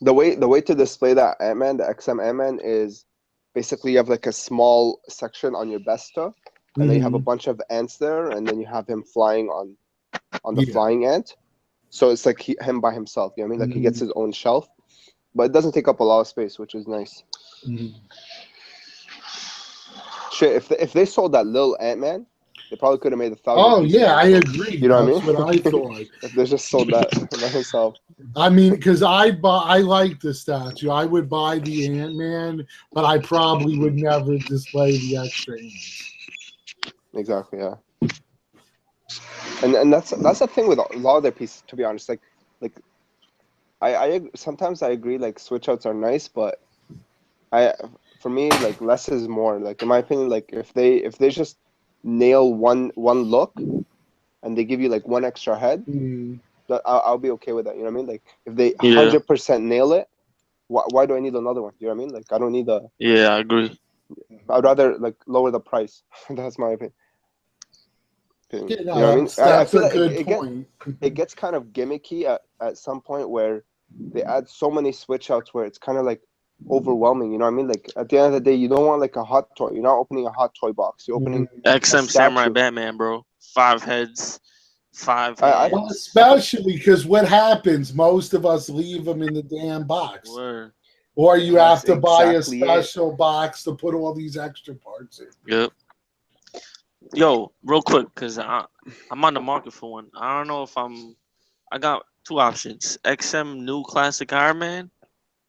The way to display that Ant-Man, the XM Ant-Man, is basically you have like a small section on your Besta, and then you have a bunch of ants there, and then you have him flying on the flying ant. So it's like him by himself. You know what I mean? Like he gets his own shelf, but it doesn't take up a lot of space, which is nice. Shit, if they sold that little Ant-Man, They probably could have made 1,000. Oh yeah, I agree. You know That's what I mean? What I thought. If they just sold that by himself. I mean, because I like the statue. I would buy the Ant-Man, but I probably would never display the extra ants. Exactly. Yeah. And that's the thing with a lot of their pieces. To be honest, like I sometimes I agree. Like switch outs are nice, but for me like less is more. Like in my opinion, like if they just nail one look, and they give you like one extra head, that I'll be okay with that. You know what I mean? Like if they 100% nail it, why do I need another one? You know what I mean? Like I don't need a. Yeah, I agree. I'd rather like lower the price. That's my opinion. Yeah, you know what I mean? That's feel a like good point. It gets kind of gimmicky at some point where they add so many switch outs where it's kind of like overwhelming. You know what I mean? Like at the end of the day, you don't want like a hot toy. You're not opening a hot toy box. You're opening XM Samurai Batman, bro. 5 heads, 5 hands. Well, especially because what happens? Most of us leave them in the damn box. Word. Or you have to buy a special box to put all these extra parts in. Yep. Yo, real quick, because I'm on the market for one. I don't know if I got 2 options. XM new classic Iron Man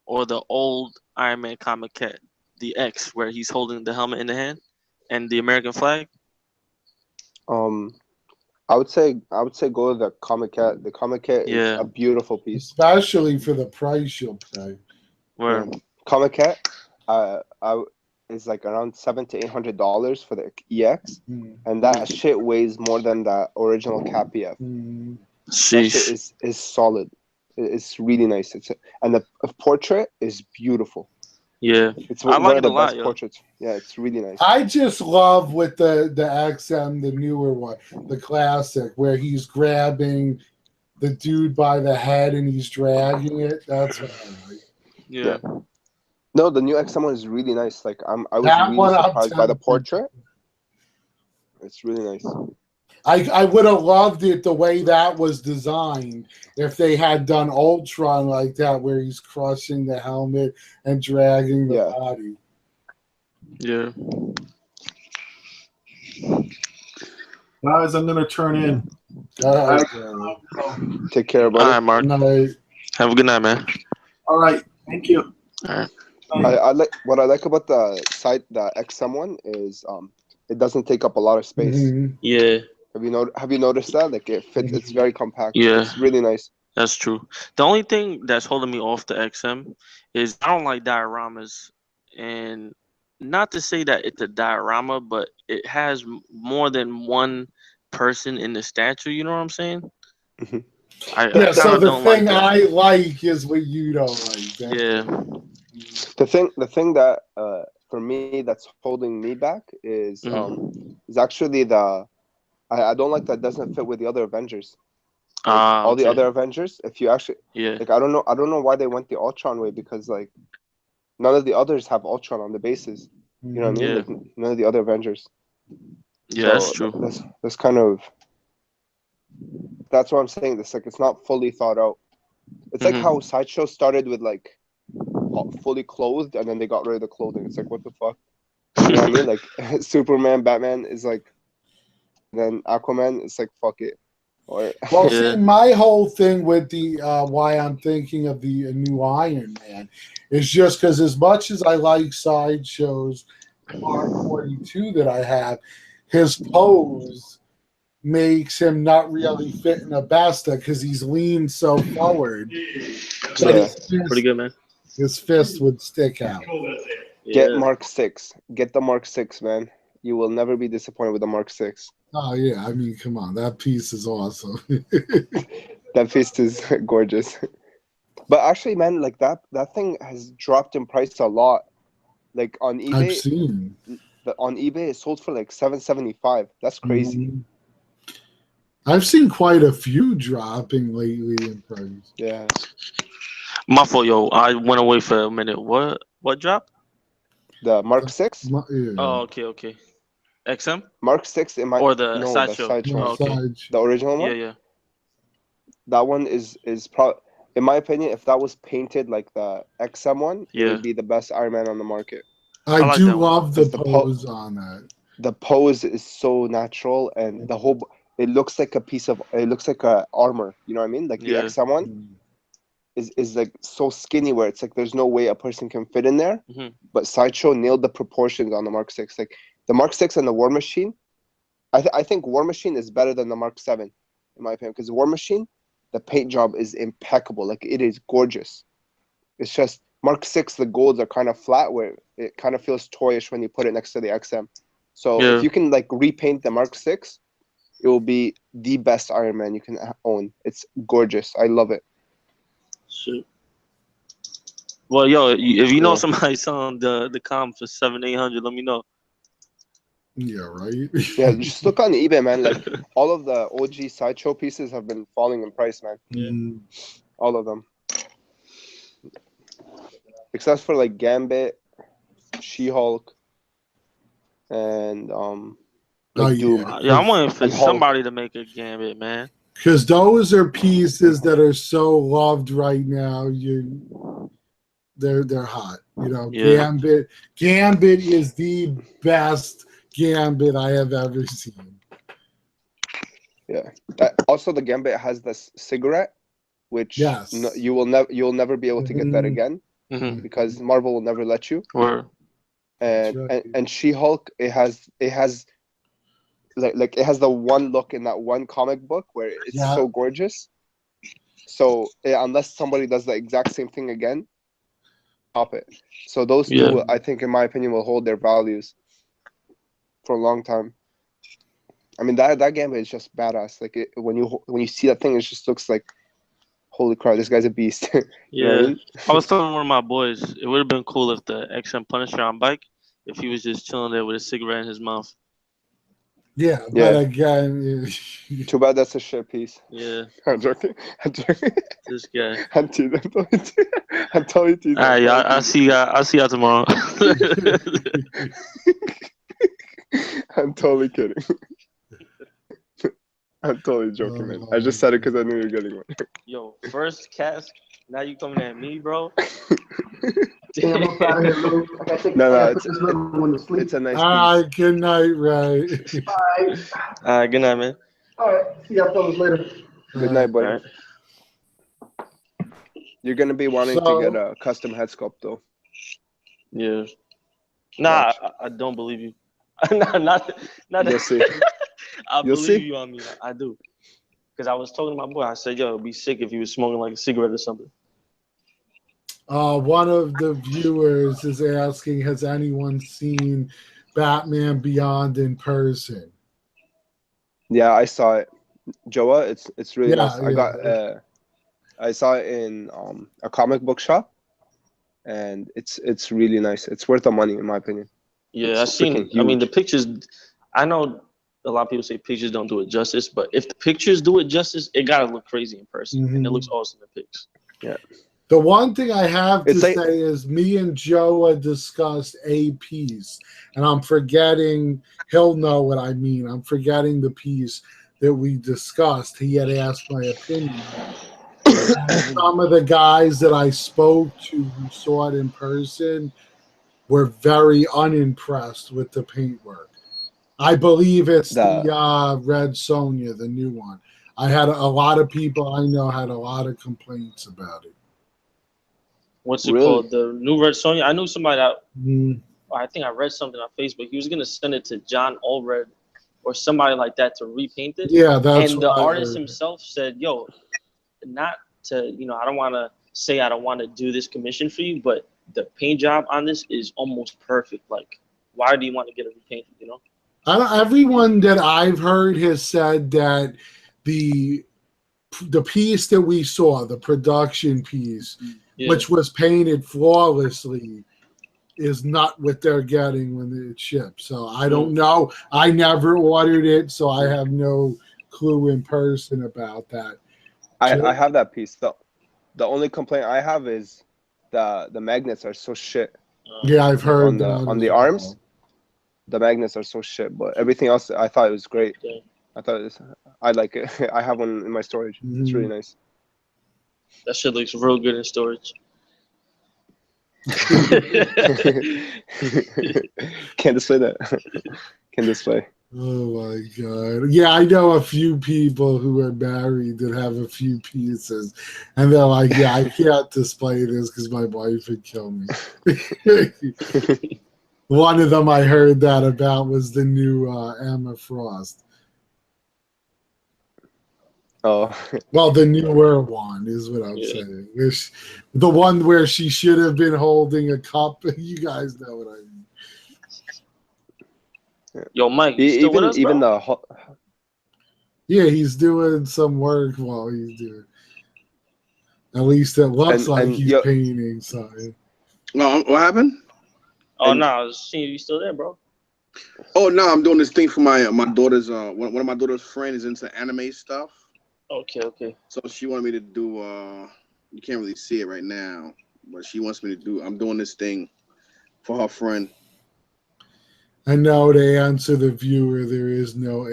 or the old Iron Man comic cat. The X, where he's holding the helmet in the hand and the American flag. I would say go with the comic cat. The comic cat is a beautiful piece. Especially for the price you'll pay. Where comic cat is like around $700 to $800 for the EX, and that shit weighs more than the original Cap PF. That shit is solid. It's really nice. And the portrait is beautiful. Yeah, it's one of the best portraits. Yeah, it's really nice. I just love with the XM, the newer one, the classic, where he's grabbing the dude by the head and he's dragging it. That's what I like. Yeah. No, the new XM one is really nice. Like I was really surprised by the portrait. It's really nice. I would have loved it the way that was designed if they had done Ultron like that, where he's crushing the helmet and dragging the body. Yeah. Guys, I'm gonna turn in. Take care, buddy. All right, Mark. Night. Have a good night, man. All right. Thank you. All right. I like what I like about the XM one is it doesn't take up a lot of space. Yeah. Have you noticed that? Like it fits. It's very compact. Yeah. It's really nice. That's true. The only thing that's holding me off the XM is I don't like dioramas, and not to say that it's a diorama, but it has more than one person in the statue. You know what I'm saying? I so the thing I like is what you don't like. Yeah. The thing that for me that's holding me back is actually I don't like that doesn't fit with the other Avengers. Like, all the other Avengers, if you actually like I don't know why they went the Ultron way, because like none of the others have Ultron on the bases. You know what I mean? Like, none of the other Avengers. Yeah, so that's true. That's kind of that's what I'm saying. This like it's not fully thought out. It's like how Sideshow started with like fully clothed and then they got rid of the clothing. It's like what the fuck? You know what I mean? Like Superman, Batman is like, then Aquaman is like fuck it. Well, see, my whole thing with the why I'm thinking of the new Iron Man is just because as much as I like Sideshow's Mark 42 that I have, his pose makes him not really fit in a Basta because he's leaned so forward. Pretty good, man. His fist would stick out. Get Mark 6. Get the Mark 6, man. You will never be disappointed with the Mark 6. Oh yeah, I mean, come on, that piece is awesome. That piece is gorgeous. But actually, man, like that thing has dropped in price a lot. Like on eBay, I've seen. On eBay, it sold for like $775. That's crazy. I've seen quite a few dropping lately in price. Yeah. My fault, yo. I went away for a minute. What dropped? The Mark 6? Yeah. Oh, okay. XM? Mark 6 in my or the Sideshow? The original one? Yeah. That one is probably, in my opinion, if that was painted like the XM one, it would be the best Iron Man on the market. I do love the pose on that. the pose is so natural, and the whole it looks like a armor. You know what I mean? Like the XM one is like so skinny where it's like there's no way a person can fit in there. But Sideshow nailed the proportions on the Mark 6. Like the Mark 6 and the War Machine, I think War Machine is better than the Mark 7 in my opinion, because War Machine, the paint job is impeccable. Like it is gorgeous. It's just Mark 6, the golds are kind of flat where it kind of feels toyish when you put it next to the XM. So if you can like repaint the Mark 6, it will be the best Iron Man you can own. It's gorgeous. I love it. Shit. Well, yo, if you know somebody selling the comp for 700-800, let me know. Yeah, right. Yeah, just look on eBay, man. Like all of the OG Sideshow pieces have been falling in price, man. Yeah. All of them, except for like Gambit, She-Hulk, and Doom. Yeah, I'm waiting for somebody to make a Gambit, man. Because those are pieces that are so loved right now. They're hot. You know, Gambit is the best Gambit I have ever seen. Yeah. Also, the Gambit has this cigarette, which you'll never be able to get that again because Marvel will never let you. And She-Hulk, it has like it has the one look in that one comic book where it's so gorgeous. So unless somebody does the exact same thing again, stop it. So those two, I think, in my opinion, will hold their values for a long time. I mean, that Gambit is just badass. Like when you see that thing, it just looks like, holy crap, this guy's a beast. You know what I mean? I was telling one of my boys, it would have been cool if the XM Punisher on bike, if he was just chilling there with a cigarette in his mouth. Yeah, but again, too bad that's a shit piece. Yeah, I'm joking. This guy. I'm teasing. I'm totally teasing. All right, y'all. I'll see y'all tomorrow. I'm totally kidding. I'm totally joking, man. I just said it because I knew you were getting one. Yo, first cast. Now you coming at me, bro? Damn, I'm out of here, Lou. I gotta take it's a nice piece. All right, good night, Ray. All right, good night, man. All right, see y'all fellas later. Good night, buddy. Right. You're gonna be wanting to get a custom head sculpt, though. Yeah. Nah, I don't believe you. not You'll see. I believe you on me. I do. Because I was talking to my boy. I said, yo, it'd be sick if he was smoking like a cigarette or something. One of the viewers is asking, has anyone seen Batman Beyond in person? Yeah, I saw it. Joa, it's really nice. I saw it in a comic book shop, and it's really nice. It's worth the money, in my opinion. Yeah, I've seen it. I mean, the pictures, I know a lot of people say pictures don't do it justice, but if the pictures do it justice, it gotta look crazy in person, and it looks awesome in pics. Yeah. The one thing I have to say is me and Joe discussed a piece, and I'm forgetting, he'll know what I mean. I'm forgetting the piece that we discussed. He had asked my opinion. Some of the guys that I spoke to who saw it in person were very unimpressed with the paintwork. I believe it's the Red Sonja, the new one. I had a lot of people I know had a lot of complaints about it. What's it called? The new Red Sonja? I knew somebody that, I think I read something on Facebook. He was going to send it to John Allred or somebody like that to repaint it. Yeah, that's and the artist himself said, yo, not to, I don't want to say I don't want to do this commission for you, but the paint job on this is almost perfect. Like, why do you want to get it repainted, Everyone that I've heard has said that the piece that we saw, the production piece, which was painted flawlessly, is not what they're getting when it ships. So I don't know. I never ordered it, so I have no clue in person about that. I have that piece. The only complaint I have is the magnets are so shit. Yeah, I've heard on the arms. The magnets are so shit, but everything else I thought it was great. I like it. I have one in my storage. It's really nice. That shit looks real good in storage. Can't display that. can display. Oh my god! Yeah, I know a few people who are married that have a few pieces, and they're like, "Yeah, I can't display this because my wife would kill me." One of them I heard that about was the new Emma Frost. Oh, well, the newer one is what I'm saying. The one where she should have been holding a cup. You guys know what I mean. Yo, Mike, you still with us, bro? Even the yeah, he's doing some work while he's doing. At least it looks like he's painting something. What happened? Oh no, I was seeing you still there, bro. Oh no, I'm doing this thing for my daughter's. One of my daughter's friends is into anime stuff. Okay. So she wanted me to do. You can't really see it right now, but she wants me to do. I'm doing this thing for her friend. And now to answer the viewer, there is no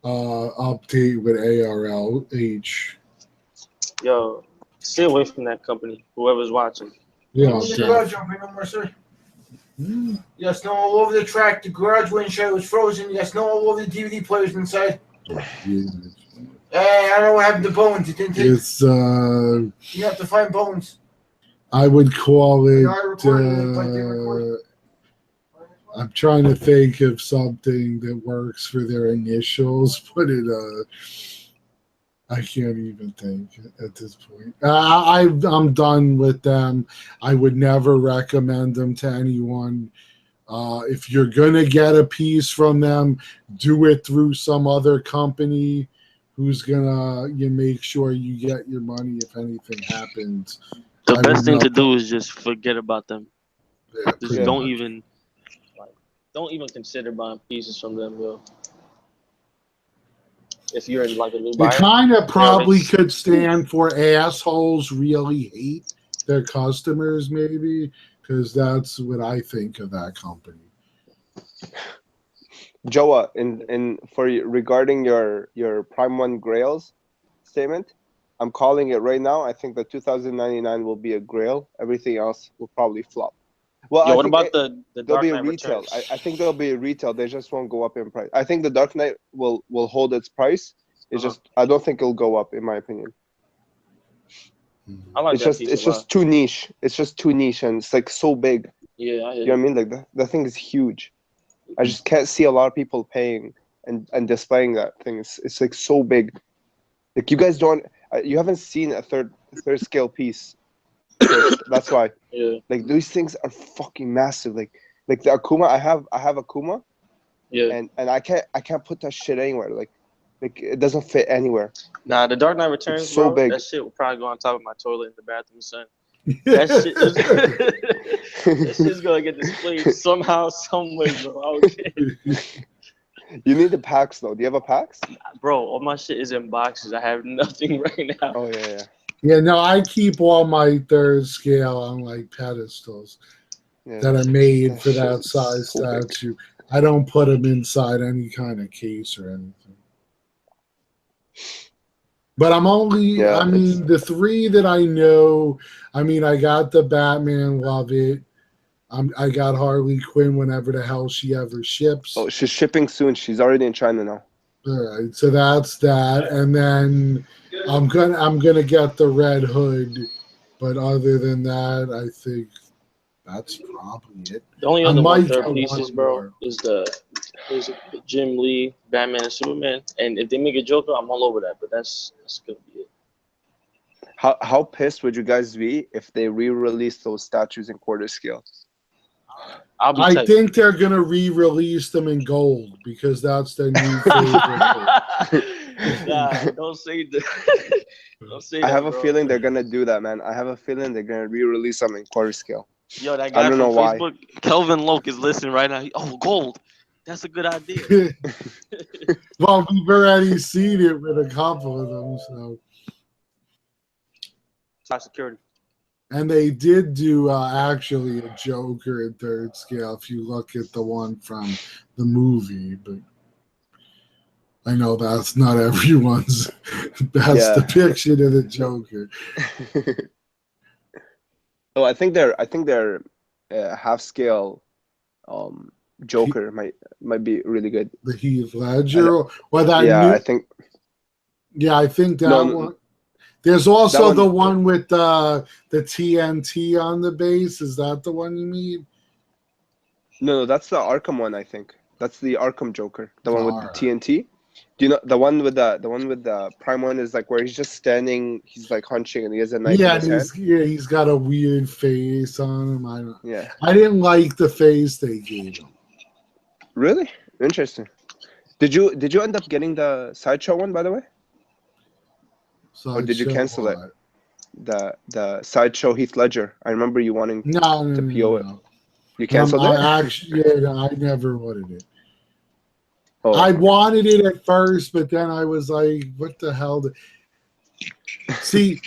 update with ARLH. Yo, stay away from that company, whoever's watching. Yeah, You got snow all over the track. The garage windshield was frozen. You got snow all over the DVD players inside. I don't know what happened to bones. It didn't take. It's you have to find bones. I would call it. I'm trying to think of something that works for their initials, but I can't even think at this point. I'm done with them. I would never recommend them to anyone. If you're gonna get a piece from them, do it through some other company who's gonna make sure you get your money if anything happens. The best thing to do is just forget about them. Yeah, just don't even consider buying pieces from them, yo. If you're in like a new buyer, it kind of probably could stand for assholes really hate their customers, maybe, because that's what I think of that company. Joa, regarding your Prime 1 Grails statement, I'm calling it right now. I think the 2099 will be a Grail. Everything else will probably flop. Well, what about the there'll Dark be a Knight retail. Returns? I think there'll be a retail. They just won't go up in price. I think the Dark Knight will hold its price. It's just I don't think it'll go up, in my opinion. I like it's just too niche. It's just too niche, and it's like so big. Yeah, you know what I mean? Like the thing is huge. I just can't see a lot of people paying and displaying that thing. It's like so big. Like you guys don't. You haven't seen a third scale piece. That's why. Yeah. Like these things are fucking massive. Like the Akuma. I have Akuma. Yeah. And I can't put that shit anywhere. Like it doesn't fit anywhere. Nah, the Dark Knight Returns, it's so big. That shit will probably go on top of my toilet in the bathroom, son. That shit's gonna get displayed somehow, somewhere, bro. Okay. You need the packs though. Do you have a packs? Bro, all my shit is in boxes. I have nothing right now. Oh yeah. Yeah, no, I keep all my third scale on like pedestals that are made for that size statue. I don't put them inside any kind of case or anything. But I'm only, I mean, the three that I know, I mean, I got the Batman, love it. I got Harley Quinn whenever the hell she ever ships. Oh, she's shipping soon. She's already in China now. All right, so that's that. And then I'm gonna get the Red Hood. But other than that, I think that's probably it. The only other one-third pieces, bro, is the Jim Lee, Batman and Superman. And if they make a Joker, I'm all over that. But that's gonna be it. How pissed would you guys be if they re-release those statues in quarter scale? I think they're gonna re-release them in gold because that's their new favorite. Nah, don't say that. Don't say that. I have a feeling they're gonna do that, man. I have a feeling they're gonna re-release them in quarter scale. Yo, that guy from Facebook, Kelvin Loke, is listening right now. Oh, gold. That's a good idea. Well, we've already seen it with a couple of them, so. Top security. And they did do actually a Joker in third scale if you look at the one from the movie, but I know that's not everyone's best depiction of the Joker. Oh, I think they're half scale Joker might be really good. The Heath Ledger, or that yeah, new, I think. Yeah, I think that No, one. There's also one, the one with the TNT on the base. Is that the one you mean? No, that's the Arkham one. I think that's the Arkham Joker, the one with the Alright. TNT. Do you know the one with the prime one is like where he's just standing, he's like hunching, and he has a knife in his hand. He's got a weird face on him. Yeah. I didn't like the face they gave him. Really interesting. Did you end up getting the Sideshow one, by the way? Or did you cancel it? The Sideshow Heath Ledger. I remember you wanting to PO it. You canceled it? I never wanted it. Oh, I wanted it at first, but then I was like, what the hell? See,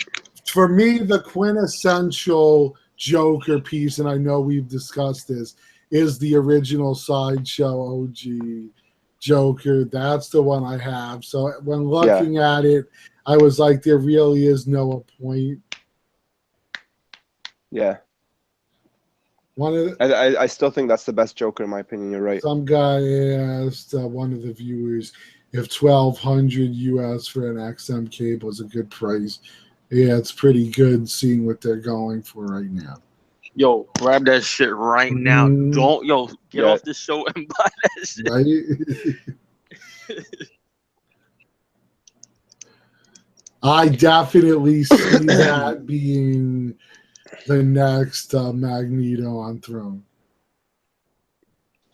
for me, the quintessential Joker piece, and I know we've discussed this, is the original Sideshow OG Joker. That's the one I have. So when looking at it, I was like, there really is no point. Yeah. I still think that's the best Joker in my opinion. You're right. Some guy asked one of the viewers if $1,200 US for an XM cable is a good price. Yeah, it's pretty good seeing what they're going for right now. Yo, grab that shit right now. Don't get off the show and buy that shit. Right? I definitely see that being the next Magneto on Throne.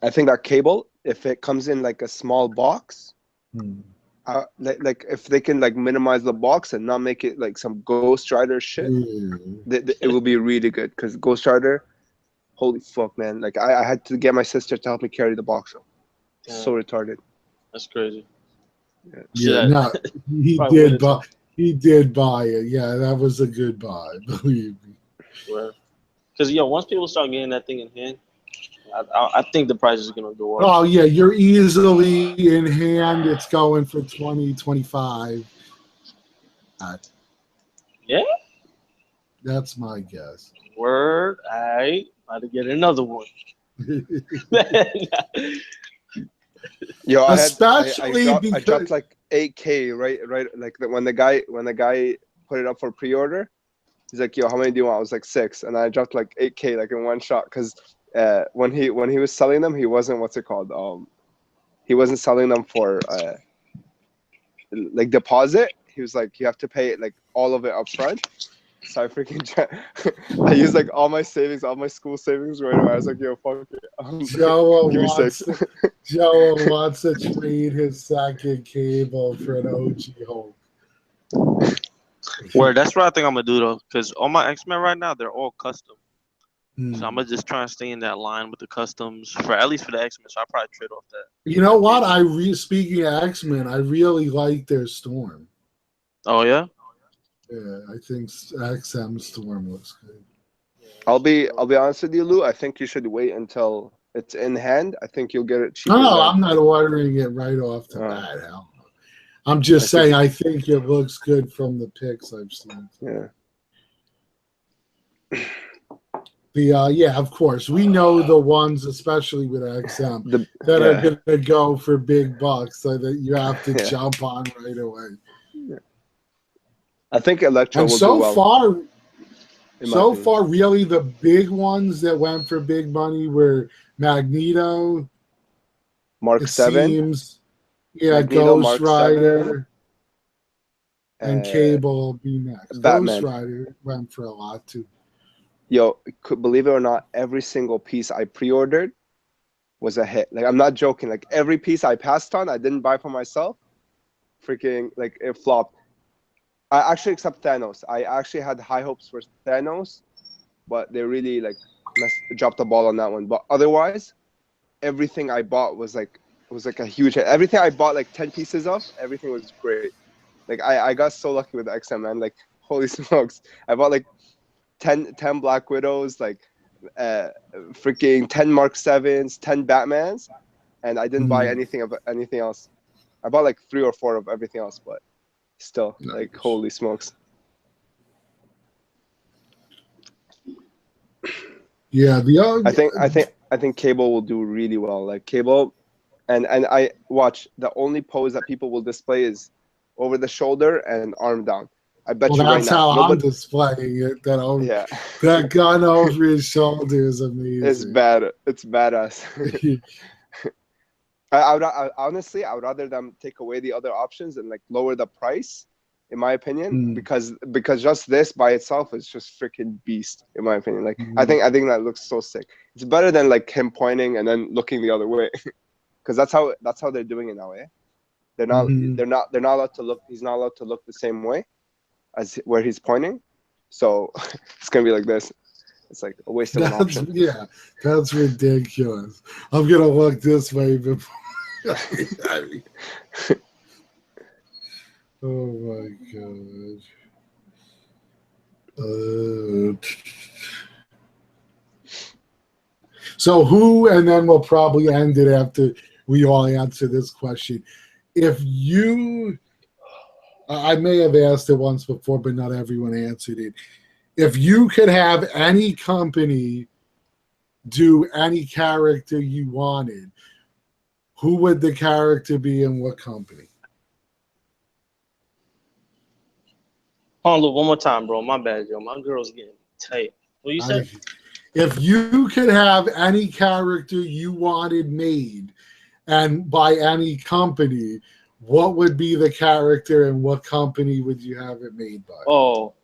I think that cable, if it comes in like a small box, like if they can like minimize the box and not make it like some Ghost Rider shit, it will be really good. Because Ghost Rider, holy fuck, man! Like I had to get my sister to help me carry the box. So retarded. That's crazy. No, he did buy it. Yeah, that was a good buy. Believe me. Because once people start getting that thing in hand, I think the price is gonna go up. Oh yeah, you're easily in hand. It's going for 20, 25. Yeah, that's my guess. Word, I about to get another one. Yo, especially I dropped like 8K, right? Like when the guy put it up for pre-order, he's like, "Yo, how many do you want?" I was like 6, and I dropped like 8K like in one shot because when he was selling them, he wasn't he wasn't selling them for like deposit. He was like, you have to pay like all of it up front. So I I used like all my savings, all my school savings right away. I was like, yo, fuck it. Joe wants to trade his second cable for an OG Hulk. Where that's what I think I'm gonna do though, because all my X-Men right now they're all custom. So I'm gonna just try and stay in that line with the customs for at least for the X-Men. So I'll probably trade off that. You know what? Speaking of X-Men, I really like their Storm. Oh yeah? Yeah, I think XM Storm looks good. I'll be honest with you, Lou. I think you should wait until it's in hand. I think you'll get it cheaper. No, I'm not ordering it right off the bat. Hell. I'm just saying I think it looks good from the pics I've seen. Yeah. Of course. We know the ones, especially with XM, that are going to go for big bucks, so that you have to jump on right away. Yeah. I think Electro will do well. So far, really, the big ones that went for big money were Magneto, Mark 7. Seems, Magneto, Ghost Rider, and Cable will be next. Batman. Ghost Rider went for a lot too. Yo, believe it or not, every single piece I pre-ordered was a hit. Like, I'm not joking. Like, every piece I passed on, I didn't buy for myself. Freaking, like, it flopped. I actually except Thanos. I actually had high hopes for Thanos, but they really, like, dropped the ball on that one. But otherwise, everything I bought was like a huge hit. Everything I bought, like, 10 pieces of, everything was great. Like, I got so lucky with XM, man. Like, holy smokes. I bought, like, 10 Black Widows, like freaking 10 Mark 7s, 10 Batmans, and I didn't buy anything else. I bought like 3 or 4 of everything else, but still, like, holy smokes. Yeah, I think Cable will do really well. Like Cable, and I watch, the only pose that people will display is over the shoulder and arm down. I bet you right now. That's how I'm displaying it. That gun over his shoulder is amazing. It's bad. It's badass. I honestly, I would rather them take away the other options and like lower the price, in my opinion, because just this by itself is just freaking beast, in my opinion. Like I think that looks so sick. It's better than like him pointing and then looking the other way, because that's how they're doing it now. Eh? They're not allowed to look. He's not allowed to look the same way as where he's pointing, so it's gonna be like this. It's like a waste of an option. Yeah, that's ridiculous. I'm gonna look this way before. Oh my god. So who, and then we'll probably end it after we all answer this question. If you, I may have asked it once before, but not everyone answered it. If you could have any company do any character you wanted, who would the character be and what company? Hold on, look, one more time, bro. My bad, yo. My girl's getting tight. What you said? If you could have any character you wanted made and by any company, what would be the character and what company would you have it made by? Oh,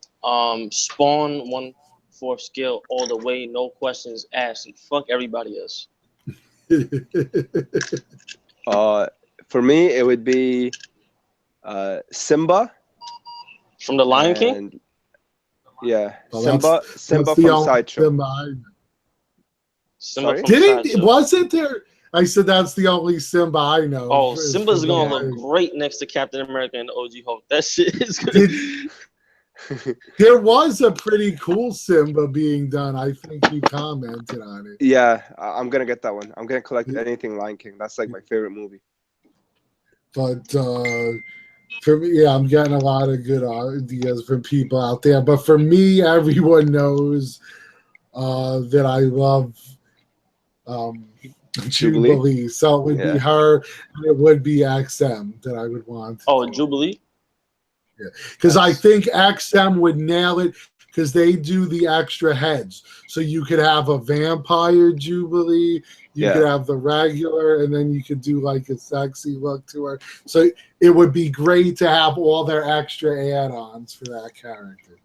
Spawn 1/4 scale all the way, no questions asked. And fuck everybody else. For me, it would be Simba from the Lion King. Yeah, well, Simba from Sideshow. Simba wasn't there? I said that's the only Simba I know. Oh, Simba's gonna look great next to Captain America and OG Hulk. That shit is good. There was a pretty cool Simba being done. I think you commented on it. Yeah, I'm gonna get that one. I'm gonna collect anything Lion King. That's like my favorite movie. But for me, yeah, I'm getting a lot of good ideas from people out there. But for me, everyone knows that I love Jubilee. So it would be her, and it would be XM that I would want. Jubilee? Yeah, because I think XM would nail it because they do the extra heads. So you could have a vampire Jubilee, you could have the regular, and then you could do like a sexy look to her. So it would be great to have all their extra add-ons for that character.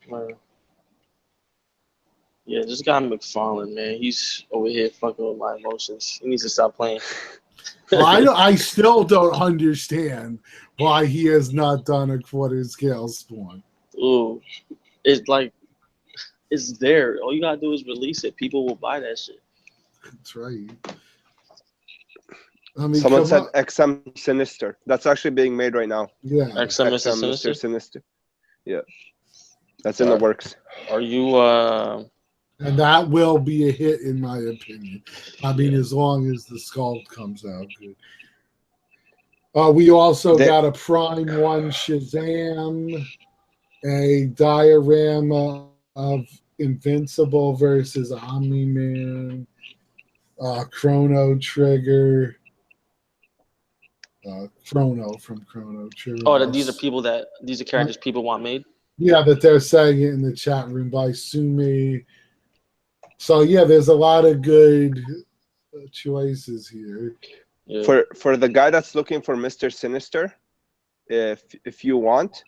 Yeah, this guy McFarlane, man, he's over here fucking with my emotions. He needs to stop playing. Well, I still don't understand why he has not done a 1/4 scale Spawn. Ooh, it's like, it's there. All you gotta do is release it. People will buy that shit. That's right. I mean, someone said XM Sinister. That's actually being made right now. Yeah, XM Mr. Sinister. Yeah, that's in the works. Are you? And that will be a hit, in my opinion. I mean, as long as the sculpt comes out good. We also got a Prime 1 Shazam, a diorama of Invincible versus Omni-Man, Chrono Trigger, Chrono from Chrono Trigger. Oh, these are characters people want made? Yeah, that they're saying it in the chat room by Sumi. So yeah, there's a lot of good choices here. Yeah. For the guy that's looking for Mr. Sinister, if you want,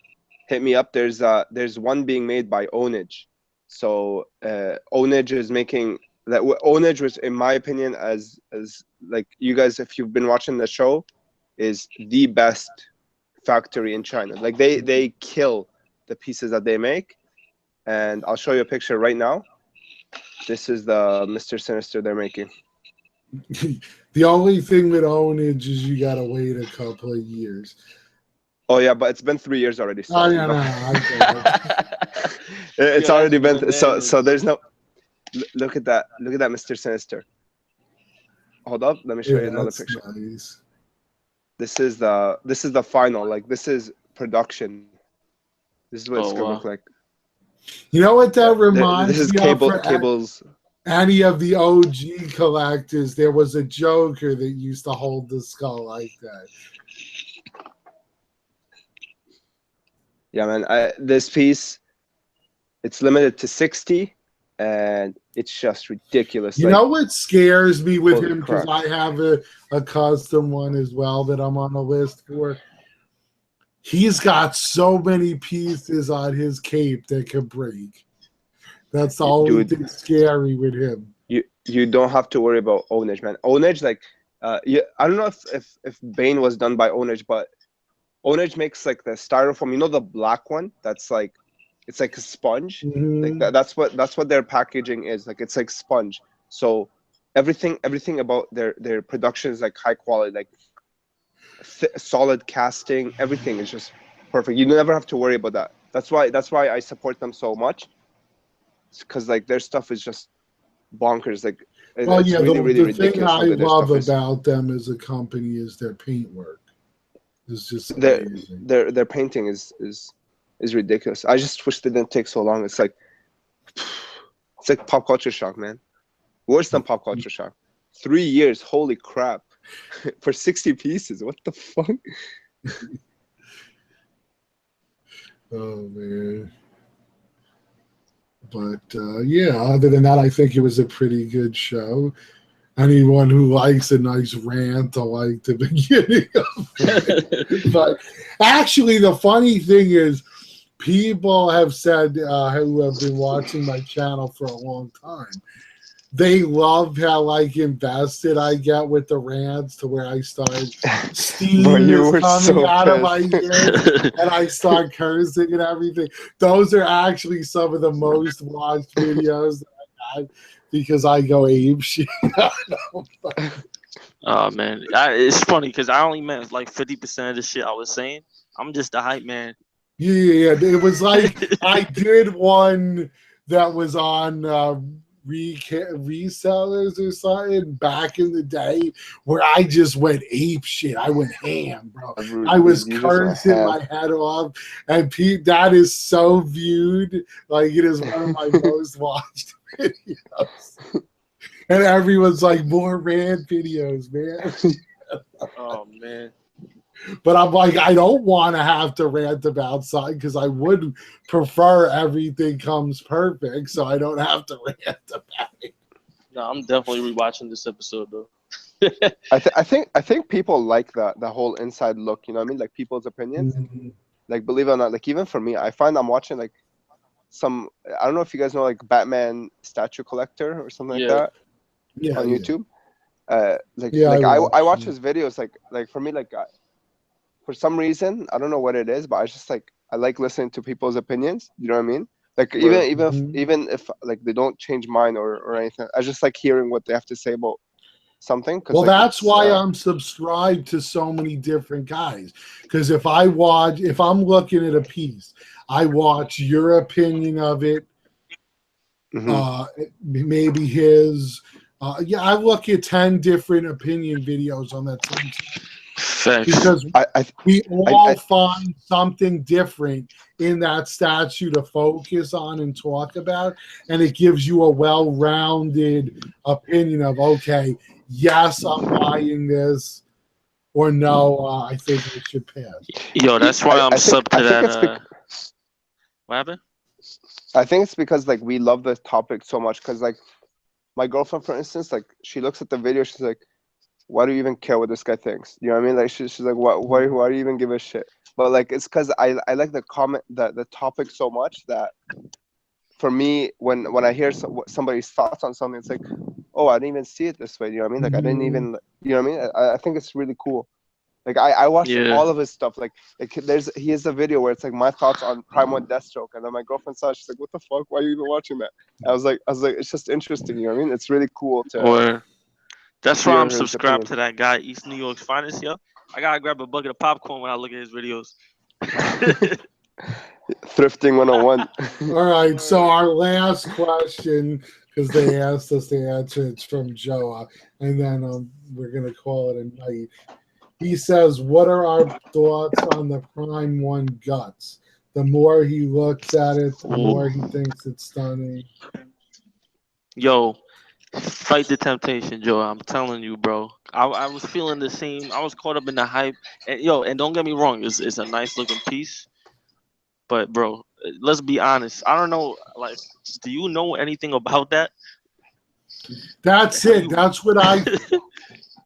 hit me up. There's one being made by Onage. So Onage is making that. Onage was, in my opinion, as like you guys, if you've been watching the show, is the best factory in China. Like they kill the pieces that they make, and I'll show you a picture right now. This is the Mr. Sinister they're making. The only thing with Onage is you gotta wait a couple of years. Oh yeah, but it's been 3 years already. So it's already been so there's no. Look at that! Look at that, Mr. Sinister. Hold up, let me show you another picture. Nice. This is the final. Like this is production. This is what it's gonna look like. You know what that reminds me of? This is Cable's. any of the OG collectors, there was a Joker that used to hold the skull like that. Yeah, man. This piece, it's limited to 60, and it's just ridiculous. You know what scares me with him, crap. because I have a custom one as well that I'm on the list for. He's got so many pieces on his cape that could break. That's the only thing scary with him. You don't have to worry about ownage, man. Ownage, like, I don't know if Bane was done by ownage, but ownage makes like the styrofoam. You know the black one? That's like, it's like a sponge. Mm-hmm. Like that's what their packaging is. Like it's like sponge. So everything about their production is like high quality, like solid casting. Everything is just perfect. You never have to worry about that. That's why I support them so much. Because like their stuff is just bonkers. Like well, it's yeah, really the ridiculous. thing I love about them as a company is their paintwork. It's just amazing. Their painting is ridiculous. I just wish they didn't take so long. It's like Pop Culture Shock, man. Worse than Pop Culture Shock. 3 years, holy crap. For 60 pieces. What the fuck? Oh man. But yeah, other than that, I think it was a pretty good show. Anyone who likes a nice rant, I like the beginning of it. But actually, the funny thing is, people have said who have been watching my channel for a long time, they love how like invested I get with the rants to where I start steam is coming out of my ears and I start cursing and everything. Those are actually some of the most watched videos that I had because I go ape shit. Oh man, it's funny because I only meant like 50% of the shit I was saying. I'm just a hype man. Yeah, it was like I did one that was on resellers or something back in the day where I just went ape shit. I went ham, bro. I was cursing my head off, and Pete, that is so viewed. Like it is one of my most watched videos. And everyone's like, more rant videos, man. Oh man. But I'm like, I don't want to have to rant about something because I would prefer everything comes perfect, so I don't have to rant about it. No, I'm definitely rewatching this episode though. I think people like the whole inside look. You know what I mean? Like people's opinions. Mm-hmm. Like believe it or not, like even for me, I find I'm watching like some. I don't know if you guys know like Batman statue collector or something like that. Yeah, on YouTube. I watch his videos. Like for me, like. For some reason, I don't know what it is, but I like listening to people's opinions. You know what I mean? Like even if like they don't change mine or anything, I just like hearing what they have to say about something. Well, like, that's why I'm subscribed to so many different guys. Because if I'm looking at a piece, I watch your opinion of it. Maybe his. I look at 10 different opinion videos on that same channel. Because we all find something different in that statue to focus on and talk about, and it gives you a well-rounded opinion of, okay, yes, I'm buying this, or no, I think it should pass. Yo, that's why I'm sub to that. What happened? I think it's because like we love the topic so much. Because like my girlfriend, for instance, like she looks at the video, she's like, why do you even care what this guy thinks? You know what I mean? Like she's like, why do you even give a shit? But like it's because I like the topic so much that for me when I hear somebody's thoughts on something, it's like, oh, I didn't even see it this way. You know what I mean? Like I didn't even, you know what I mean? I think it's really cool. Like I watched all of his stuff. Like he has a video where it's like my thoughts on Prime 1 Deathstroke, and then my girlfriend saw it, she's like, what the fuck? Why are you even watching that? I was like, it's just interesting. You know what I mean? It's really cool to. That's why I'm subscribed to that guy, East New York's Finest, yo. I gotta grab a bucket of popcorn when I look at his videos. Thrifting 101. All right, so our last question, because they asked us to answer, it's from Joe, and then we're gonna call it a night. He says, what are our thoughts on the Prime 1 guts? The more he looks at it, the more he thinks it's stunning. Yo, Fight the temptation, Joe. I'm telling you, bro. I was feeling the same. I was caught up in the hype. And and don't get me wrong, it's a nice looking piece. But bro, let's be honest. I don't know. Like, do you know anything about that? That's it. That's what I.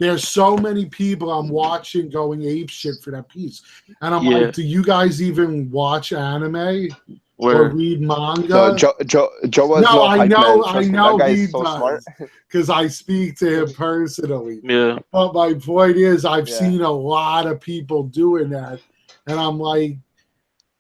There's so many people I'm watching going ape shit for that piece, and I'm like, do you guys even watch anime or read manga? No, Joe was no, I know, I know. That guy is so smart because I speak to him personally. Yeah. But my point is, I've seen a lot of people doing that, and I'm like,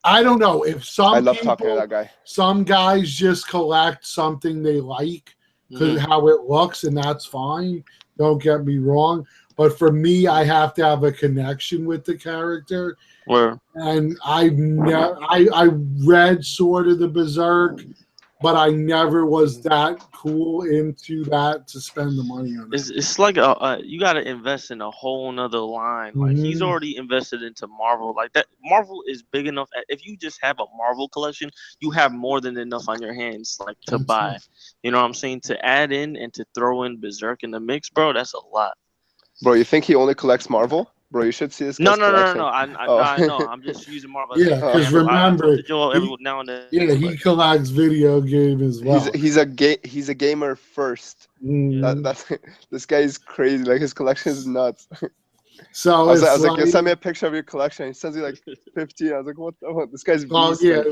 I don't know if some I love people, talking to that guy. Some guys just collect something they like because how it looks, and that's fine. Don't get me wrong, but for me, I have to have a connection with the character. And I read sort of the Berserk, but I never was that cool into that to spend the money on it. It's like you got to invest in a whole nother line. Like he's already invested into Marvel. Like that, Marvel is big enough. If you just have a Marvel collection, you have more than enough on your hands, like to buy. You know what I'm saying? To add in and to throw in Berserk in the mix, bro, that's a lot. Bro, you think he only collects Marvel? Bro, you should see this guy's collection. No. I know. I'm just using Marvel. Yeah, because remember, every now and then. Yeah, he collects video game as well. He's a gamer first. This guy is crazy. Like his collection is nuts. So I was like, send me a picture of your collection. He sends me like 15. I was like, what the fuck? This guy's beast. Yeah,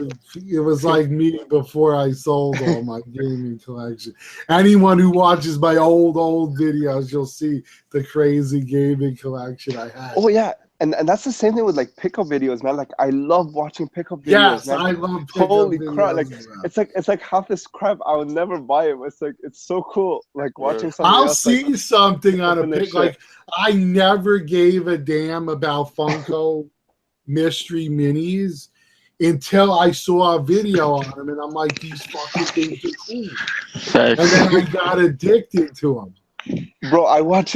it was like me before I sold all my gaming collection. Anyone who watches my old videos, you'll see the crazy gaming collection I had. Oh yeah. And that's the same thing with like pickup videos, man. Like I love watching pickup videos. Yes, man. I love pickup Holy videos. crap! Like it's like half this crap. I would never buy it. It's like it's so cool. Like watching something. I'll see something on a pic. Like I never gave a damn about Funko mystery minis until I saw a video on them, and I'm like, these fucking things are cool. And then I got addicted to them. Bro, I watch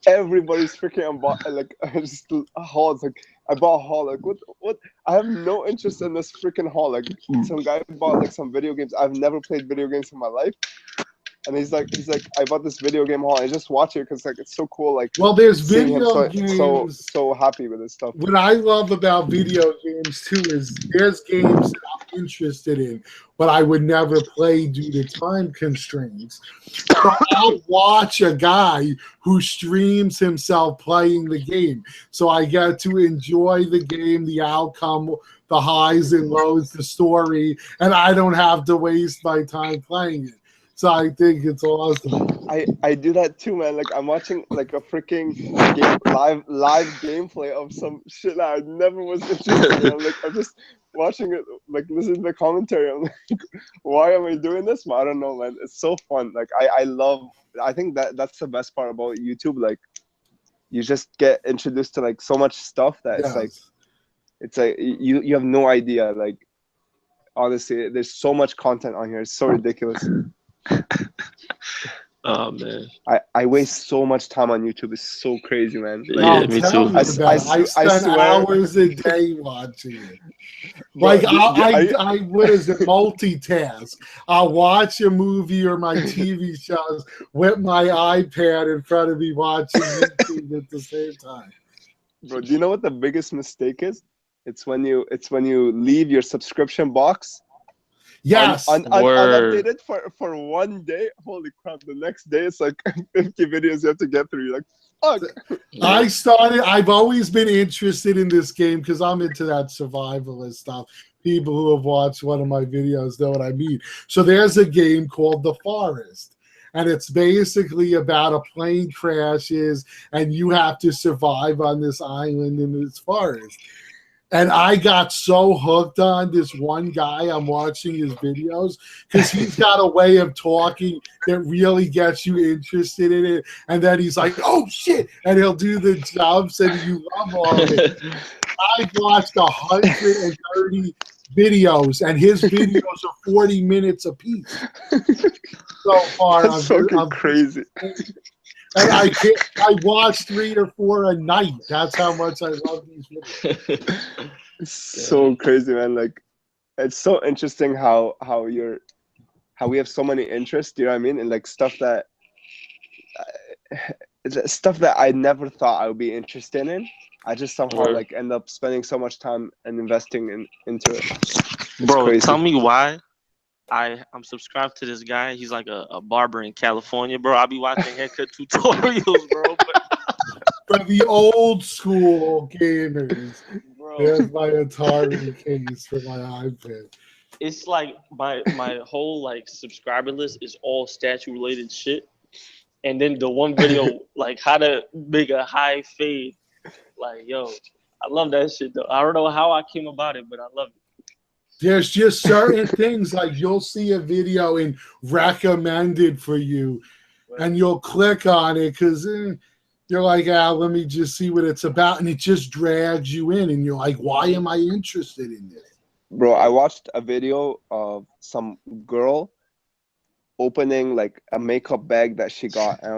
everybody's freaking like just hauls. Like I bought a haul. Like what? I have no interest in this freaking haul. Like some guy bought like some video games. I've never played video games in my life. And he's like, I bought this video game haul. I just watch it because like it's so cool. Like, well, there's video games. So happy with this stuff. What I love about video games too is there's games that I'm interested in, but I would never play due to time constraints. So I'll watch a guy who streams himself playing the game, so I get to enjoy the game, the outcome, the highs and lows, the story, and I don't have to waste my time playing it. So I think it's awesome. I do that too, man. Like I'm watching like a freaking live gameplay of some shit that I never was interested in. I'm just watching it, like listening to the commentary. I'm like, why am I doing this? I don't know, man. It's so fun. Like I think that's the best part about YouTube. Like you just get introduced to like so much stuff that it's like you have no idea. Like honestly, there's so much content on here. It's so ridiculous. Oh man, I waste so much time on YouTube. It's so crazy, man. Like, me too. I spend hours a day watching it. Like I what is it? Multitask. I'll watch a movie or my TV shows with my iPad in front of me watching YouTube at the same time. Bro, do you know what the biggest mistake is? It's when you leave your subscription box. Yes, unupdated for 1 day. Holy crap! The next day it's like 50 videos you have to get through. You're like, fuck. I've always been interested in this game because I'm into that survivalist stuff. People who have watched one of my videos know what I mean. So there's a game called The Forest, and it's basically about a plane crashes and you have to survive on this island in this forest. And I got so hooked on this one guy. I'm watching his videos because he's got a way of talking that really gets you interested in it. And then he's like, oh, shit. And he'll do the jumps and you love all of it. I've watched 130 videos and his videos are 40 minutes apiece. So far. That's fucking crazy. And I watch 3 or 4 a night. That's how much I love these videos. It's so crazy, man. Like, it's so interesting how we have so many interests. Do you know what I mean? And like stuff that stuff that I never thought I would be interested in. I just somehow like end up spending so much time and investing into it. Bro, crazy. Tell me why I'm subscribed to this guy. He's like a barber in California, bro. I'll be watching haircut tutorials, bro. For the old school gamers, bro. There's my Atari case for my iPad. It's like my whole like subscriber list is all statue related shit. And then the one video, like how to make a high fade. Like, yo, I love that shit though. I don't know how I came about it, but I love it. There's just certain things like you'll see a video and recommended for you, and you'll click on it because you're like, let me just see what it's about, and it just drags you in, and you're like, why am I interested in this? Bro, I watched a video of some girl opening like a makeup bag that she got, and I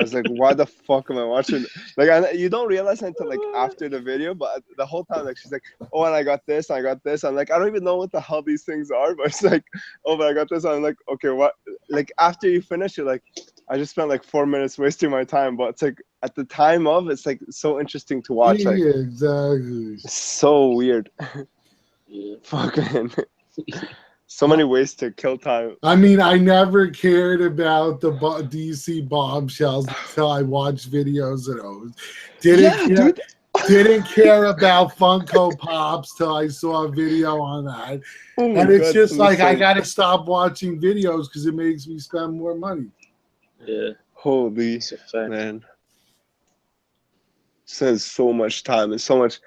was like, why the fuck am I watching? Like, you don't realize until like after the video, but the whole time like she's like, oh, and I got this. I'm like, I don't even know what the hell these things are, but it's like, oh, but I got this. I'm like, okay, what? Like after you finish, you're like, I just spent like 4 minutes wasting my time, but it's like at the time of, it's like so interesting to watch. Like, yeah, exactly. It's so weird. Yeah. Fucking. So many ways to kill time. I mean, I never cared about the DC bombshells until I watched videos of those. Didn't care about Funko Pops till I saw a video on that. Oh, and it's just like, I got to stop watching videos because it makes me spend more money. Yeah. Holy man. Spends so much time and so much.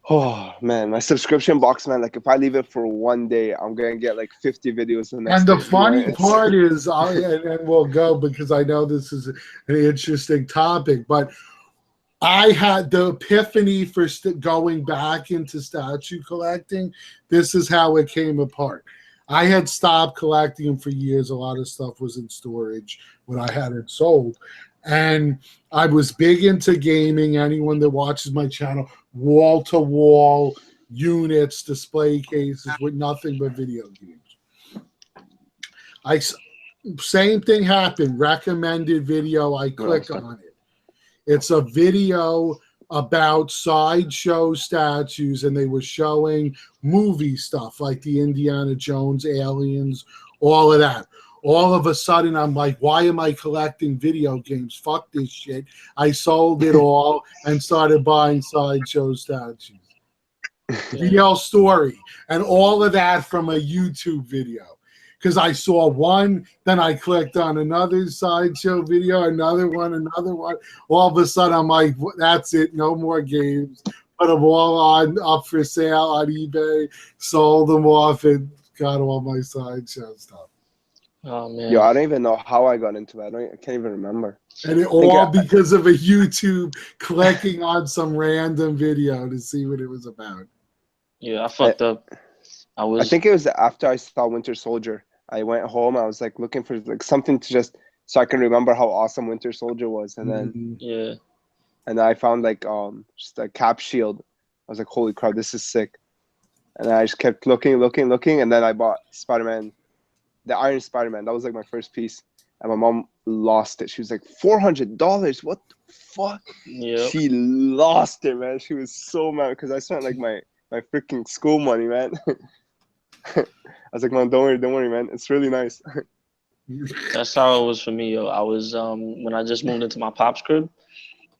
Oh man, my subscription box, man. Like if I leave it for one day, I'm gonna get like 50 videos the next And the day, funny part is, and we'll go because I know this is an interesting topic, but I had the epiphany for going back into statue collecting. This is how it came apart. I had stopped collecting them for years. A lot of stuff was in storage when I had it sold. And I was big into gaming. Anyone that watches my channel, wall-to-wall units, display cases with nothing but video games. Same thing happened. Recommended video. I click on it. It's a video about sideshow statues, and they were showing movie stuff like the Indiana Jones, Aliens, all of that. All of a sudden, I'm like, why am I collecting video games? Fuck this shit. I sold it all and started buying sideshow statues. Real story. And all of that from a YouTube video. Because I saw one, then I clicked on another sideshow video, another one. All of a sudden, I'm like, that's it. No more games. Put them all up for sale on eBay. Sold them off and got all my sideshow stuff. Oh man! Yo, I don't even know how I got into that. I can't even remember. And it all because of a YouTube clicking on some random video to see what it was about. Yeah, I fucked up. I think it was after I saw Winter Soldier. I went home. I was like looking for like something to just so I can remember how awesome Winter Soldier was, and then and I found like just a cap shield. I was like, holy crap, this is sick. And I just kept looking, and then I bought Spider-Man. The Iron Spider-Man, that was like my first piece, and my mom lost it. She was like, $400. What the fuck? Yeah. She lost it, man. She was so mad because I spent like my freaking school money, man. I was like, Mom, don't worry, man. It's really nice. That's how it was for me, yo. I was when I just moved into my pop's crib,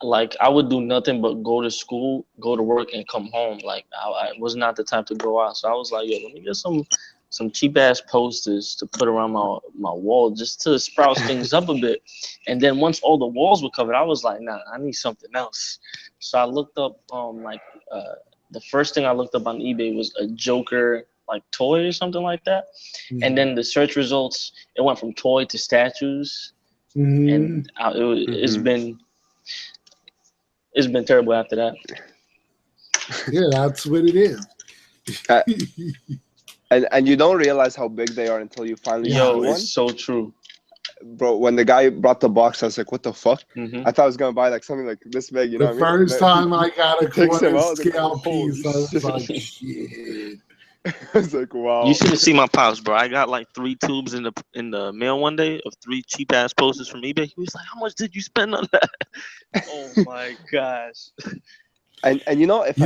like I would do nothing but go to school, go to work, and come home. Like I was not the type to go out, so I was like, yo, let me get some cheap ass posters to put around my wall just to sprout things up a bit. And then once all the walls were covered, I was like, nah, I need something else. So I looked up the first thing I looked up on eBay was a Joker like toy or something like that. Mm-hmm. And then the search results, it went from toy to statues. Mm-hmm. And it's been terrible after that. Yeah, that's what it is. And you don't realize how big they are until you finally see one. It's so true. Bro, when the guy brought the box, I was like, what the fuck? Mm-hmm. I thought I was going to buy like something like this big, you know what I mean? The first time I got a quarter scale piece, I was like, shit. I was like, wow. You should have seen my pops, bro. I got like 3 tubes in the mail one day of 3 cheap ass posters from eBay. He was like, "How much did you spend on that?" Oh my gosh. And you know, if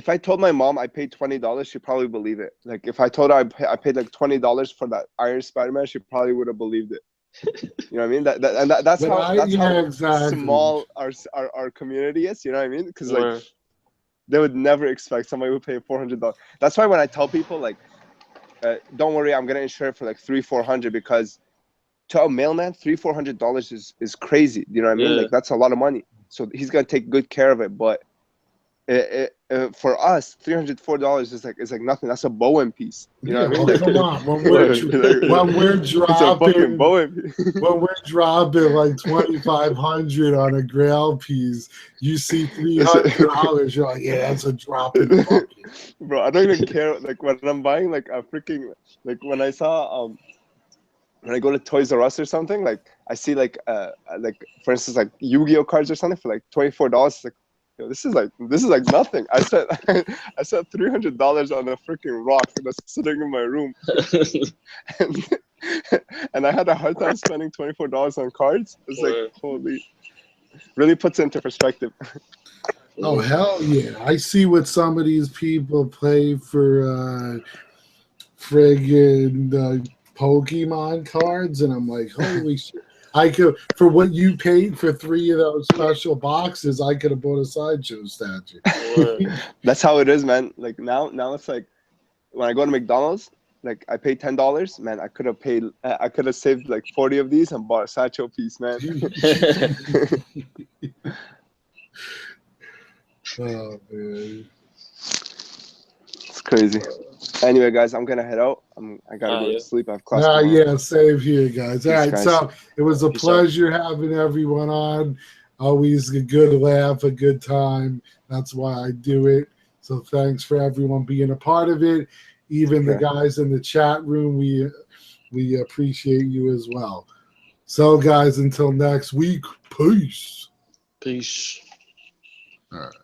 I told my mom I paid $20, she'd probably believe it. Like if I told her I paid like $20 for that Iron Spider-Man, she probably would have believed it. You know what I mean? That's how exactly. small our community is. You know what I mean? Because like they would never expect somebody would pay $400. That's why when I tell people like, don't worry, I'm gonna insure it for like $300-400, because to a mailman, $300-400 is crazy. You know what I mean? Like that's a lot of money. So he's gonna take good care of it. But for us, $304 is like nothing. That's a Bowen piece. You know what I mean? Come on, when we're dropping like $2,500 on a Grail piece, you see $300. You're like, yeah, that's a drop in the bucket. Bro, I don't even care. Like when I'm buying like a freaking when I saw when I go to Toys R Us or something, like I see like for instance like Yu-Gi-Oh cards or something for like $24. Like, yo, this is like nothing. I spent $300 on a freaking rock that's sitting in my room, and I had a hard time spending $24 on cards. It's like holy, really puts it into perspective. Oh hell yeah! I see what some of these people play for friggin' Pokemon cards, and I'm like, holy shit! I could, for what you paid for 3 of those special boxes, I could have bought a Sideshow statue. That's how it is, man. Like now it's like when I go to McDonald's, like I pay $10, man. I could have saved like 40 of these and bought a Sideshow piece, man. Oh man, it's crazy. Anyway, guys, I'm gonna head out. I gotta go to sleep. I have class tomorrow. Yeah, same here, guys. All right, so it was a pleasure having everyone on. Always a good laugh, a good time. That's why I do it. So thanks for everyone being a part of it. Even the guys in the chat room, we appreciate you as well. So, guys, until next week, peace. Peace. All right.